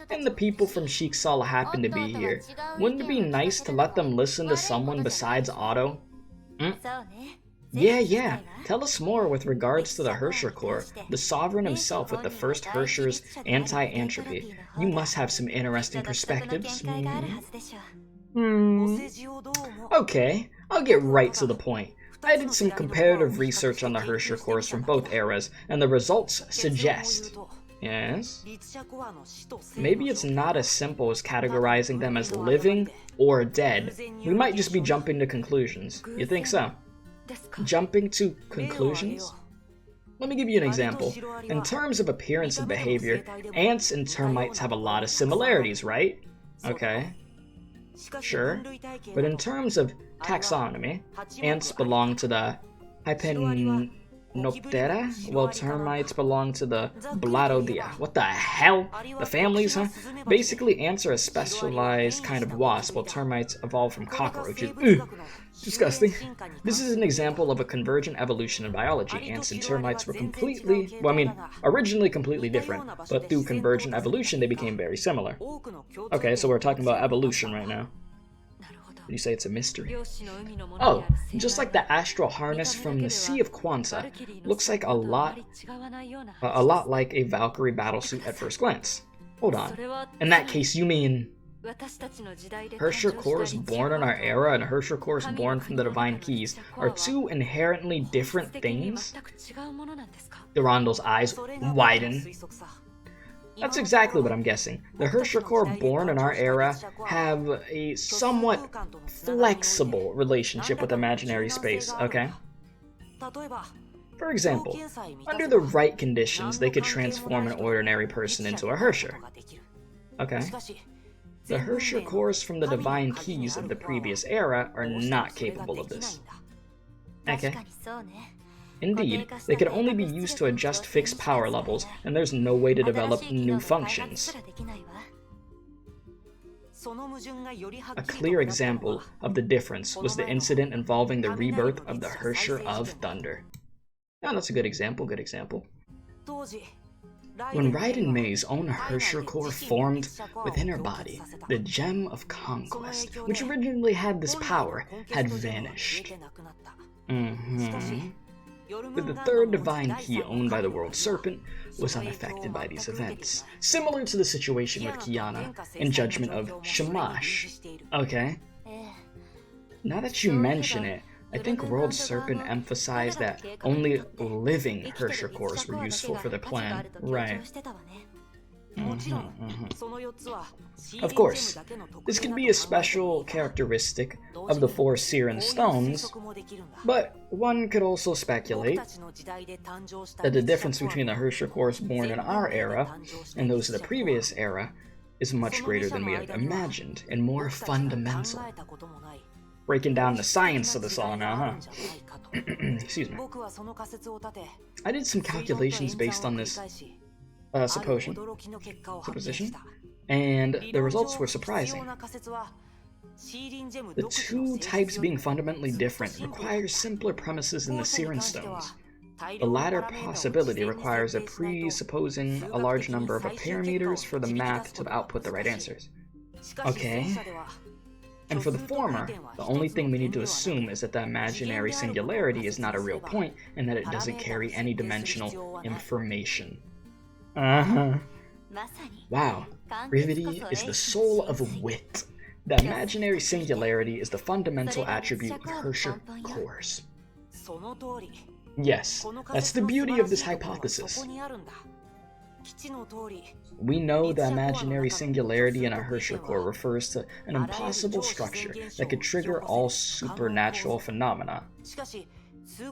And the people from Shiksala happen to be here. Wouldn't it be nice to let them listen to someone besides Otto? Yeah. Tell us more with regards to the Hersher Core, the Sovereign himself with the first Hersher's anti-entropy. You must have some interesting perspectives. Okay, I'll get right to the point. I did some comparative research on the Hersher cores from both eras, and the results suggest... Yes? Maybe it's not as simple as categorizing them as living or dead. We might just be jumping to conclusions. You think so? Jumping to conclusions? Let me give you an example. In terms of appearance and behavior, ants and termites have a lot of similarities, right? Okay. Sure. But in terms of taxonomy, ants belong to the Hypenoptera, while termites belong to the Blattodea. What the hell? The families, huh? Basically, ants are a specialized kind of wasp, while termites evolved from cockroaches. Ugh, disgusting. This is an example of a convergent evolution in biology. Ants and termites were originally completely different, but through convergent evolution, they became very similar. Okay, so we're talking about evolution right now. You say it's a mystery. Oh, just like the astral harness from the Sea of Kwanzaa, looks like a lot like a Valkyrie battlesuit at first glance. Hold on. In that case, you mean Hersher cores born in our era and Hersher cores born from the Divine Keys are two inherently different things? Durandal's eyes widen. That's exactly what I'm guessing. The Hersher core born in our era have a somewhat flexible relationship with imaginary space, okay? For example, under the right conditions, they could transform an ordinary person into a Hersher. Okay? The Hersher cores from the Divine Keys of the previous era are not capable of this. Okay? Indeed, they can only be used to adjust fixed power levels, and there's no way to develop new functions. A clear example of the difference was the incident involving the rebirth of the Hersher of Thunder. Oh, that's a good example, When Raiden Mei's own Hersher core formed within her body, the Gem of Conquest, which originally had this power, had vanished. But the third divine key owned by the World Serpent was unaffected by these events, similar to the situation with Kiana in Judgment of Shamash. Okay. Now that you mention it, I think World Serpent emphasized that only living Hersher cores were useful for the plan. Right. Of course, this can be a special characteristic of the 4 Siren Stones, but one could also speculate that the difference between the Hersher cores born in our era and those of the previous era is much greater than we had imagined and more fundamental. Breaking down the science of this all now, huh? Excuse me. I did some calculations based on this supposition, and the results were surprising. The two types being fundamentally different requires simpler premises than the Siren Stones. The latter possibility requires a presupposing a large number of parameters for the math to output the right answers. Okay. And for the former, the only thing we need to assume is that the imaginary singularity is not a real point and that it doesn't carry any dimensional information. Wow, brevity is the soul of wit. The imaginary singularity is the fundamental attribute of Hersher cores. Yes, that's the beauty of this hypothesis. We know the imaginary singularity in a Hersher core refers to an impossible structure that could trigger all supernatural phenomena.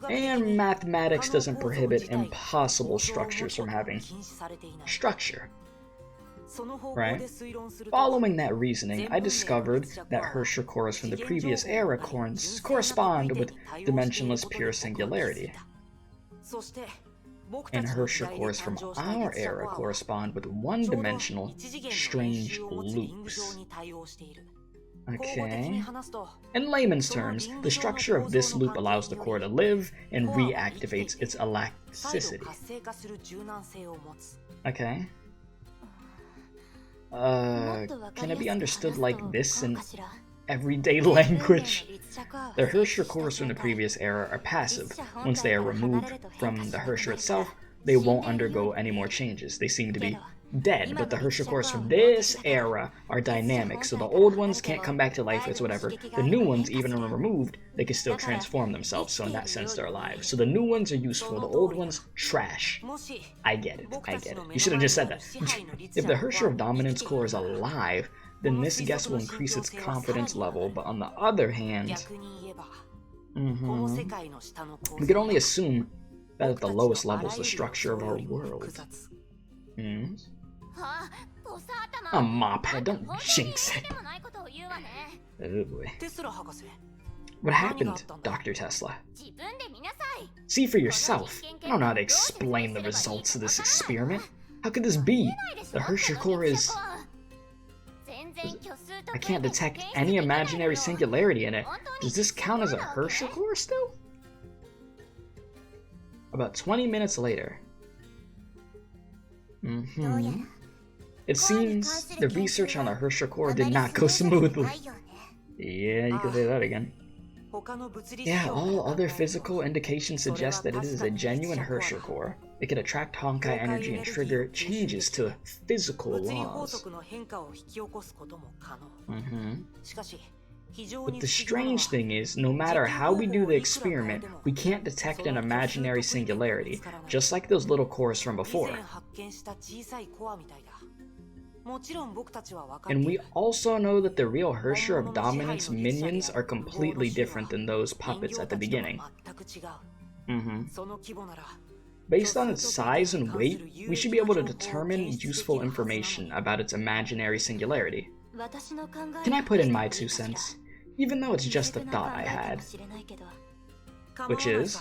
And mathematics doesn't prohibit impossible structures from having structure. Right? Following that reasoning, I discovered that Hersher cores from the previous era correspond with dimensionless pure singularity. and Herrscher cores from our era correspond with one-dimensional, strange loops. Okay. In layman's terms, the structure of this loop allows the core to live and reactivates its elasticity. Okay. Can it be understood like this in everyday language? The Herrscher cores from the previous era are passive. Once they are removed from the Herrscher itself, they won't undergo any more changes. They seem to be dead, but the Herrscher cores from this era are dynamic, so the old ones can't come back to life, it's whatever. The new ones, even when removed, they can still transform themselves, so in that sense they're alive. So the new ones are useful, the old ones, trash. I get it, I get it. You should have just said that. If the Herrscher of Dominance core is alive, then this guess will increase its confidence level, but on the other hand, we could only assume that at the lowest levels the structure of our world. A mop head, don't jinx it. Oh boy. What happened, Dr. Tesla? See for yourself. I don't know how to explain the results of this experiment. How could this be? The Herrscher core is... I can't detect any imaginary singularity in it. Does this count as a Herrscher core still? About 20 minutes later. It seems the research on the Herrscher core did not go smoothly. Yeah, you can say that again. Yeah, all other physical indications suggest that it is a genuine Herrscher core. It can attract Honkai energy and trigger changes to physical laws. But the strange thing is, no matter how we do the experiment, we can't detect an imaginary singularity, just like those little cores from before. And we also know that the real Herrscher of Dominance minions are completely different than those puppets at the beginning. Based on its size and weight, we should be able to determine useful information about its imaginary singularity. Can I put in my 2 cents? Even though it's just a thought I had. Which is...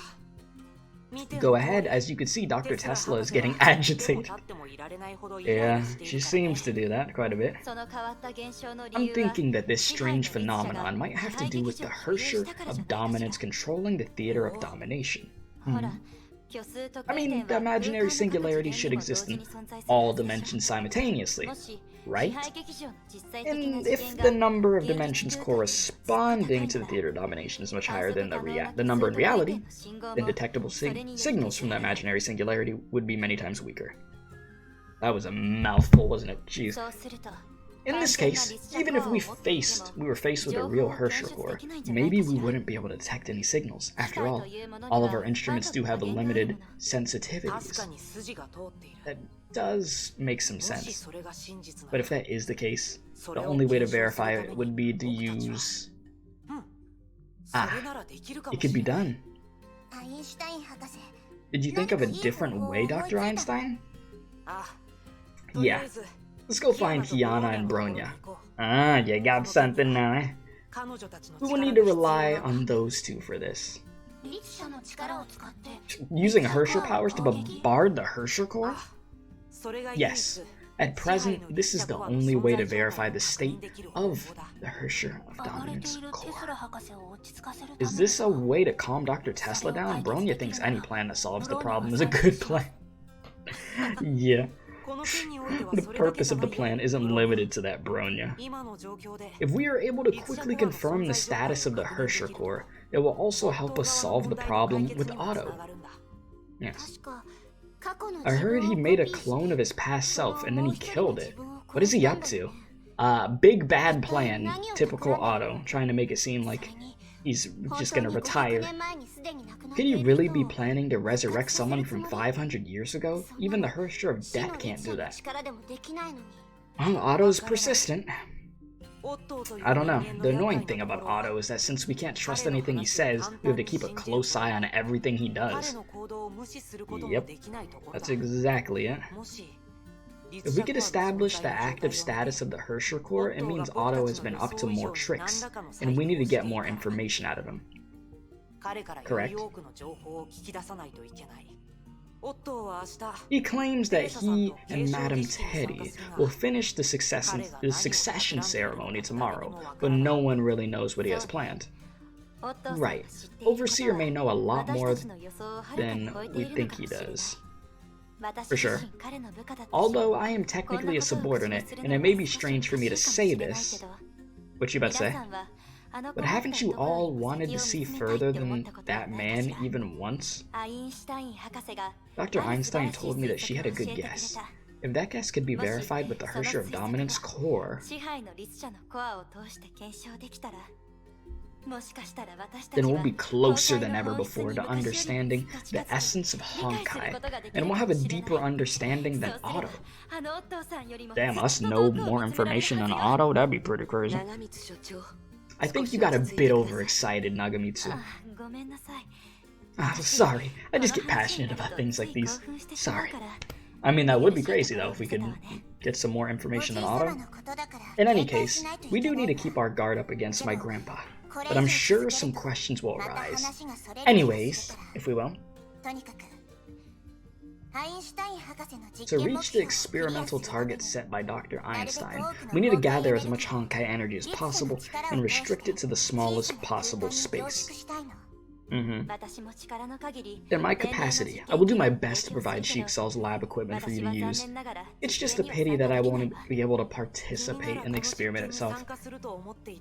Go ahead, as you can see, Dr. Tesla is getting agitated. Yeah, she seems to do that quite a bit. I'm thinking that this strange phenomenon might have to do with the Herrscher of Dominance controlling the theater of domination. I mean, the imaginary singularity should exist in all dimensions simultaneously, right? And if the number of dimensions corresponding to the theater of domination is much higher than the number in reality, then detectable signals from the imaginary singularity would be many times weaker. That was a mouthful, wasn't it? Jeez. In this case, even if we were faced with a real Herrscher core, maybe we wouldn't be able to detect any signals. After all of our instruments do have limited sensitivities. That does make some sense. But if that is the case, the only way to verify it would be to use... it could be done. Did you think of a different way, Dr. Einstein? Yeah. Let's go find Kiana and Bronya. You got something now, eh? We will need to rely on those two for this. Using Herrscher powers to bombard the Herrscher core? Yes. At present, this is the only way to verify the state of the Herrscher of Dominance core. Is this a way to calm Dr. Tesla down? Bronya thinks any plan that solves the problem is a good plan. Yeah. The purpose of the plan isn't limited to that, Bronya. If we are able to quickly confirm the status of the Herrscher core, it will also help us solve the problem with Otto. Yes. I heard he made a clone of his past self and then he killed it. What is he up to? Big bad plan, typical Otto, trying to make it seem like he's just gonna retire. Could he really be planning to resurrect someone from 500 years ago? Even the Herrscher of Death can't do that. Well, Otto's persistent. I don't know. The annoying thing about Otto is that since we can't trust anything he says, we have to keep a close eye on everything he does. Yep, that's exactly it. If we could establish the active status of the Herrscher core, it means Otto has been up to more tricks, and we need to get more information out of him. Correct? He claims that he and Madame Teddy will finish the succession ceremony tomorrow, but no one really knows what he has planned. Right. Overseer may know a lot more than we think he does. For sure. Although I am technically a subordinate, and it may be strange for me to say this, what you about to say? But haven't you all wanted to see further than that man even once? Dr. Einstein told me that she had a good guess. If that guess could be verified with the Hersher of Dominance core, then we'll be closer than ever before to understanding the essence of Honkai, and we'll have a deeper understanding than Otto. Damn, us know more information than Otto? That'd be pretty crazy. I think you got a bit overexcited, Nagamitsu. Sorry, I just get passionate about things like these. Sorry. I mean, that would be crazy though if we could get some more information on Otto. In any case, we do need to keep our guard up against my grandpa, but I'm sure some questions will arise. Anyways, if we will. To reach the experimental target set by Dr. Einstein, we need to gather as much Honkai energy as possible and restrict it to the smallest possible space. In my capacity, I will do my best to provide Sheiksaw's lab equipment for you to use. It's just a pity that I won't be able to participate in the experiment itself.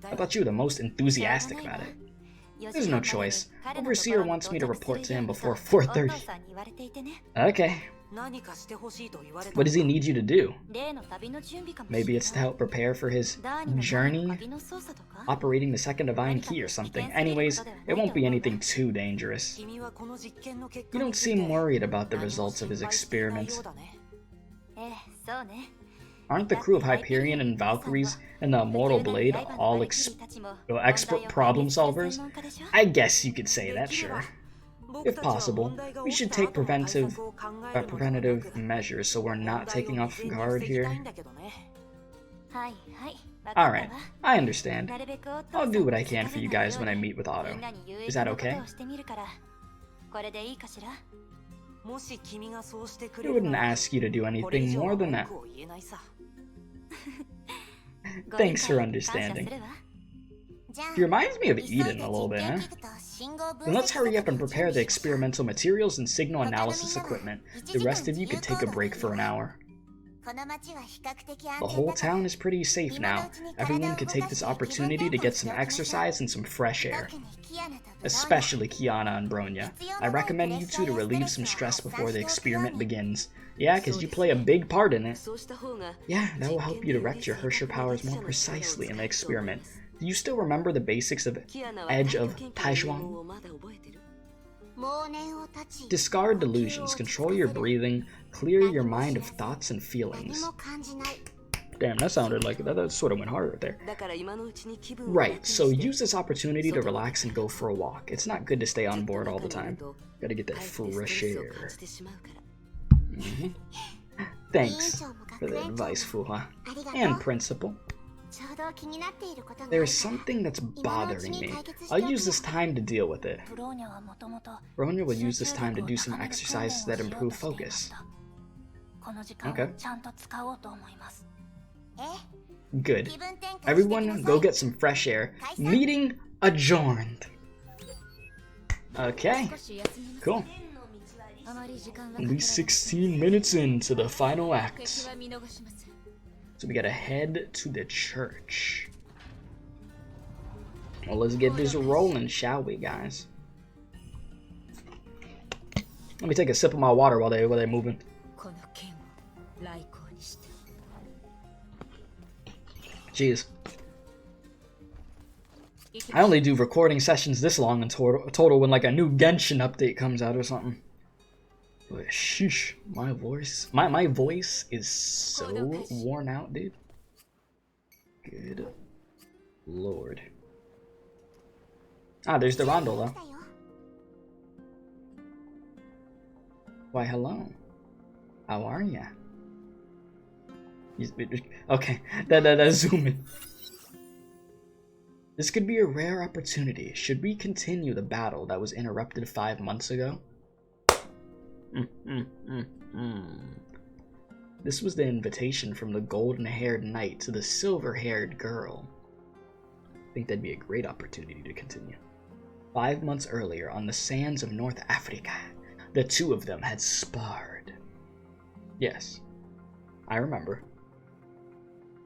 I thought you were the most enthusiastic about it. There's no choice. Overseer wants me to report to him before 4:30. Okay. What does he need you to do? Maybe it's to help prepare for his journey? Operating the second divine key or something. Anyways, it won't be anything too dangerous. You don't seem worried about the results of his experiments. Aren't the crew of Hyperion and Valkyries and the Immortal Blade all expert problem solvers? I guess you could say that, sure. If possible, we should take preventative measures so we're not taking off guard here. Alright, I understand. I'll do what I can for you guys when I meet with Otto. Is that okay? I wouldn't ask you to do anything more than that. Thanks for understanding. He reminds me of Eden a little bit, huh? Then let's hurry up and prepare the experimental materials and signal analysis equipment. The rest of you could take a break for an hour. The whole town is pretty safe now. Everyone could take this opportunity to get some exercise and some fresh air. Especially Kiana and Bronya. I recommend you two to relieve some stress before the experiment begins. Yeah, because you play a big part in it. Yeah, that will help you direct your Hersher powers more precisely in the experiment. Do you still remember the basics of Edge of Taijuan? Discard delusions, control your breathing, clear your mind of thoughts and feelings. Damn, that sounded like that sort of went hard right there. Right, so use this opportunity to relax and go for a walk. It's not good to stay on board all the time. Gotta get that fresh air. Thanks for the advice, Fuha. And Principal. There is something that's bothering me. I'll use this time to deal with it. Bronya will use this time to do some exercises that improve focus. Okay. Good. Everyone go get some fresh air. Meeting adjourned. Okay. Cool. Only 16 minutes into the final act. So we gotta head to the church. Well, let's get this rolling, shall we, guys? Let me take a sip of my water while they're moving. Jeez. I only do recording sessions this long in total when like a new Genshin update comes out or something. But sheesh, my voice is so worn out, dude. Good lord. Ah, there's durandal though. Why, hello. How are ya? Okay, that's zooming. This could be a rare opportunity. Should we continue the battle that was interrupted 5 months ago? This was the invitation from the golden-haired knight to the silver-haired girl. I think that'd be a great opportunity to continue. 5 months earlier, on the sands of North Africa, the two of them had sparred. Yes, I remember.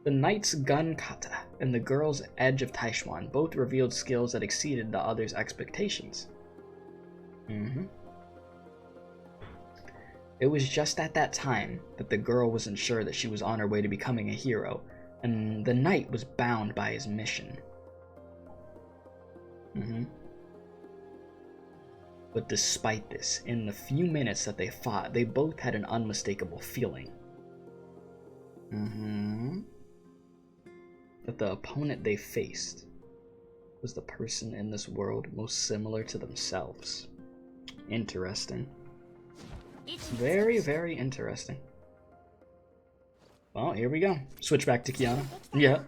The knight's gun kata and the girl's edge of Taishuan both revealed skills that exceeded the other's expectations. It was just at that time that the girl wasn't sure that she was on her way to becoming a hero, and the knight was bound by his mission. But despite this, in the few minutes that they fought, they both had an unmistakable feeling. That the opponent they faced was the person in this world most similar to themselves. Interesting. Very, very interesting. Well, here we go. Switch back to Kiana. Yeah.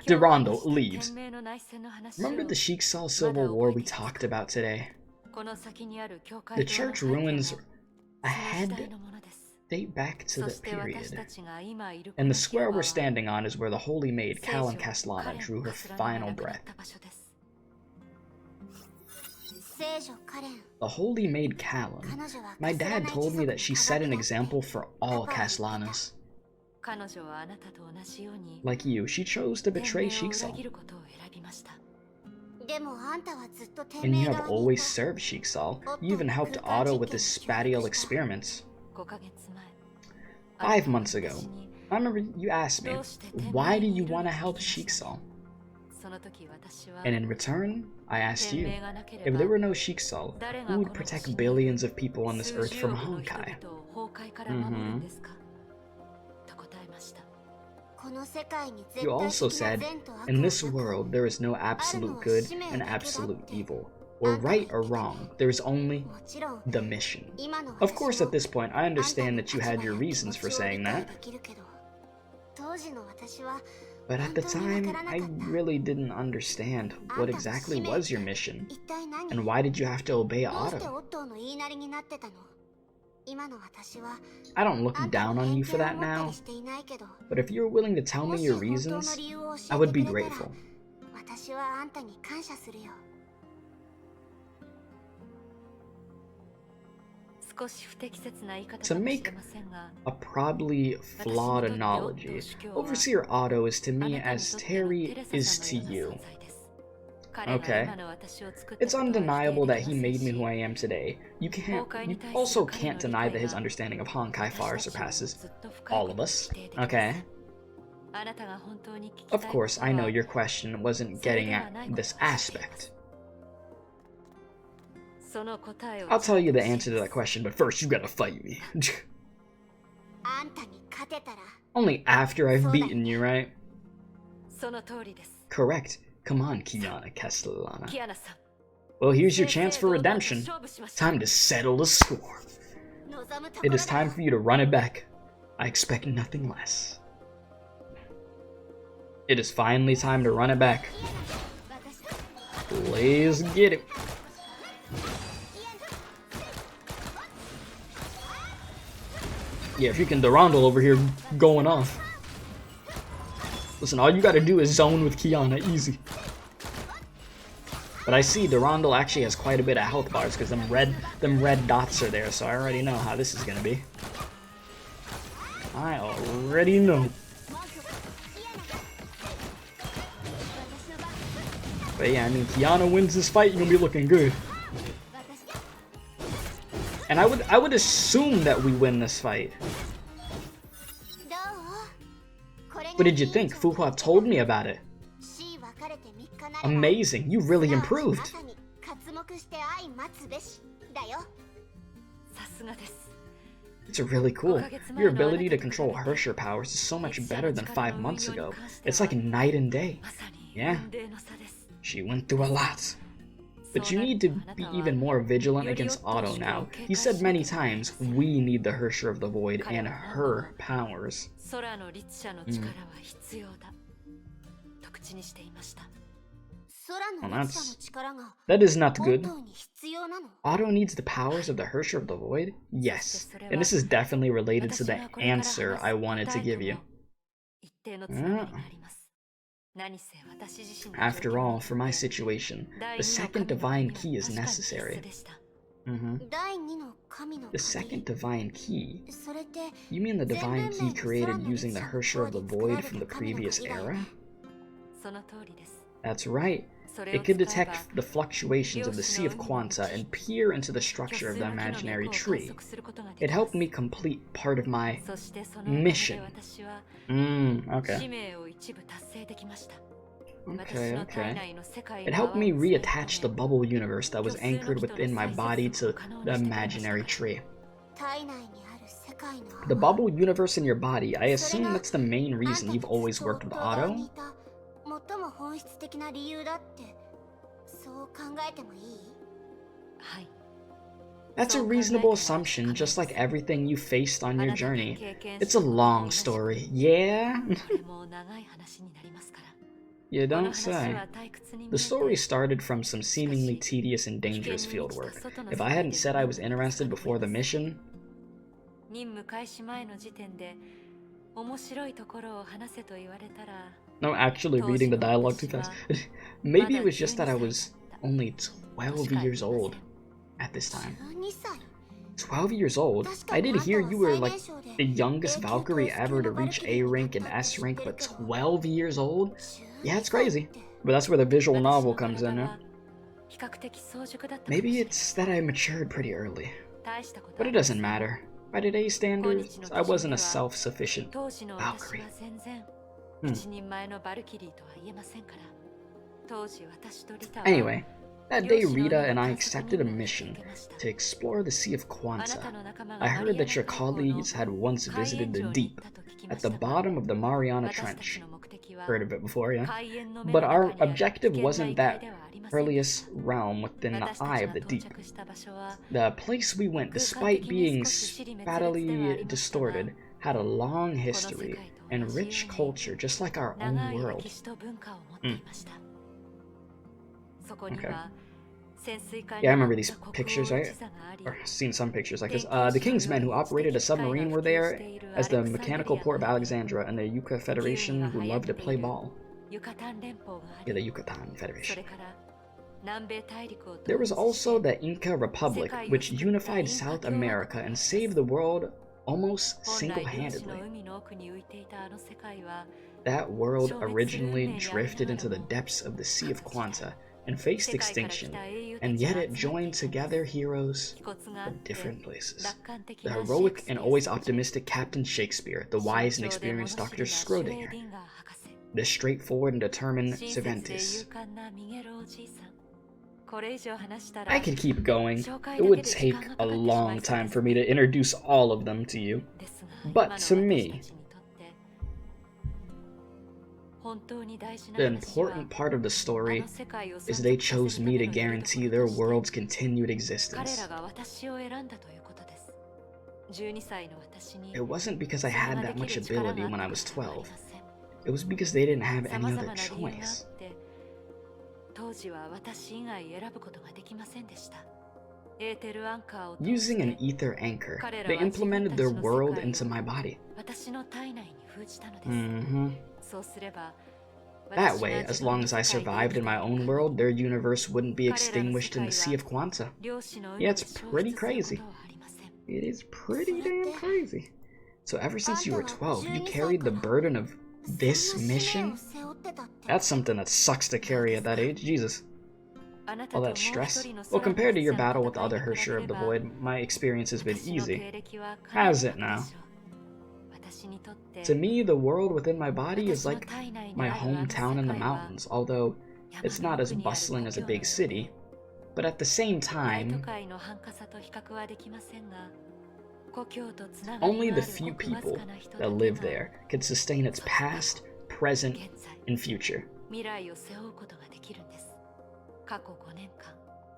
Durandal leaves. Remember the Shiksal Civil War we talked about today? The church ruins ahead date back to the period. And the square we're standing on is where the holy maid Kalon Castellana drew her final breath. The holy maid Kalon. My dad told me that she set an example for all Castellanas. Like you, she chose to betray Shiksal. And you have always served Shiksal. You even helped Otto with his spatial experiments. 5 months ago, I remember you asked me, why do you want to help Shiksal? And in return, I asked you, if there were no Shiksal, who would protect billions of people on this earth from Honkai? You also said, in this world there is no absolute good and absolute evil, or right or wrong, there is only the mission. Of course, at this point, I understand that you had your reasons for saying that. But at the time, I really didn't understand what exactly was your mission, and why did you have to obey Otto? I don't look down on you for that now, but if you're willing to tell me your reasons, I would be grateful. To make a probably flawed analogy, Overseer Otto is to me as Terry is to you. Okay. It's undeniable that he made me who I am today. You also can't deny that his understanding of Honkai far surpasses all of us. Okay. Of course, I know your question wasn't getting at this aspect. I'll tell you the answer to that question, but first you gotta fight me. Only after I've beaten you, right? Correct. Come on, Kiana Castellana. Well, here's your chance for redemption. Time to settle the score. It is time for you to run it back. I expect nothing less. It is finally time to run it back. Let's get it. Yeah, freaking durandal over here going off. Listen, all you gotta do is zone with Kiana, easy. But I see durandal actually has quite a bit of health bars because them red dots are there, so I already know how this is gonna be. I already know. But yeah, I mean, Kiana wins this fight, you're gonna be looking good. And I would assume that we win this fight. What did you think? Fuhua told me about it. Amazing, you really improved. It's really cool. Your ability to control Hersher powers is so much better than 5 months ago. It's like night and day. Yeah, she went through a lot. But you need to be even more vigilant against Otto now. He said many times, we need the Hersher of the Void and her powers. Well, that is not good. Otto needs the powers of the Hersher of the Void? Yes, and this is definitely related to the answer I wanted to give you. After all, for my situation, the second divine key is necessary. The second divine key? You mean the divine key created using the Hersher of the Void from the previous era? That's right. It could detect the fluctuations of the Sea of Quanta and peer into the structure of the imaginary tree. It helped me complete part of my mission. Okay. It helped me reattach the bubble universe that was anchored within my body to the imaginary tree. The bubble universe in your body, I assume that's the main reason you've always worked with Otto? That's a reasonable assumption, just like everything you faced on your journey. It's a long story, yeah? You don't say. The story started from some seemingly tedious and dangerous fieldwork. If I hadn't said I was interested before the mission... No, actually reading the dialogue too fast. Maybe it was just that I was only 12 years old at this time. 12 years old? I did hear you were like the youngest Valkyrie ever to reach A rank and S rank, but 12 years old? Yeah, it's crazy. But that's where the visual novel comes in, huh? Maybe it's that I matured pretty early. But it doesn't matter. By today's standards, I wasn't a self-sufficient Valkyrie. Anyway, that day Rita and I accepted a mission to explore the Sea of Quanta. I heard that your colleagues had once visited the deep, at the bottom of the Mariana Trench. Heard of it before, yeah? But our objective wasn't that earliest realm within the eye of the deep. The place we went, despite being spattily distorted, had a long history and rich culture, just like our own world. Okay. Yeah, I remember these pictures, right? Or seen some pictures like this. The King's men who operated a submarine were there, as the Mechanical Port of Alexandria and the Yucca Federation who loved to play ball. Yeah, the Yucatan Federation. There was also the Inca Republic, which unified South America and saved the world almost single-handedly. That world originally drifted into the depths of the Sea of Quanta and faced extinction, and yet it joined together heroes from different places. The heroic and always optimistic Captain Shakespeare, the wise and experienced Dr. Schrodinger, the straightforward and determined Cervantes. I could keep going. It would take a long time for me to introduce all of them to you. But to me, the important part of the story is they chose me to guarantee their world's continued existence. It wasn't because I had that much ability when I was 12. It was because they didn't have any other choice. Using an ether anchor, they implemented their world into my body. That way, as long as I survived in my own world, their universe wouldn't be extinguished in the Sea of Quanta. Yeah, it's pretty crazy. It is pretty damn crazy. So ever since you were 12, you carried the burden of this mission? That's something that sucks to carry at that age, Jesus. All that stress? Well, compared to your battle with the other Hersher of the Void, my experience has been easy. Has it now? To me, the world within my body is like my hometown in the mountains, although it's not as bustling as a big city. But at the same time, only the few people that live there can sustain its past, present, and future.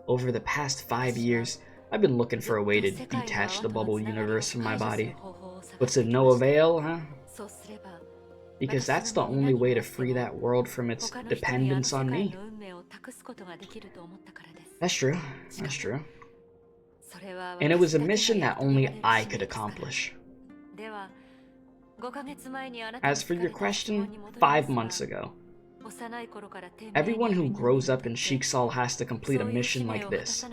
Over the past 5 years, I've been looking for a way to detach the bubble universe from my body. But to no avail, huh? Because that's the only way to free that world from its dependence on me. That's true. That's true. And it was a mission that only I could accomplish. As for your question, 5 months ago. Everyone who grows up in Shiksal has to complete a mission like this.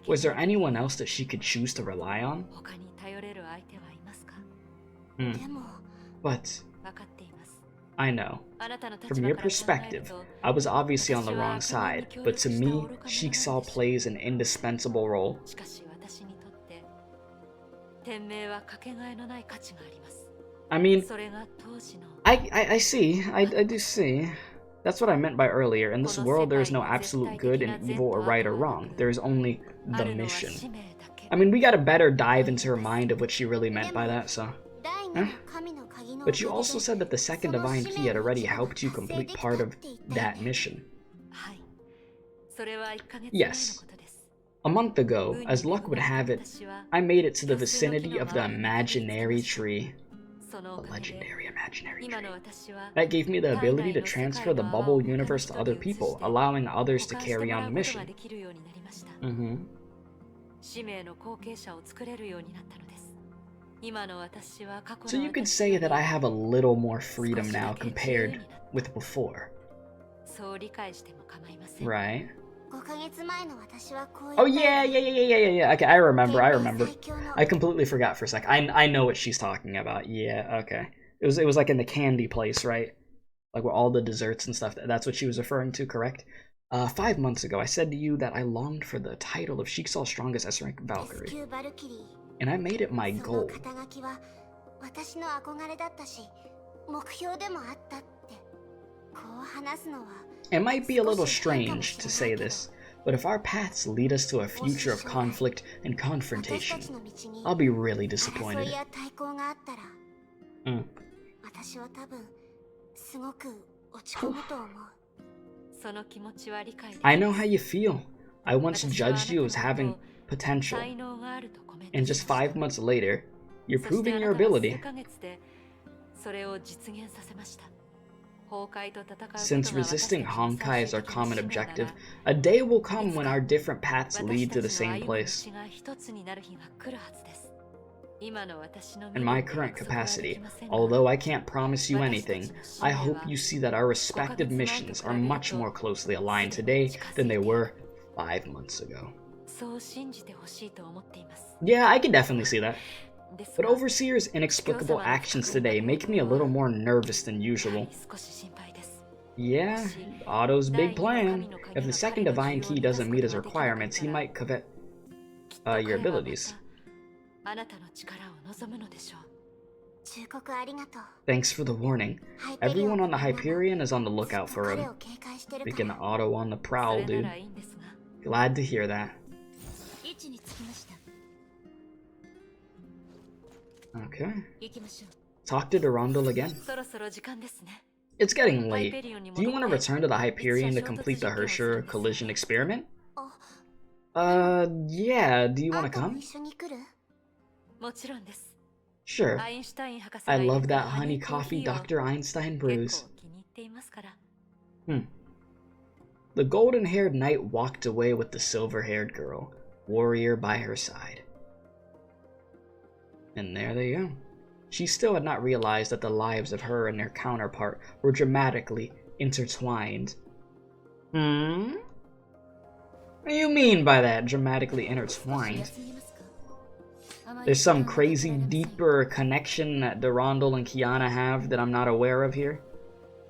Was there anyone else that she could choose to rely on? But I know. From your perspective, I was obviously on the wrong side, but to me, Shiksal plays an indispensable role. I mean, I see, I do see. That's what I meant by earlier. In this world, there is no absolute good and evil or right or wrong. There is only the mission. I mean, we got a better dive into her mind of what she really meant by that, so... But you also said that the second divine key had already helped you complete part of that mission. Yes. A month ago, as luck would have it, I made it to the vicinity of the imaginary tree. The legendary imaginary tree. That gave me the ability to transfer the bubble universe to other people, allowing others to carry on the mission. So you could say that I have a little more freedom now compared with before. Right. Oh yeah. Okay, I remember. I completely forgot for a sec. I know what she's talking about. Yeah, okay. It was like in the candy place, right? Like where all the desserts and stuff. That's what she was referring to, correct? 5 months ago, I said to you that I longed for the title of Shiksal's strongest S-rank Valkyrie. And I made it my goal. It might be a little strange to say this, but if our paths lead us to a future of conflict and confrontation, I'll be really disappointed. I know how you feel. I once judged you as having potential, and just 5 months later, you're proving your ability. Since resisting Honkai is our common objective, a day will come when our different paths lead to the same place. In my current capacity, although I can't promise you anything, I hope you see that our respective missions are much more closely aligned today than they were 5 months ago. Yeah, I can definitely see that. But Overseer's inexplicable actions today make me a little more nervous than usual. Yeah, Otto's big plan. If the second divine key doesn't meet his requirements, he might covet your abilities. Thanks for the warning. Everyone on the Hyperion is on the lookout for him. Freaking Otto on the prowl, dude. Glad to hear that. Okay. Talk to Durandal again. It's getting late. Do you want to return to the Hyperion to complete the Hersher collision experiment? Yeah, do you want to come? Sure. I love that honey coffee Dr. Einstein brews. The golden-haired knight walked away with the silver-haired girl, warrior by her side. And there they go. She still had not realized that the lives of her and their counterpart were dramatically intertwined. What do you mean by that, dramatically intertwined? There's some crazy deeper connection that Durandal and Kiana have that I'm not aware of here?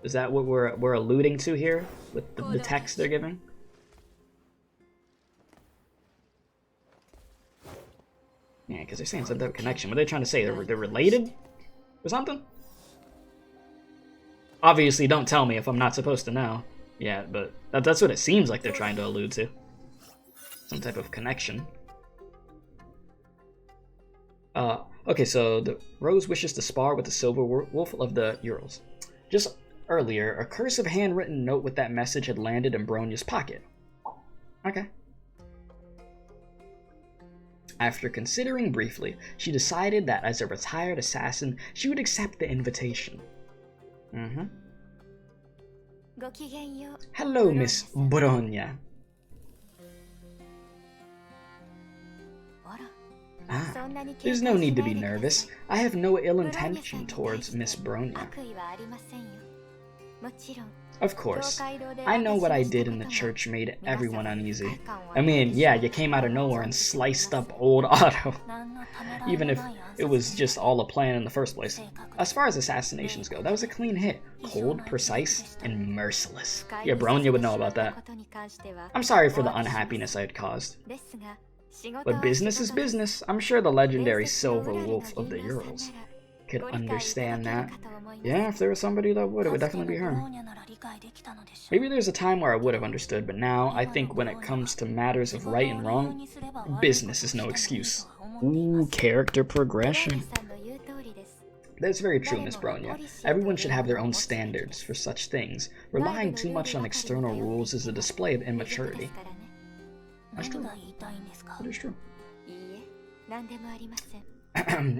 Is that what we're alluding to here with the text they're giving? Yeah, because they're saying some type of connection. What are they trying to say? They're related? Or something? Obviously, don't tell me if I'm not supposed to know. Yeah, but that's what it seems like they're trying to allude to. Some type of connection. Okay, so the Rose wishes to spar with the Silver Wolf of the Urals. Just earlier, a cursive handwritten note with that message had landed in Bronya's pocket. Okay. After considering briefly, she decided that as a retired assassin, she would accept the invitation. Mm-hmm. Hello, Miss Bronya. Ah, there's no need to be nervous. I have no ill intention towards Miss Bronya. Of course. I know what I did in the church made everyone uneasy. I mean, yeah, you came out of nowhere and sliced up old Otto. Even if it was just all a plan in the first place. As far as assassinations go, that was a clean hit. Cold, precise, and merciless. Yeah, Bronya would know about that. I'm sorry for the unhappiness I had caused. But business is business. I'm sure the legendary Silver Wolf of the Urals could understand that. Yeah, if there was somebody that would, it would definitely be her. Maybe there's a time where I would have understood, but now I think when it comes to matters of right and wrong, business is no excuse. Ooh, character progression. That's very true, Miss Bronya. Everyone should have their own standards for such things. Relying too much on external rules is a display of immaturity. That's true. That is true.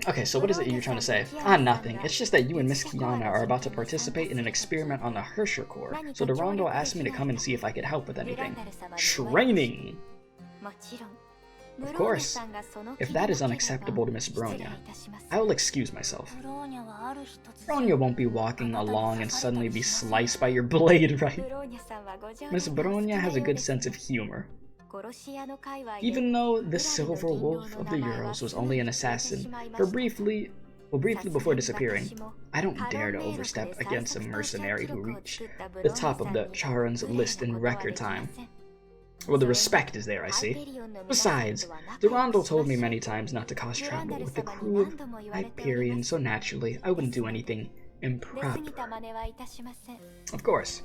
Okay, so what is it you're trying to say? Ah, nothing. It's just that you and Miss Kiana are about to participate in an experiment on the Hersher Core, so durandal asked me to come and see if I could help with anything. Training! Of course. If that is unacceptable to Miss Bronya, I will excuse myself. Bronya won't be walking along and suddenly be sliced by your blade, right? Miss Bronya has a good sense of humor. Even though the Silver Wolf of the Urals was only an assassin for briefly before disappearing, I don't dare to overstep against a mercenary who reached the top of the Charon's list in record time. Well, the respect is there, I see. Besides, durandal told me many times not to cause trouble with the crew of Hyperion, so naturally, I wouldn't do anything improper. Of course.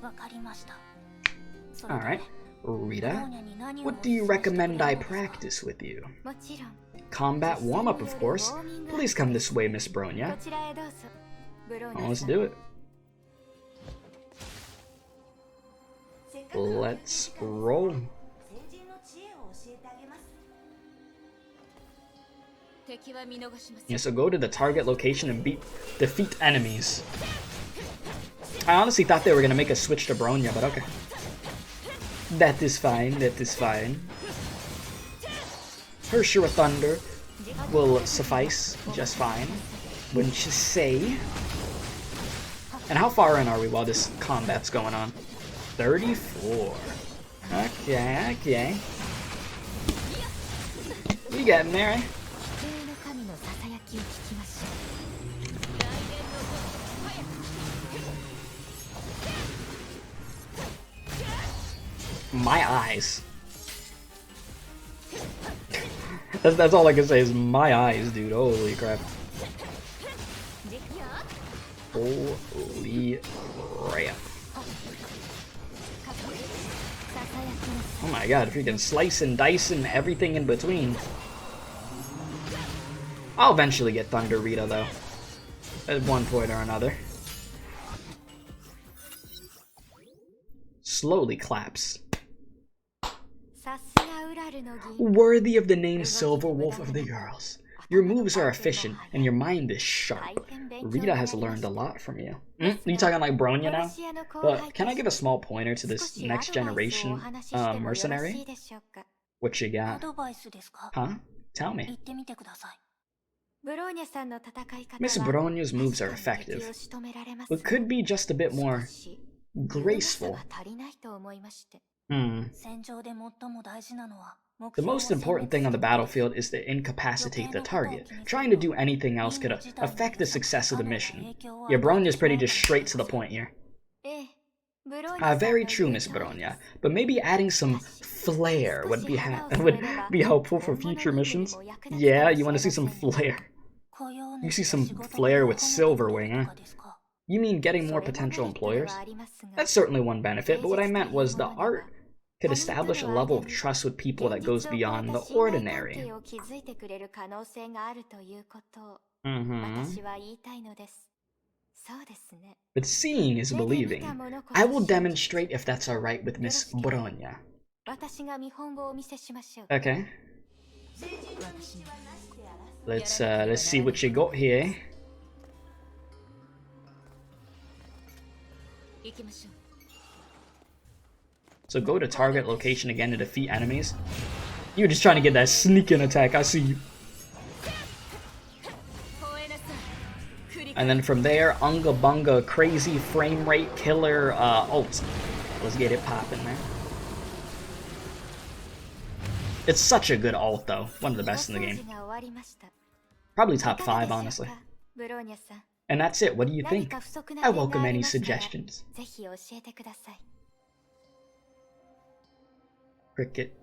Alright. Rita, what do you recommend I practice with you? Combat warm-up, of course. Please come this way, Miss Bronya. Oh, let's do it. Let's roll. Yeah, so go to the target location and defeat enemies. I honestly thought they were gonna make us switch to Bronya, but okay. That is fine, that is fine. Hersher Thunder will suffice just fine, wouldn't you say? And how far in are we while this combat's going on? 34. Okay, okay. We getting there, eh? My eyes. That's all I can say is my eyes, dude. Holy crap. Holy crap. Oh my god, freaking slice and dice and everything in between. I'll eventually get Thunder Rita though. At one point or another. Slowly claps. Worthy of the name Silver Wolf of the Urals. Your moves are efficient and your mind is sharp. Rita has learned a lot from you. You talking like Bronya now? But can I give a small pointer to this next generation mercenary? What you got? Huh? Tell me. Miss Bronya's moves are effective, but could be just a bit more graceful. The most important thing on the battlefield is to incapacitate the target. Trying to do anything else could affect the success of the mission. Yeah, Bronya's pretty just straight to the point here. Very true, Miss Bronya, but maybe adding some flair would be helpful for future missions. Yeah, you want to see some flair. You see some flair with Silverwing, huh? You mean getting more potential employers? That's certainly one benefit, but what I meant was the art could establish a level of trust with people that goes beyond the ordinary. But seeing is believing. I will demonstrate if that's alright with Miss Bronya. Okay. Let's see what you got here. So go to target location again to defeat enemies. You're just trying to get that sneaking attack, I see you. And then from there, Unga Bunga, crazy frame rate killer ult. Let's get it popping, man. It's such a good ult, though. One of the best in the game. Probably top 5, honestly. And that's it. What do you think? I welcome any suggestions. Cricket.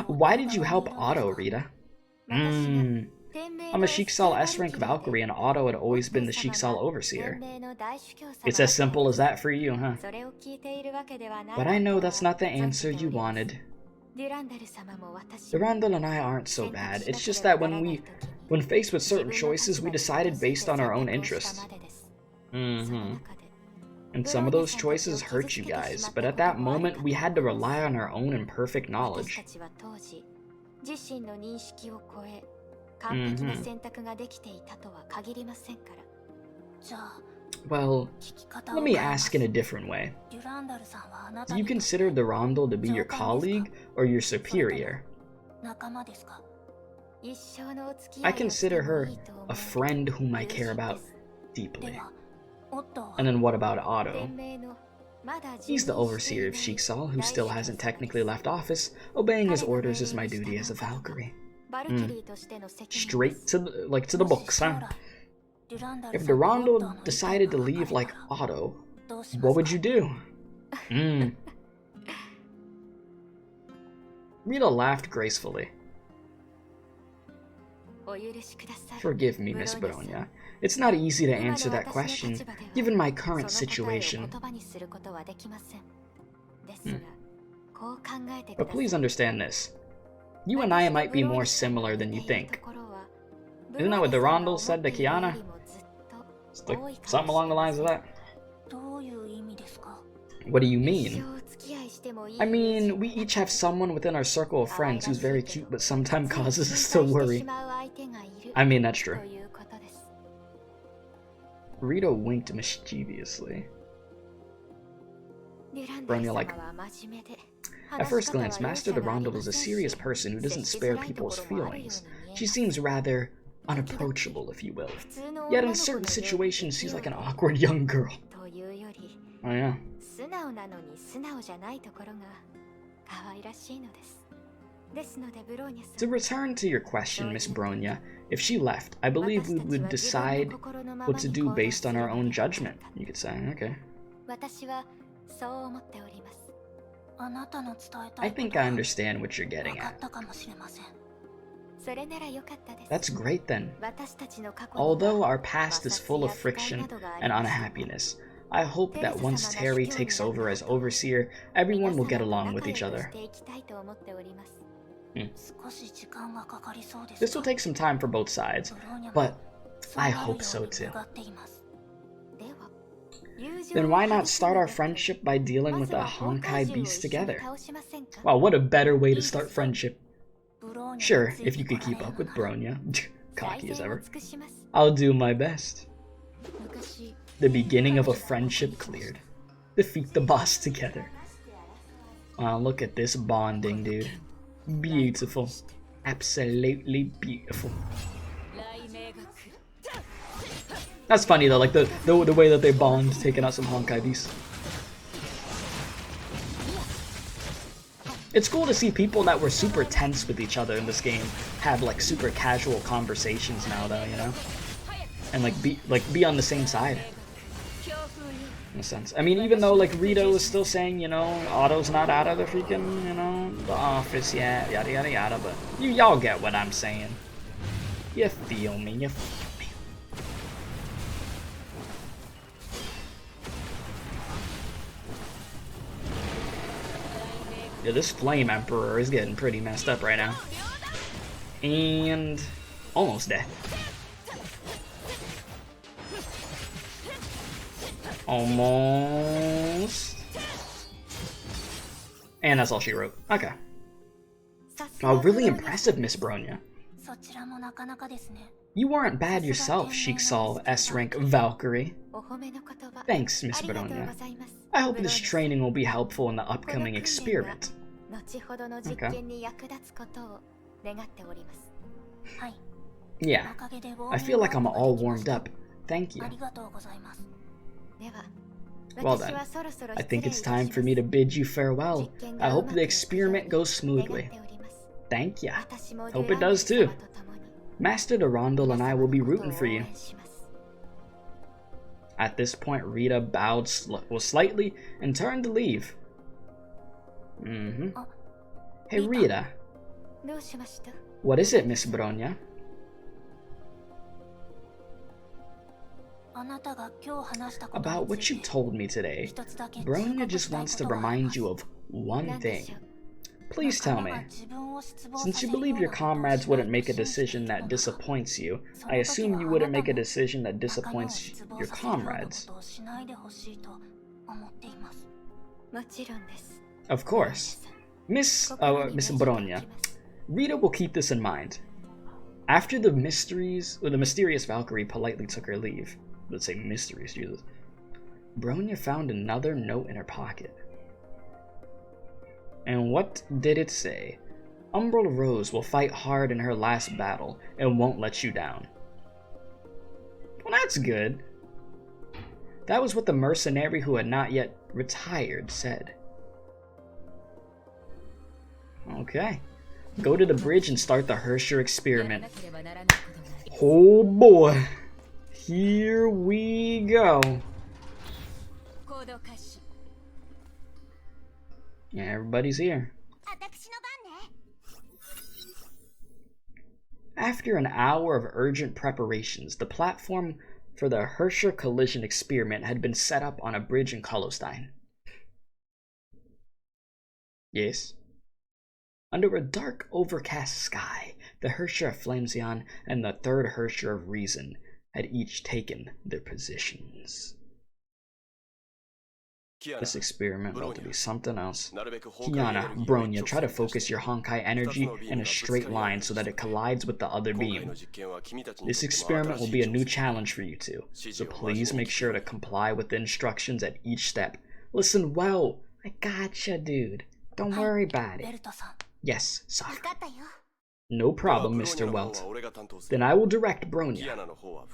Why did you help Otto, Rita? I'm a Sheiksal S-rank Valkyrie, and Otto had always been the Sheiksal Overseer. It's as simple as that for you, huh? But I know that's not the answer you wanted. Durandal and I aren't so bad. It's just that when faced with certain choices, we decided based on our own interests. And some of those choices hurt you guys, but at that moment, we had to rely on our own imperfect knowledge. Well, let me ask in a different way. Do you consider Durandal to be your colleague or your superior? I consider her a friend whom I care about deeply. And then what about Otto? He's the overseer of Sheiksal, who still hasn't technically left office. Obeying his orders is my duty as a Valkyrie. Straight to the books, huh? If Durandal decided to leave like Otto, what would you do? Rita laughed gracefully. Forgive me, Miss Bronya. It's not easy to answer that question, given my current situation. But please understand this. You and I might be more similar than you think. Isn't that what Durandal said to Kiana? Something along the lines of that. What do you mean? I mean, we each have someone within our circle of friends who's very cute but sometimes causes us to worry. I mean, that's true. Rita winked mischievously. Bronya like, at first glance, Master Durandal is a serious person who doesn't spare people's feelings. She seems rather unapproachable, if you will. Yet in certain situations, she's like an awkward young girl. Oh yeah. To return to your question, Miss Bronya, if she left, I believe we would decide what to do based on our own judgment, you could say. Okay. I think I understand what you're getting at. That's great then. Although our past is full of friction and unhappiness, I hope that once Terry takes over as Overseer, everyone will get along with each other. This will take some time for both sides, but I hope so too. Then why not start our friendship by dealing with a Honkai beast together? Wow, what a better way to start friendship. Sure, if you could keep up with Bronya. Cocky as ever. I'll do my best. The beginning of a friendship cleared. Defeat the boss together. Wow, look at this bonding, dude. Beautiful. Absolutely beautiful. That's funny though, like the way that they bond, taking out some Honkai beasts. It's cool to see people that were super tense with each other in this game have like super casual conversations now though, you know? And be on the same side. In a sense. I mean, even though like Rito is still saying, you know, Otto's not out of the freaking, you know, the office yet, yada yada yada, but y'all get what I'm saying. You feel me, you feel me. Yeah, this Flame Emperor is getting pretty messed up right now. And almost dead. Almost. And that's all she wrote. Okay. Oh, really impressive, Miss Bronya. You weren't bad yourself, Shiksal S-rank Valkyrie. Thanks, Miss Bronya. I hope this training will be helpful in the upcoming experiment. Okay. Yeah, I feel like I'm all warmed up. Thank you. Well then, I think it's time for me to bid you farewell. I hope the experiment goes smoothly. Thank ya. Hope it does too. Master Durandal and I will be rooting for you. At this point, Rita bowed slightly and turned to leave. Hey Rita. What is it, Miss Bronya? About what you told me today, Bronya just wants to remind you of one thing. Please tell me. Since you believe your comrades wouldn't make a decision that disappoints you, I assume you wouldn't make a decision that disappoints your comrades. Of course. Miss Bronya, Rita will keep this in mind. After the mysterious Valkyrie politely took her leave, let's say mysterious, Jesus, Bronya found another note in her pocket. And what did it say? Umbral Rose will fight hard in her last battle and won't let you down. Well, that's good. That was what the mercenary who had not yet retired said. Okay. Go to the bridge and start the Hersher experiment. Oh boy. Here we go. Yeah, everybody's here. After an hour of urgent preparations, the platform for the Hersher collision experiment had been set up on a bridge in Kolosten. Yes. Under a dark, overcast sky, the Hersher of Flamesian and the third Hersher of Reason had each taken their positions. This experiment ought to be something else. Kiana, Bronya, try to focus your Honkai energy in a straight line so that it collides with the other beam. This experiment will be a new challenge for you two, so please make sure to comply with the instructions at each step. Listen well. I gotcha, dude. Don't worry about it. Yes, Sakura. No problem, Mr. Welt. Then I will direct Bronya.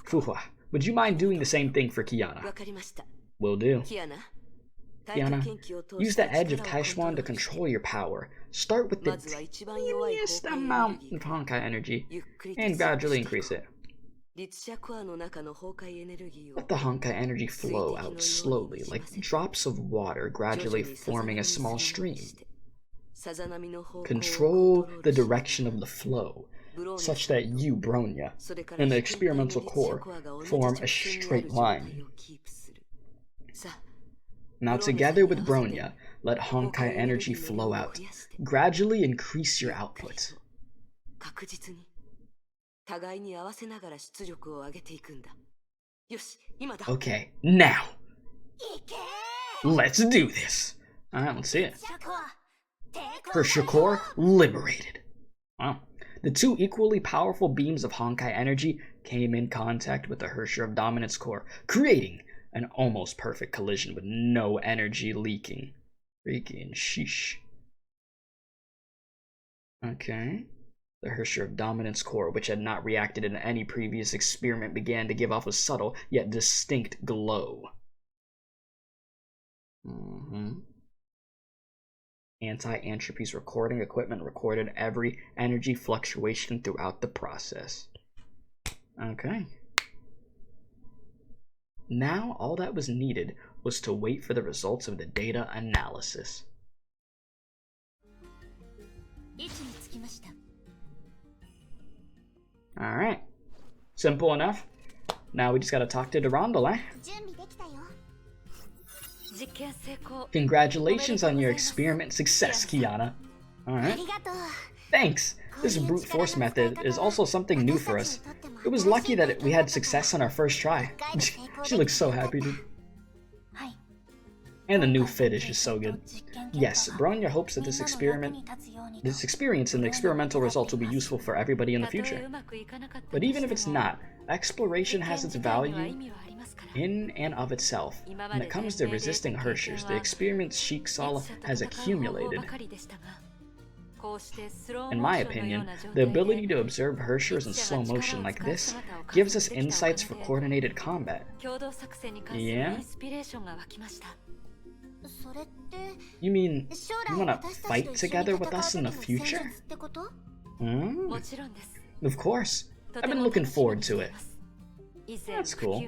Fuhua, would you mind doing the same thing for Kiana? Will do. Kiana, use the edge of Taishuan to control your power. Start with the tiniest amount of Honkai energy, and gradually increase it. Let the Honkai energy flow out slowly, like drops of water gradually forming a small stream. Control the direction of the flow, such that you, Bronya, and the experimental core form a straight line. Now together with Bronya, let Honkai energy flow out. Gradually increase your output. Okay, now! Let's do this! Alright, let's see it. Hersher core liberated. Wow. The two equally powerful beams of Honkai energy came in contact with the Hersher of Dominance core, creating an almost perfect collision with no energy leaking. Freaking sheesh. Okay. The Hersher of Dominance core, which had not reacted in any previous experiment, began to give off a subtle yet distinct glow. Anti-entropy's recording equipment recorded every energy fluctuation throughout the process. Okay. Now, all that was needed was to wait for the results of the data analysis. Alright. Simple enough. Now we just gotta talk to Durandal, eh? Congratulations on your experiment success, Kiana. Alright. Thanks! This brute force method is also something new for us. It was lucky that we had success on our first try. She looks so happy, dude. And the new fit is just so good. Yes, Bronya hopes that this experience and the experimental results will be useful for everybody in the future. But even if it's not, exploration has its value in and of itself. When it comes to resisting Hershers, the experience Sheik Sala has accumulated. In my opinion, the ability to observe Hershers in slow motion like this gives us insights for coordinated combat. Yeah? You mean you want to fight together with us in the future? Hmm? Of course. I've been looking forward to it. That's cool.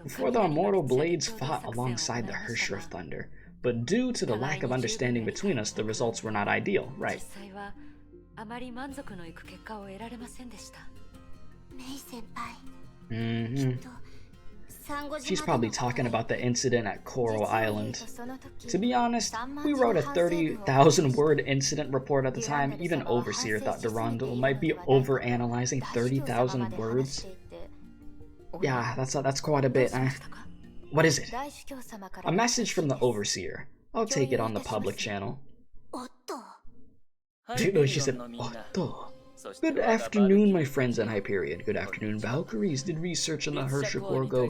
Before the Immortal Blades fought alongside the Hersher of Thunder, but due to the lack of understanding between us, the results were not ideal, right? She's probably talking about the incident at Coral Island. To be honest, we wrote a 30,000 word incident report at the time. Even Overseer thought Durandal might be overanalyzing 30,000 words. Yeah, that's quite a bit. What is it? A message from the Overseer. I'll take it on the public channel. She said, Otto. Good afternoon, my friends in Hyperion. Good afternoon, Valkyries. Did research on the Hersher Corps go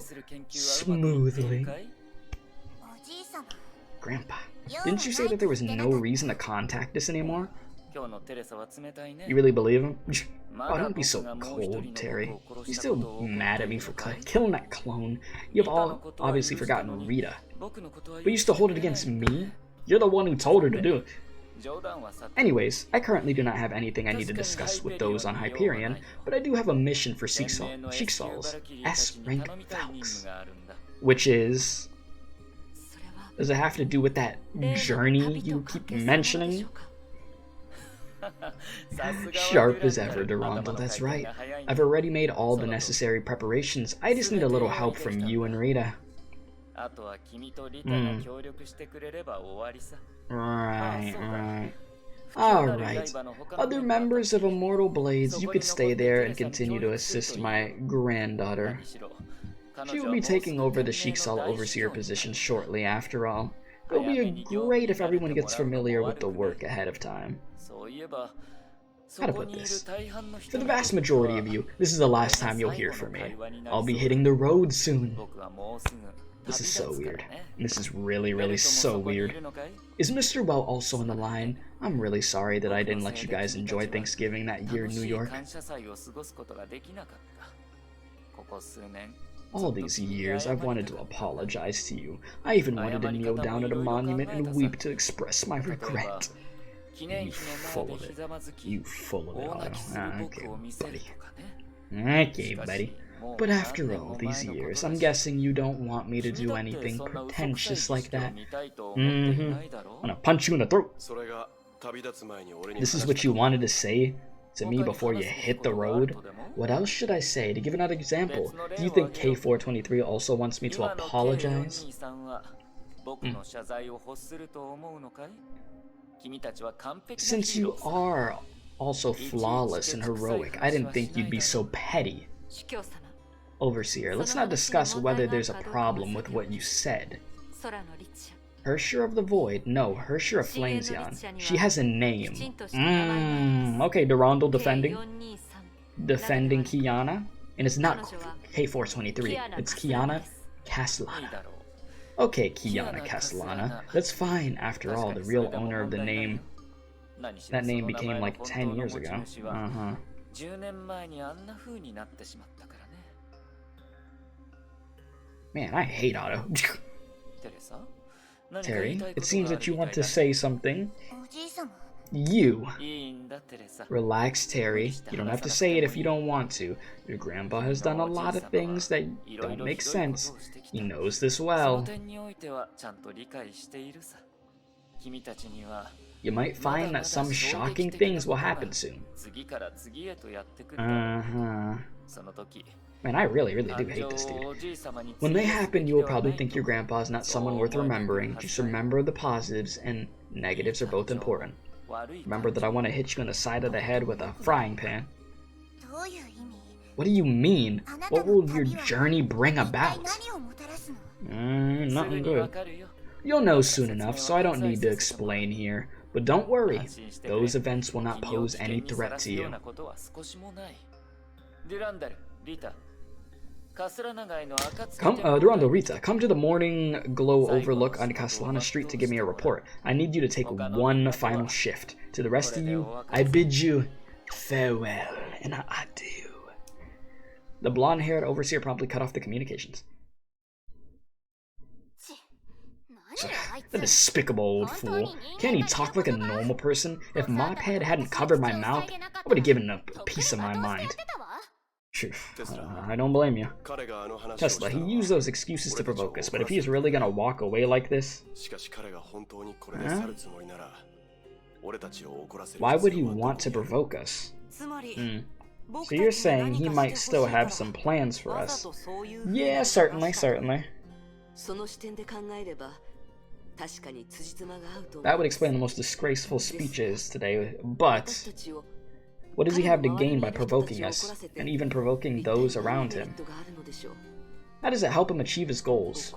smoothly? Grandpa, didn't you say that there was no reason to contact us anymore? You really believe him? Oh, don't be so cold, Terry. You're still mad at me for killing that clone. You've all obviously forgotten Rita. But you still hold it against me? You're the one who told her to do it. Anyways, I currently do not have anything I need to discuss with those on Hyperion, but I do have a mission for Sheik Sal's S-rank Valks. Which is... Does it have to do with that journey you keep mentioning? Sharp as ever, Durandal, that's right. I've already made all the necessary preparations. I just need a little help from you and Rita. Right. Alright. Other members of Immortal Blades, you could stay there and continue to assist my granddaughter. She will be taking over the Sheik Sal Overseer position shortly after all. It'll be great if everyone gets familiar with the work ahead of time. How to put this? For the vast majority of you, this is the last time you'll hear from me. I'll be hitting the road soon. This is so weird. This is really so weird. Is Mr. Well also on the line? I'm really sorry that I didn't let you guys enjoy Thanksgiving that year in New York. All these years, I've wanted to apologize to you. I even wanted to kneel down at a monument and weep to express my regret. You full of it. You full of it, Otto. Okay, buddy. Okay, buddy. But after all these years, I'm guessing you don't want me to do anything pretentious like that. I'm gonna punch you in the throat. This is what you wanted to say to me before you hit the road? What else should I say? To give another example, do you think K423 also wants me to apologize? Since you are also flawless and heroic, I didn't think you'd be so petty. Overseer, let's not discuss whether there's a problem with what you said. Hersher of the Void? No, Hersher of Flamesyan. She has a name. Okay, Durandal defending. Defending Kiana. And it's not K423. It's Kiana Castellana. Okay, Kiana Castellana. That's fine. After all, the real owner of the name... That name became like 10 years ago. Man, I hate Otto. Terry, it seems that you want to say something. You. Relax, Terry. You don't have to say it if you don't want to. Your grandpa has done a lot of things that don't make sense. He knows this well. You might find that some shocking things will happen soon. Man, I really do hate this dude. When they happen, you will probably think your grandpa's not someone worth remembering. Just remember the positives and negatives are both important. Remember that I want to hit you in the side of the head with a frying pan. What do you mean? What will your journey bring about? Nothing good. You'll know soon enough, so I don't need to explain here. But don't worry, those events will not pose any threat to you. Durandal, Rita, come to the morning glow overlook on Castellana Street to give me a report. I need you to take one final shift. To the rest of you, I bid you farewell and adieu. The blonde-haired overseer promptly cut off the communications. The despicable old fool. Can't he talk like a normal person? If Mophead hadn't covered my mouth, I would have given him a piece of my mind. I don't blame you. Tesla, he used those excuses to provoke us, but if he's really gonna walk away like this... Why would he want to provoke us? So you're saying he might still have some plans for us? Yeah, certainly. That would explain the most disgraceful speeches today, but... what does he have to gain by provoking us, and even provoking those around him? How does it help him achieve his goals?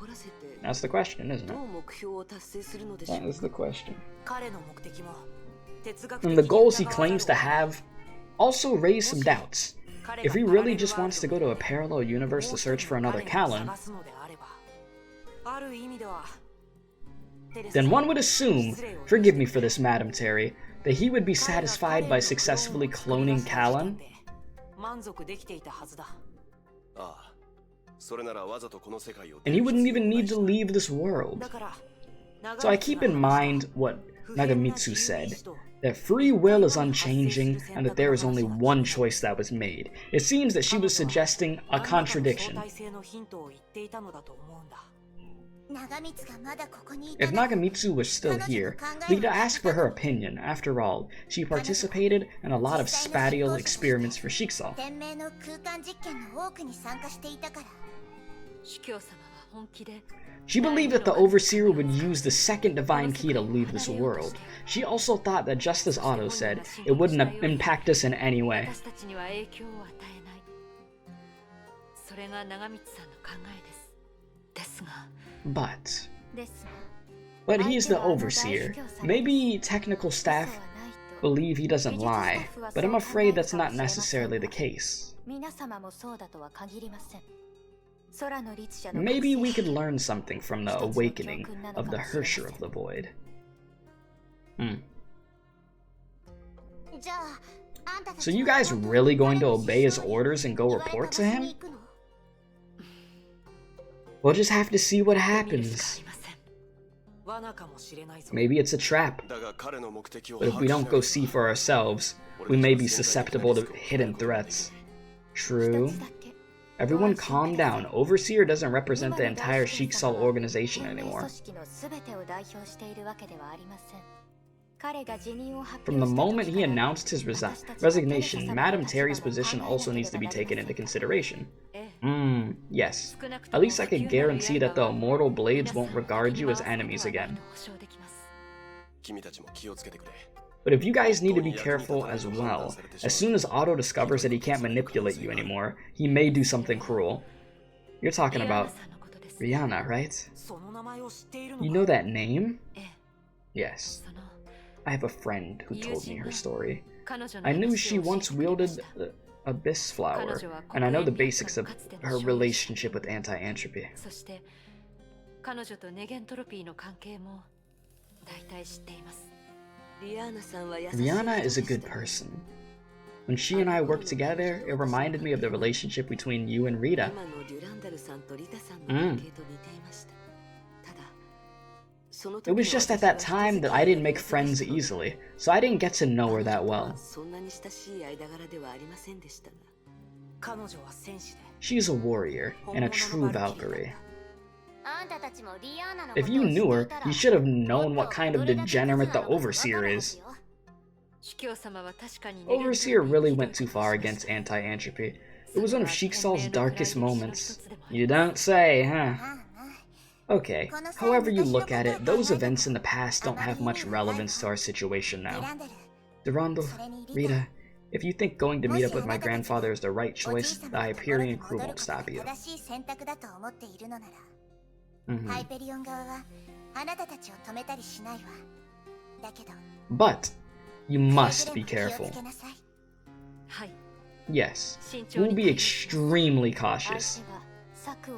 That's the question, isn't it? That is the question. And the goals he claims to have also raise some doubts. If he really just wants to go to a parallel universe to search for another Callan, then one would assume, forgive me for this, Madam Terry, that he would be satisfied by successfully cloning Callan. And he wouldn't even need to leave this world. So I keep in mind what Nagamitsu said, that free will is unchanging and that there is only one choice that was made. It seems that she was suggesting a contradiction. If Nagamitsu was still here, Lita asked for her opinion. After all, she participated in a lot of spatial experiments for Shiksa. She believed that the Overseer would use the second divine key to leave this world. She also thought that, just as Otto said, it wouldn't impact us in any way. But he's the Overseer. Maybe technical staff believe he doesn't lie, but I'm afraid that's not necessarily the case. Maybe we could learn something from the awakening of the Hersher of the Void. So you guys really going to obey his orders and go report to him? We'll just have to see what happens. Maybe it's a trap. But if we don't go see for ourselves, we may be susceptible to hidden threats. True. Everyone calm down. Overseer doesn't represent the entire Shiksa organization anymore. From the moment he announced his resignation, Madam Terry's position also needs to be taken into consideration. Yes. At least I can guarantee that the immortal blades won't regard you as enemies again. But if you guys need to be careful as well, as soon as Otto discovers that he can't manipulate you anymore, he may do something cruel. You're talking about Rihanna, right? You know that name? Yes. I have a friend who told me her story. I knew she once wielded the Abyss Flower, and I know the basics of her relationship with anti-entropy. Rihanna is a good person. When she and I worked together, it reminded me of the relationship between you and Rita. It was just at that time that I didn't make friends easily, so I didn't get to know her that well. She's a warrior, and a true Valkyrie. If you knew her, you should have known what kind of degenerate the Overseer is. Overseer really went too far against anti-entropy. It was one of Shiksa's darkest moments. You don't say, huh? Okay, however you look at it, those events in the past don't have much relevance to our situation now. Durandal, Rita, if you think going to meet up with my grandfather is the right choice, the Hyperion crew won't stop you. But you must be careful. Yes, we'll be extremely cautious.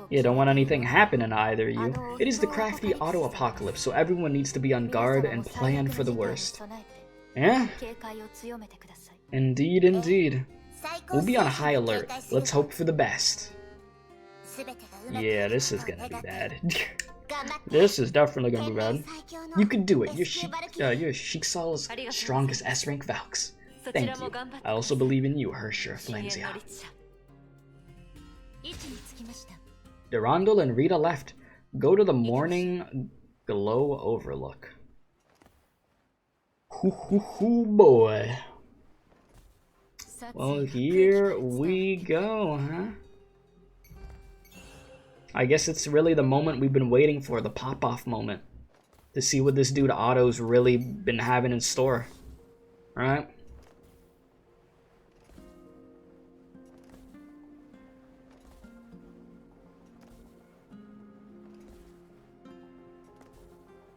You don't want anything happening to either of you. It is the crafty Otto apocalypse, so everyone needs to be on guard and plan for the worst. Yeah? Indeed, indeed. We'll be on high alert. Let's hope for the best. Yeah, this is gonna be bad. This is definitely gonna be bad. You can do it. You're Shiksal's strongest S-rank Valks. Thank you. I also believe in you, Hersher Flanzia. Durandal and Rita left. Go to the morning glow overlook. Hoo boy. Well, here we go, huh? I guess it's really the moment we've been waiting for, the pop-off moment. To see what this dude Otto's really been having in store. Right?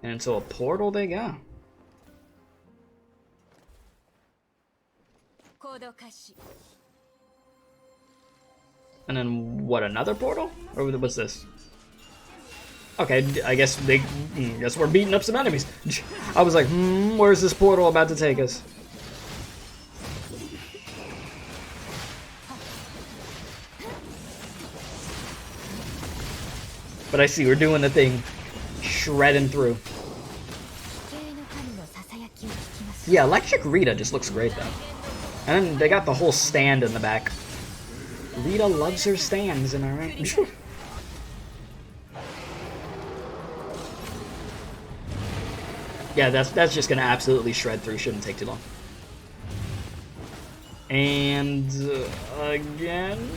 And so a portal they go. And then what, another portal? Or what's this? Okay, I guess we're beating up some enemies. I was like, where's this portal about to take us? But I see we're doing the thing. Shredding through. Yeah, Electric Rita just looks great though. And then they got the whole stand in the back. Rita loves her stands, am I right? Yeah, that's just gonna absolutely shred through. Shouldn't take too long. And again,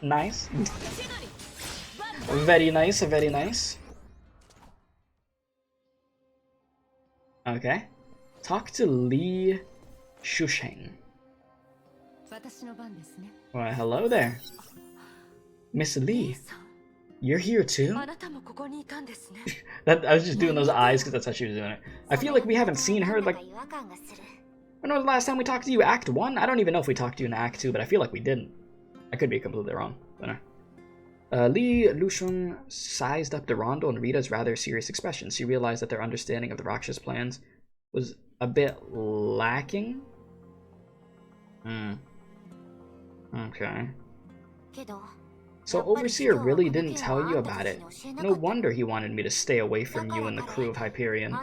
nice. Very nice, very nice. Okay. Talk to Lee Shusheng. Well, hello there. Miss Lee. You're here too? I was just doing those eyes because that's how she was doing it. I feel like we haven't seen her, like... When was the last time we talked to you? Act 1? I don't even know if we talked to you in Act 2, but I feel like we didn't. I could be completely wrong. But no. Lee Lushun sized up Durandal and Rita's rather serious expression. She realized that their understanding of the Rakshas plans was a bit lacking. Okay. So Overseer really didn't tell you about it. No wonder he wanted me to stay away from you and the crew of Hyperion.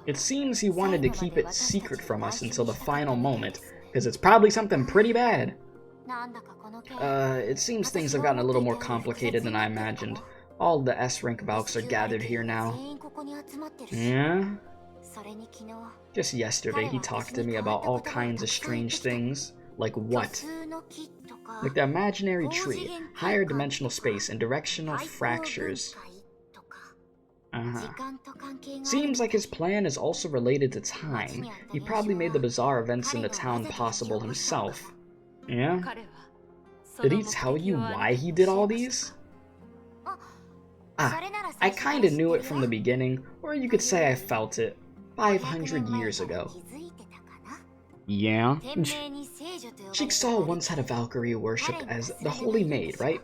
It seems he wanted to keep it secret from us until the final moment, because it's probably something pretty bad. It seems things have gotten a little more complicated than I imagined. All the S-rank Valks are gathered here now. Yeah? Just yesterday he talked to me about all kinds of strange things. Like what? Like the imaginary tree, higher dimensional space, and directional fractures. Seems like his plan is also related to time. He probably made the bizarre events in the town possible himself. Yeah? Did he tell you why he did all these? I kinda knew it from the beginning, or you could say I felt it 500 years ago. Yeah? Jigsaw once had a Valkyrie worshipped as the Holy Maid, right?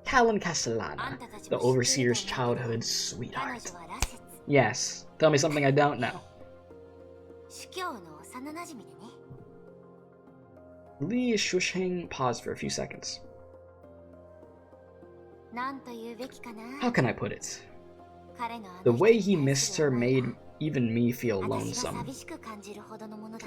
Callan Castellana, the Overseer's childhood sweetheart. Yes, tell me something I don't know. Lee Shusheng paused for a few seconds. How can I put it? The way he missed her made even me feel lonesome.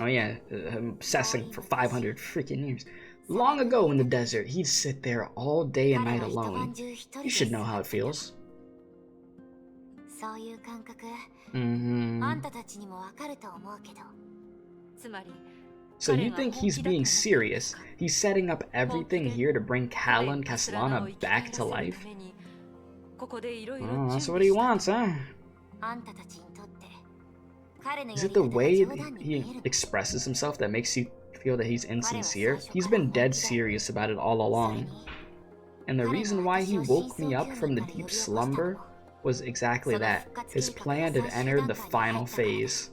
Oh yeah, obsessing for 500 freaking years. Long ago in the desert, he'd sit there all day and night alone. You should know how it feels. So you think he's being serious? He's setting up everything here to bring Callan Castellana back to life? Oh, that's what he wants, huh? Is it the way that he expresses himself that makes you feel that he's insincere? He's been dead serious about it all along. And the reason why he woke me up from the deep slumber was exactly that. His plan had entered the final phase.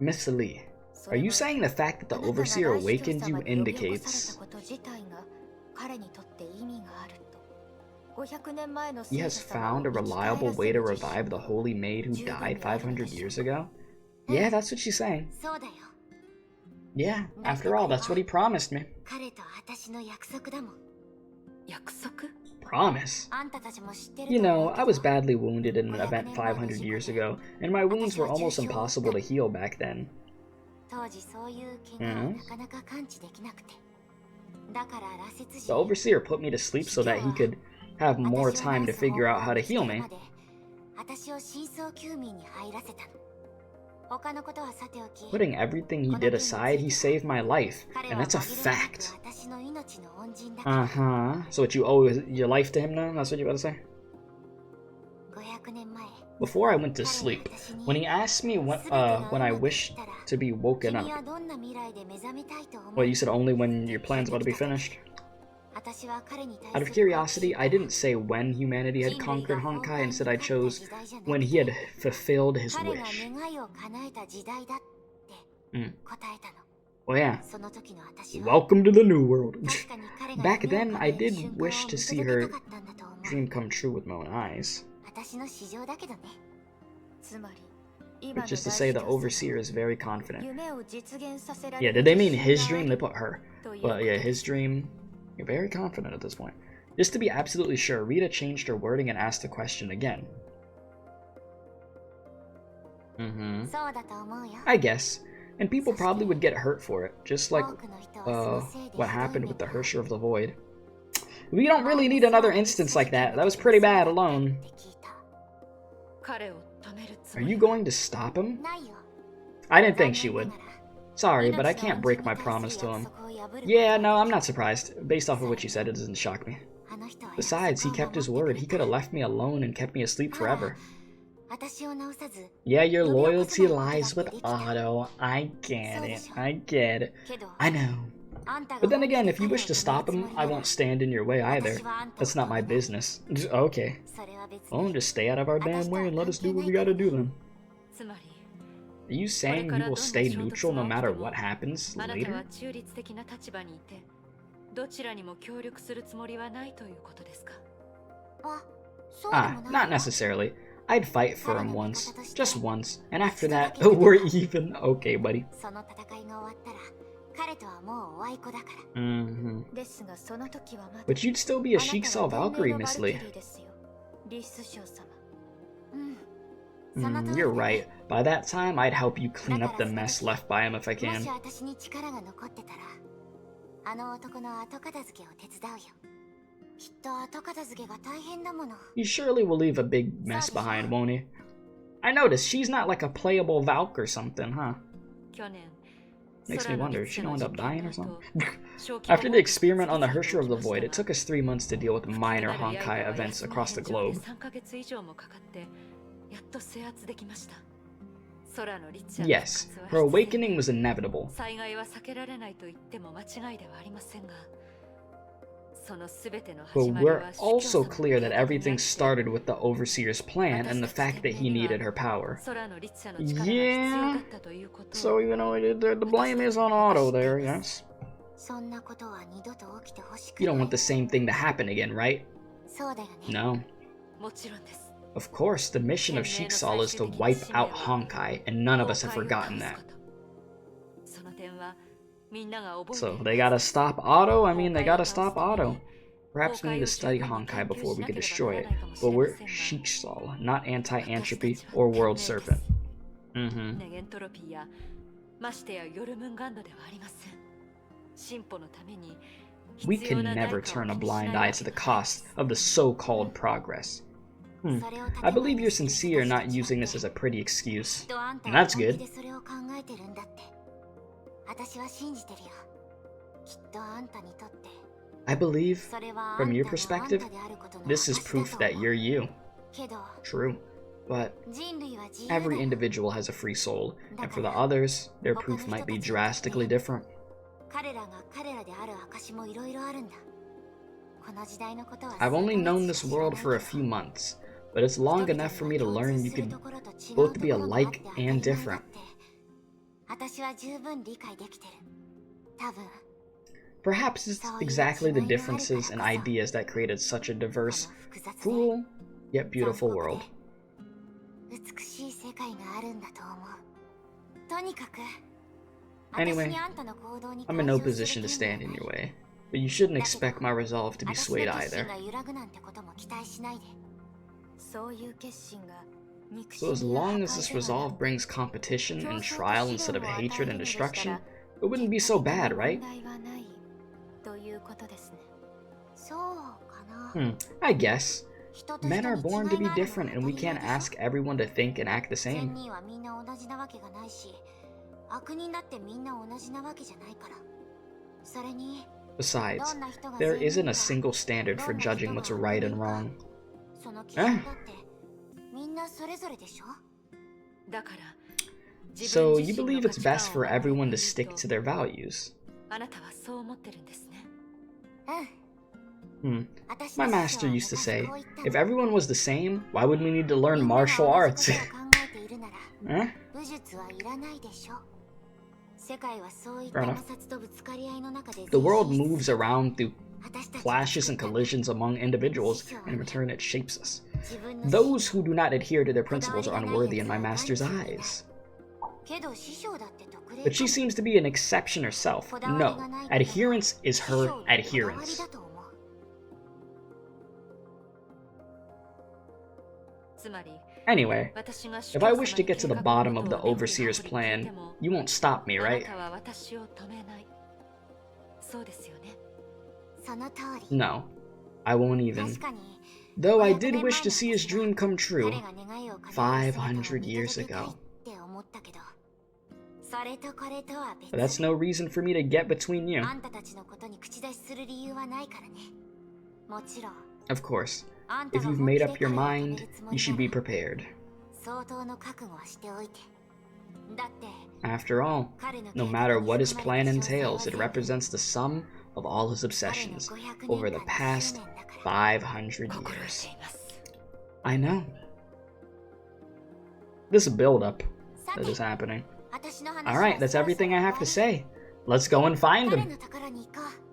Miss Lee, are you saying the fact that the Overseer awakened you indicates he has found a reliable way to revive the holy maid who died 500 years ago? Yeah, that's what she's saying. Yeah, after all, that's what he promised me. Promise? You know, I was badly wounded in an event 500 years ago, and my wounds were almost impossible to heal back then. The Overseer put me to sleep so that he could have more time to figure out how to heal me. Putting everything he did aside, he saved my life, and that's a fact. So what, you owe your life to him now? That's what you about to say? Before I went to sleep, when he asked me when I wished to be woken up. Well, you said only when your plan's about to be finished? Out of curiosity, I didn't say when humanity had conquered Honkai, instead I chose when he had fulfilled his wish. Well, yeah. Welcome to the new world. Back then, I did wish to see her dream come true with my own eyes. Which is to say the Overseer is very confident. Yeah, did they mean his dream? They put her. But yeah, his dream. You're very confident at this point. Just to be absolutely sure, Rita changed her wording and asked the question again. I guess. And people probably would get hurt for it, just like what happened with the Hersher of the Void. We don't really need another instance like that. That was pretty bad alone. Are you going to stop him? I didn't think she would. Sorry, but I can't break my promise to him. Yeah, no, I'm not surprised. Based off of what you said, it doesn't shock me. Besides, he kept his word. He could have left me alone and kept me asleep forever. Yeah, your loyalty lies with Otto. I get it. I get it. I know. But then again, if you wish to stop him, I won't stand in your way either. That's not my business. Okay. Well, just stay out of our damn way and let us do what we gotta do then. Are you saying you will stay neutral no matter what happens later? Not necessarily. I'd fight for him once. Just once. And after that, we're even. Okay, buddy. But you'd still be a Shiksaw Valkyrie, Miss Lee. You're right. By that time, I'd help you clean up the mess left by him if I can. He surely will leave a big mess behind, won't he? I noticed she's not like a playable Valk or something, huh? Makes me wonder, is she gonna end up dying or something? After the experiment on the Hersher of the Void, it took us 3 months to deal with minor Honkai events across the globe. Yes, her awakening was inevitable. But we're also clear that everything started with the Overseer's plan and the fact that he needed her power. Yeah, so you know, the blame is on Otto there, yes? You don't want the same thing to happen again, right? No. Of course, the mission of Shiksaw is to wipe out Honkai, and none of us have forgotten that. So, they gotta stop Otto? I mean, they gotta stop Otto. Perhaps we need to study Honkai before we can destroy it, but we're Shiksaw, not Anti-Entropy or World Serpent. We can never turn a blind eye to the cost of the so-called progress. I believe you're sincere not using this as a pretty excuse. And that's good. I believe, from your perspective, this is proof that you're you. True. but every individual has a free soul, and for the others, their proof might be drastically different. I've only known this world for a few months, but it's long enough for me to learn you can both be alike and different. Perhaps it's exactly the differences and ideas that created such a diverse, cruel, yet beautiful world. Anyway, I'm in no position to stand in your way, but you shouldn't expect my resolve to be swayed either. So as long as this resolve brings competition and trial instead of hatred and destruction, it wouldn't be so bad, right? I guess. Men are born to be different, and we can't ask everyone to think and act the same. Besides, there isn't a single standard for judging what's right and wrong. So you believe it's best for everyone to stick to their values? My master used to say, if everyone was the same, why would we need to learn martial arts? Fair enough. The world moves around through clashes and collisions among individuals, and in return it shapes us. Those who do not adhere to their principles are unworthy in my master's eyes. But she seems to be an exception herself. No, adherence is her adherence. Anyway, if I wish to get to the bottom of the Overseer's plan, you won't stop me, right? No, I won't even. Though I did wish to see his dream come true 500 years ago. But that's no reason for me to get between you. Of course, if you've made up your mind, you should be prepared. After all, no matter what his plan entails, it represents the sum of all his obsessions over the past 500 years. I know. This build-up that is happening. Alright, that's everything I have to say. Let's go and find him.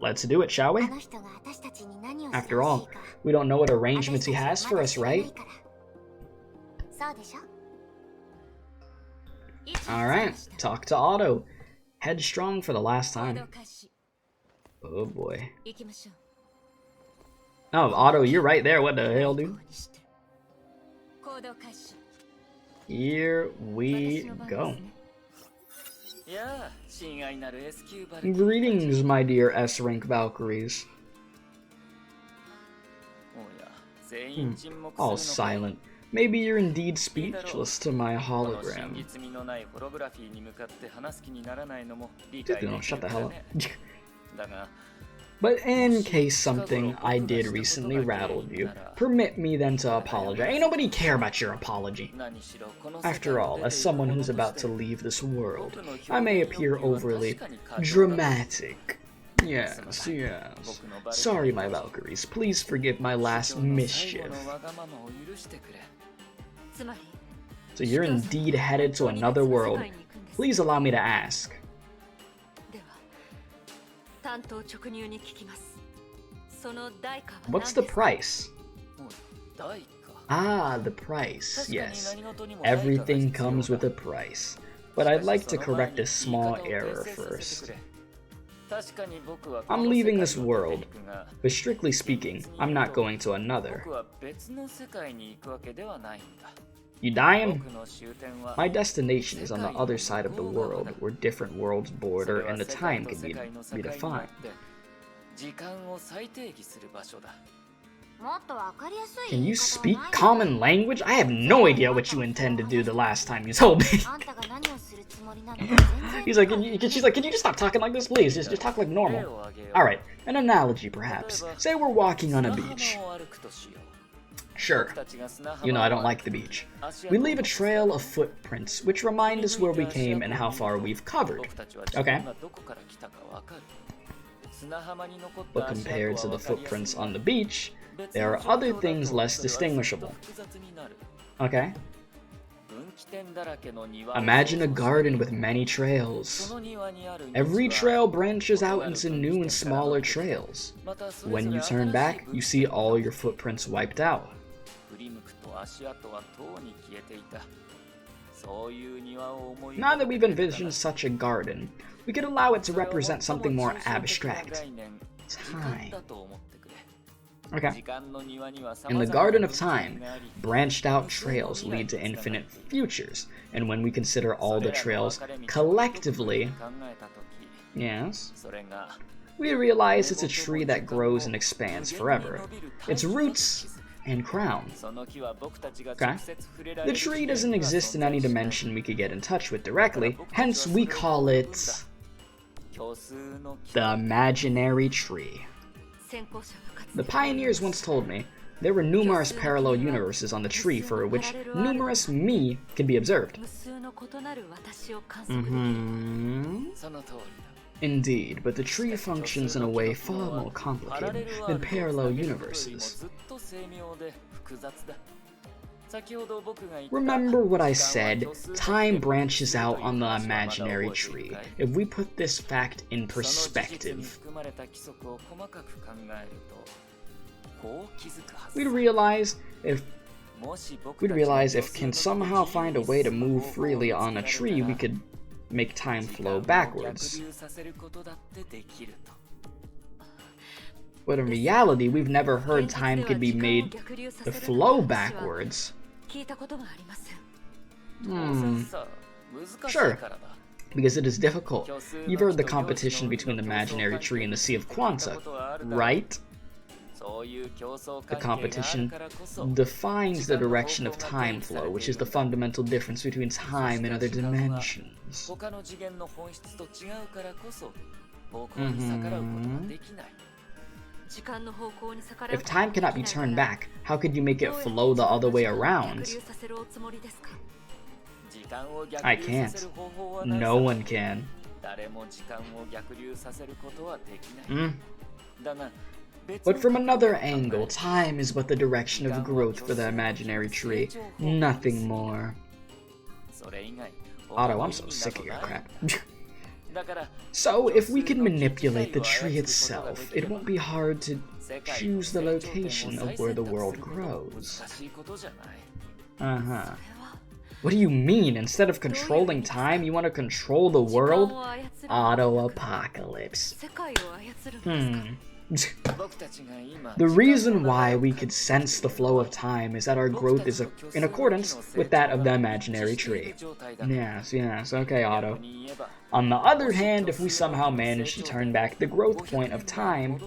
Let's do it, shall we? After all, we don't know what arrangements he has for us, right? Alright, talk to Otto. Headstrong for the last time. Oh boy. Oh, Otto, you're right there. What the hell, dude? Here we go. Greetings, my dear S-rank Valkyries. All silent. Maybe you're indeed speechless to my hologram. Dude, no, shut the hell up. But in case something I did recently rattled you, permit me then to apologize. Ain't nobody care about your apology. After all, as someone who's about to leave this world, I may appear overly dramatic. Yes. Sorry, my Valkyries. Please forgive my last mischief. So you're indeed headed to another world. Please allow me to ask. What's the price? Ah, the price, yes. Everything comes with a price. But I'd like to correct a small error first. I'm leaving this world, but strictly speaking, I'm not going to another. You dying? My destination is on the other side of the world, where different worlds border and the time can be redefined. Can you speak common language? I have no idea what you intend to do the last time you told me. She's like, can you just stop talking like this, please? Just talk like normal. Alright, an analogy perhaps. Say we're walking on a beach. Sure, you know I don't like the beach. We leave a trail of footprints, which remind us where we came and how far we've covered. Okay. But compared to the footprints on the beach, there are other things less distinguishable. Okay. Imagine a garden with many trails. Every trail branches out into new and smaller trails. When you turn back, you see all your footprints wiped out. Now that we've envisioned such a garden, we could allow it to represent something more abstract. Time. Okay. In the Garden of Time, branched out trails lead to infinite futures, and when we consider all the trails collectively, yes, we realize it's a tree that grows and expands forever. Its roots and crown. Okay. The tree doesn't exist in any dimension we could get in touch with directly, hence we call it the imaginary tree. The pioneers once told me there were numerous parallel universes on the tree for which numerous me can be observed. Indeed, but the tree functions in a way far more complicated than parallel universes. Remember what I said, time branches out on the imaginary tree. If we put this fact in perspective, we'd realize if can somehow find a way to move freely on a tree, we could make time flow backwards. But in reality, we've never heard time could be made to flow backwards. Sure, because it is difficult. You've heard the competition between the imaginary tree and the Sea of Quanta, right? The competition defines the direction of time flow, which is the fundamental difference between time and other dimensions. If time cannot be turned back, how could you make it flow the other way around? I can't. No one can. But from another angle, time is but the direction of growth for the imaginary tree, nothing more. Otto, I'm so sick of your crap. So, if we can manipulate the tree itself, it won't be hard to choose the location of where the world grows. What do you mean? Instead of controlling time, you want to control the world? Auto-apocalypse. The reason why we could sense the flow of time is that our growth is in accordance with that of the imaginary tree. Yes, okay, Otto. On the other hand, if we somehow manage to turn back the growth point of time,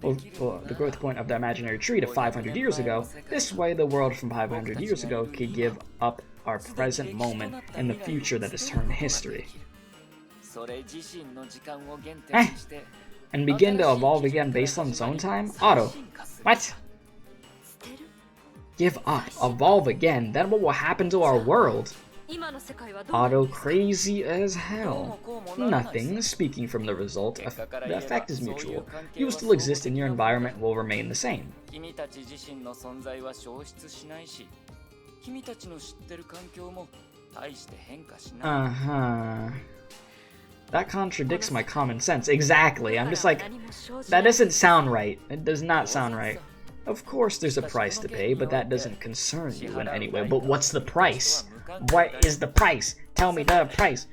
or the growth point of the imaginary tree to 500 years ago, this way the world from 500 years ago could give up our present moment and the future that is turned history. And begin to evolve again based on its own time? Otto, what? Give up, evolve again, then what will happen to our world? Otto, crazy as hell. Nothing, speaking from the result, the effect is mutual. You will still exist and your environment will remain the same. That contradicts my common sense. Exactly. I'm just like, that doesn't sound right. It does not sound right. Of course there's a price to pay, but that doesn't concern you in any way. But what's the price? What is the price? Tell me the price.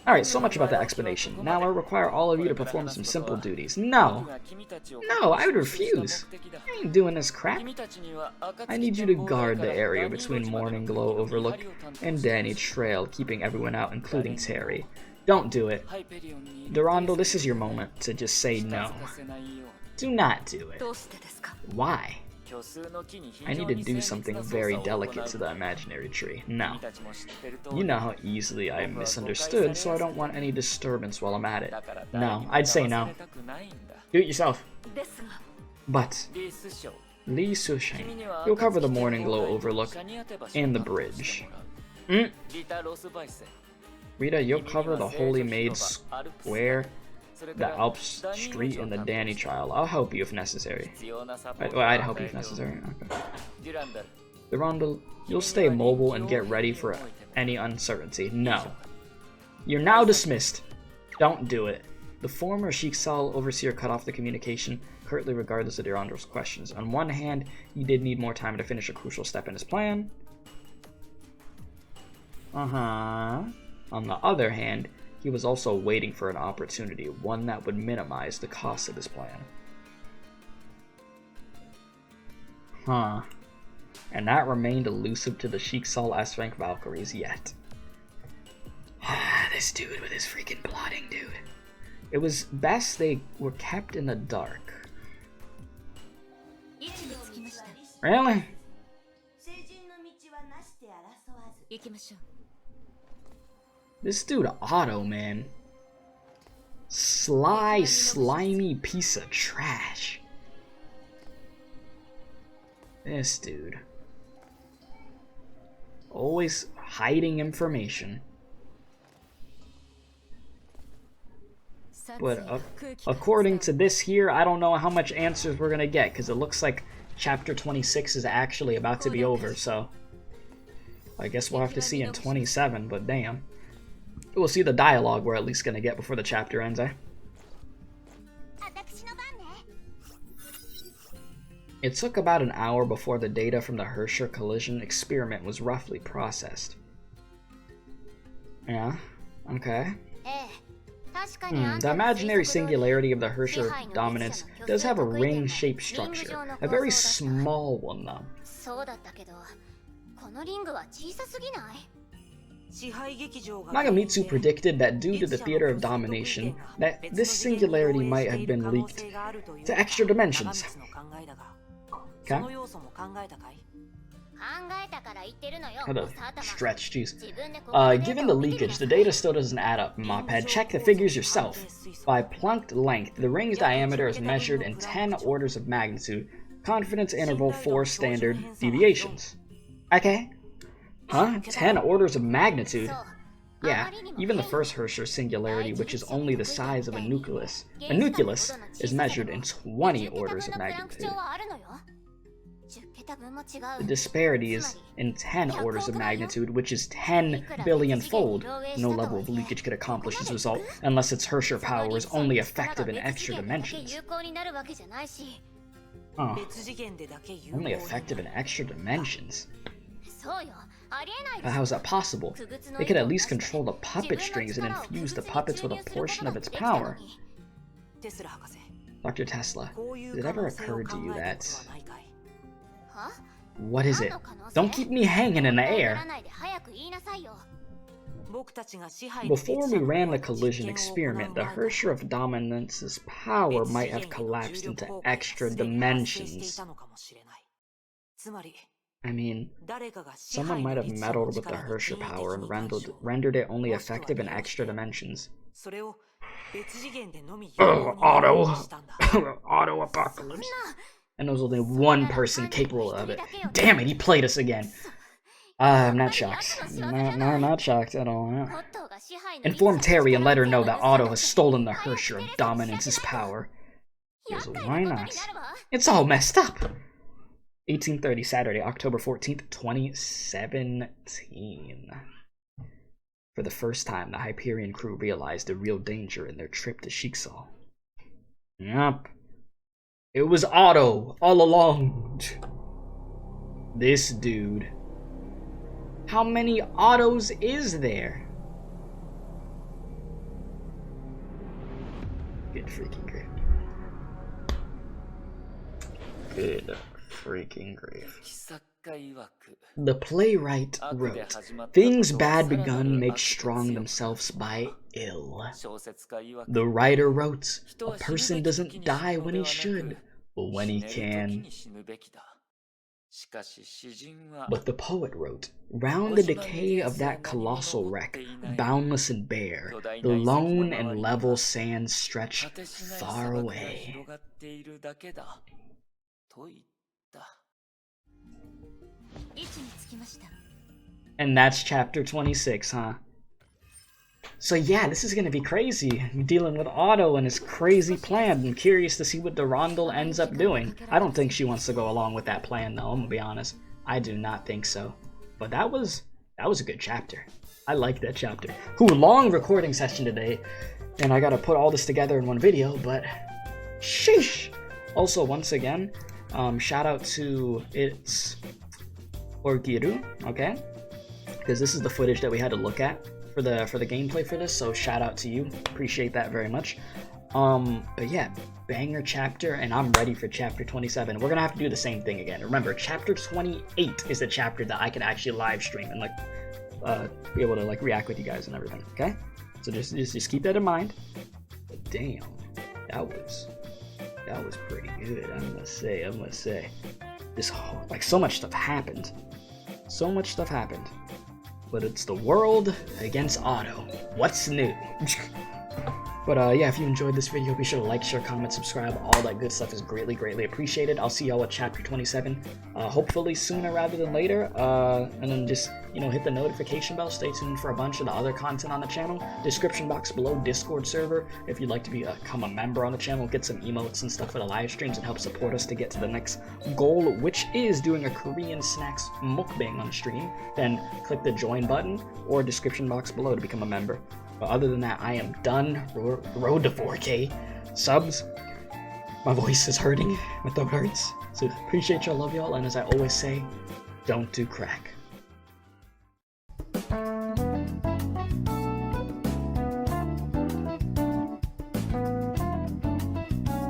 Alright, so much about the explanation. Now I require all of you to perform some simple duties. No. No, I would refuse. I ain't doing this crap. I need you to guard the area between Morning Glow Overlook and Danny Trail, keeping everyone out, including Terry. Don't do it. Durandal, this is your moment to just say no. Do not do it. Why? I need to do something very delicate to the imaginary tree. No. You know how easily I am misunderstood, so I don't want any disturbance while I'm at it. No, I'd say no. Do it yourself. But Lee Sushin. You'll cover the Morning Glow overlook and the bridge. Rita, you'll cover the Holy Maid Square, the Alps Street, and the Danny Trial. I'll help you if necessary. I'd help you if necessary. Okay. Durandal, you'll stay mobile and get ready for any uncertainty. No. You're now dismissed. Don't do it. The former Sheik Sal overseer cut off the communication, curtly regardless of Durandal's questions. On one hand, he did need more time to finish a crucial step in his plan. On the other hand, he was also waiting for an opportunity, one that would minimize the cost of his plan. And that remained elusive to the Sheik Sal S-rank Valkyries yet. This dude with his freaking plotting, dude. It was best they were kept in the dark. Really? This dude Otto, man. Sly, slimy piece of trash. This dude. Always hiding information. But according to this here, I don't know how much answers we're gonna get, because it looks like chapter 26 is actually about to be over, so I guess we'll have to see in 27, but damn. We'll see the dialogue we're at least gonna get before the chapter ends, eh? It took about an hour before the data from the Hersher collision experiment was roughly processed. Yeah, okay. The imaginary singularity of the Hersher dominance does have a ring-shaped structure. A very small one, though. Nagamitsu predicted that due to the theater of domination, that this singularity might have been leaked to extra dimensions. Okay? What a stretch, jeez. Given the leakage, the data still doesn't add up, Mophead. Check the figures yourself. By plunked length, the ring's diameter is measured in 10 orders of magnitude. Confidence interval 4 standard deviations. Okay? Huh? 10 orders of magnitude? Yeah, even the first Hersher singularity, which is only the size of a nucleus, is measured in 20 orders of magnitude. The disparity is in 10 orders of magnitude, which is 10 billion-fold. No level of leakage could accomplish this result unless its Hersher power is only effective in extra dimensions. Oh. Only effective in extra dimensions? But how is that possible? They could at least control the puppet strings and infuse the puppets with a portion of its power. Dr. Tesla, did it ever occur to you that... What is it? Don't keep me hanging in the air. Before we ran the collision experiment, the Hersher of Dominance's power might have collapsed into extra dimensions. I mean, someone might have meddled with the Hersher power and rendered it only effective in extra dimensions. Otto! Otto Apocalypse. And there was only one person capable of it. Damn it, he played us again. I'm not shocked. No, not shocked at all. Yeah. Inform Terry and let her know that Otto has stolen the Hersher of Dominance's power. Yes, why not? It's all messed up. 1830, Saturday, October 14th, 2017. For the first time, the Hyperion crew realized the real danger in their trip to Shiksal. Yup. It was Otto all along. This dude. How many Ottos is there? Good freaking grief. Good freaking grief. The playwright wrote, "Things bad begun make strong themselves by ill." The writer wrote, "A person doesn't die when he should, but when he can." But the poet wrote, "Round the decay of that colossal wreck, boundless and bare, the lone and level sands stretch far away." And that's chapter 26, huh? So yeah, this is gonna be crazy. I'm dealing with Otto and his crazy plan. I'm curious to see what durandal ends up doing. I don't think she wants to go along with that plan though, I'm gonna be honest. I do not think so. But that was a good chapter. I like that chapter. Long recording session today. And I gotta put all this together in one video, but sheesh! Also, once again, shout out to It's Orgiru, okay? Because this is the footage that we had to look at for the gameplay for this, so shout out to you. Appreciate that very much. But yeah, banger chapter, and I'm ready for chapter 27. We're gonna have to do the same thing again. Remember, chapter 28 is the chapter that I can actually live stream and be able to react with you guys and everything. Okay, so just keep that in mind. But damn, that was pretty good. I must say, this so much stuff happened. So much stuff happened. But it's the world against Otto. What's new? But yeah, if you enjoyed this video, be sure to like, share, comment, subscribe. All that good stuff is greatly, greatly appreciated. I'll see y'all at chapter 27, hopefully sooner rather than later. And then just, hit the notification bell. Stay tuned for a bunch of the other content on the channel. Description box below, Discord server. If you'd like to become a member on the channel, get some emotes and stuff for the live streams and help support us to get to the next goal, which is doing a Korean snacks mukbang on stream. Then click the join button or description box below to become a member. But other than that, I am done. Road to 4K subs. My voice is hurting. My throat hurts. So appreciate y'all, love y'all, and as I always say, don't do crack.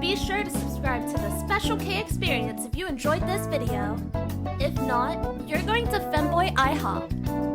Be sure to subscribe to the Special K Experience if you enjoyed this video. If not, you're going to Femboy IHOP.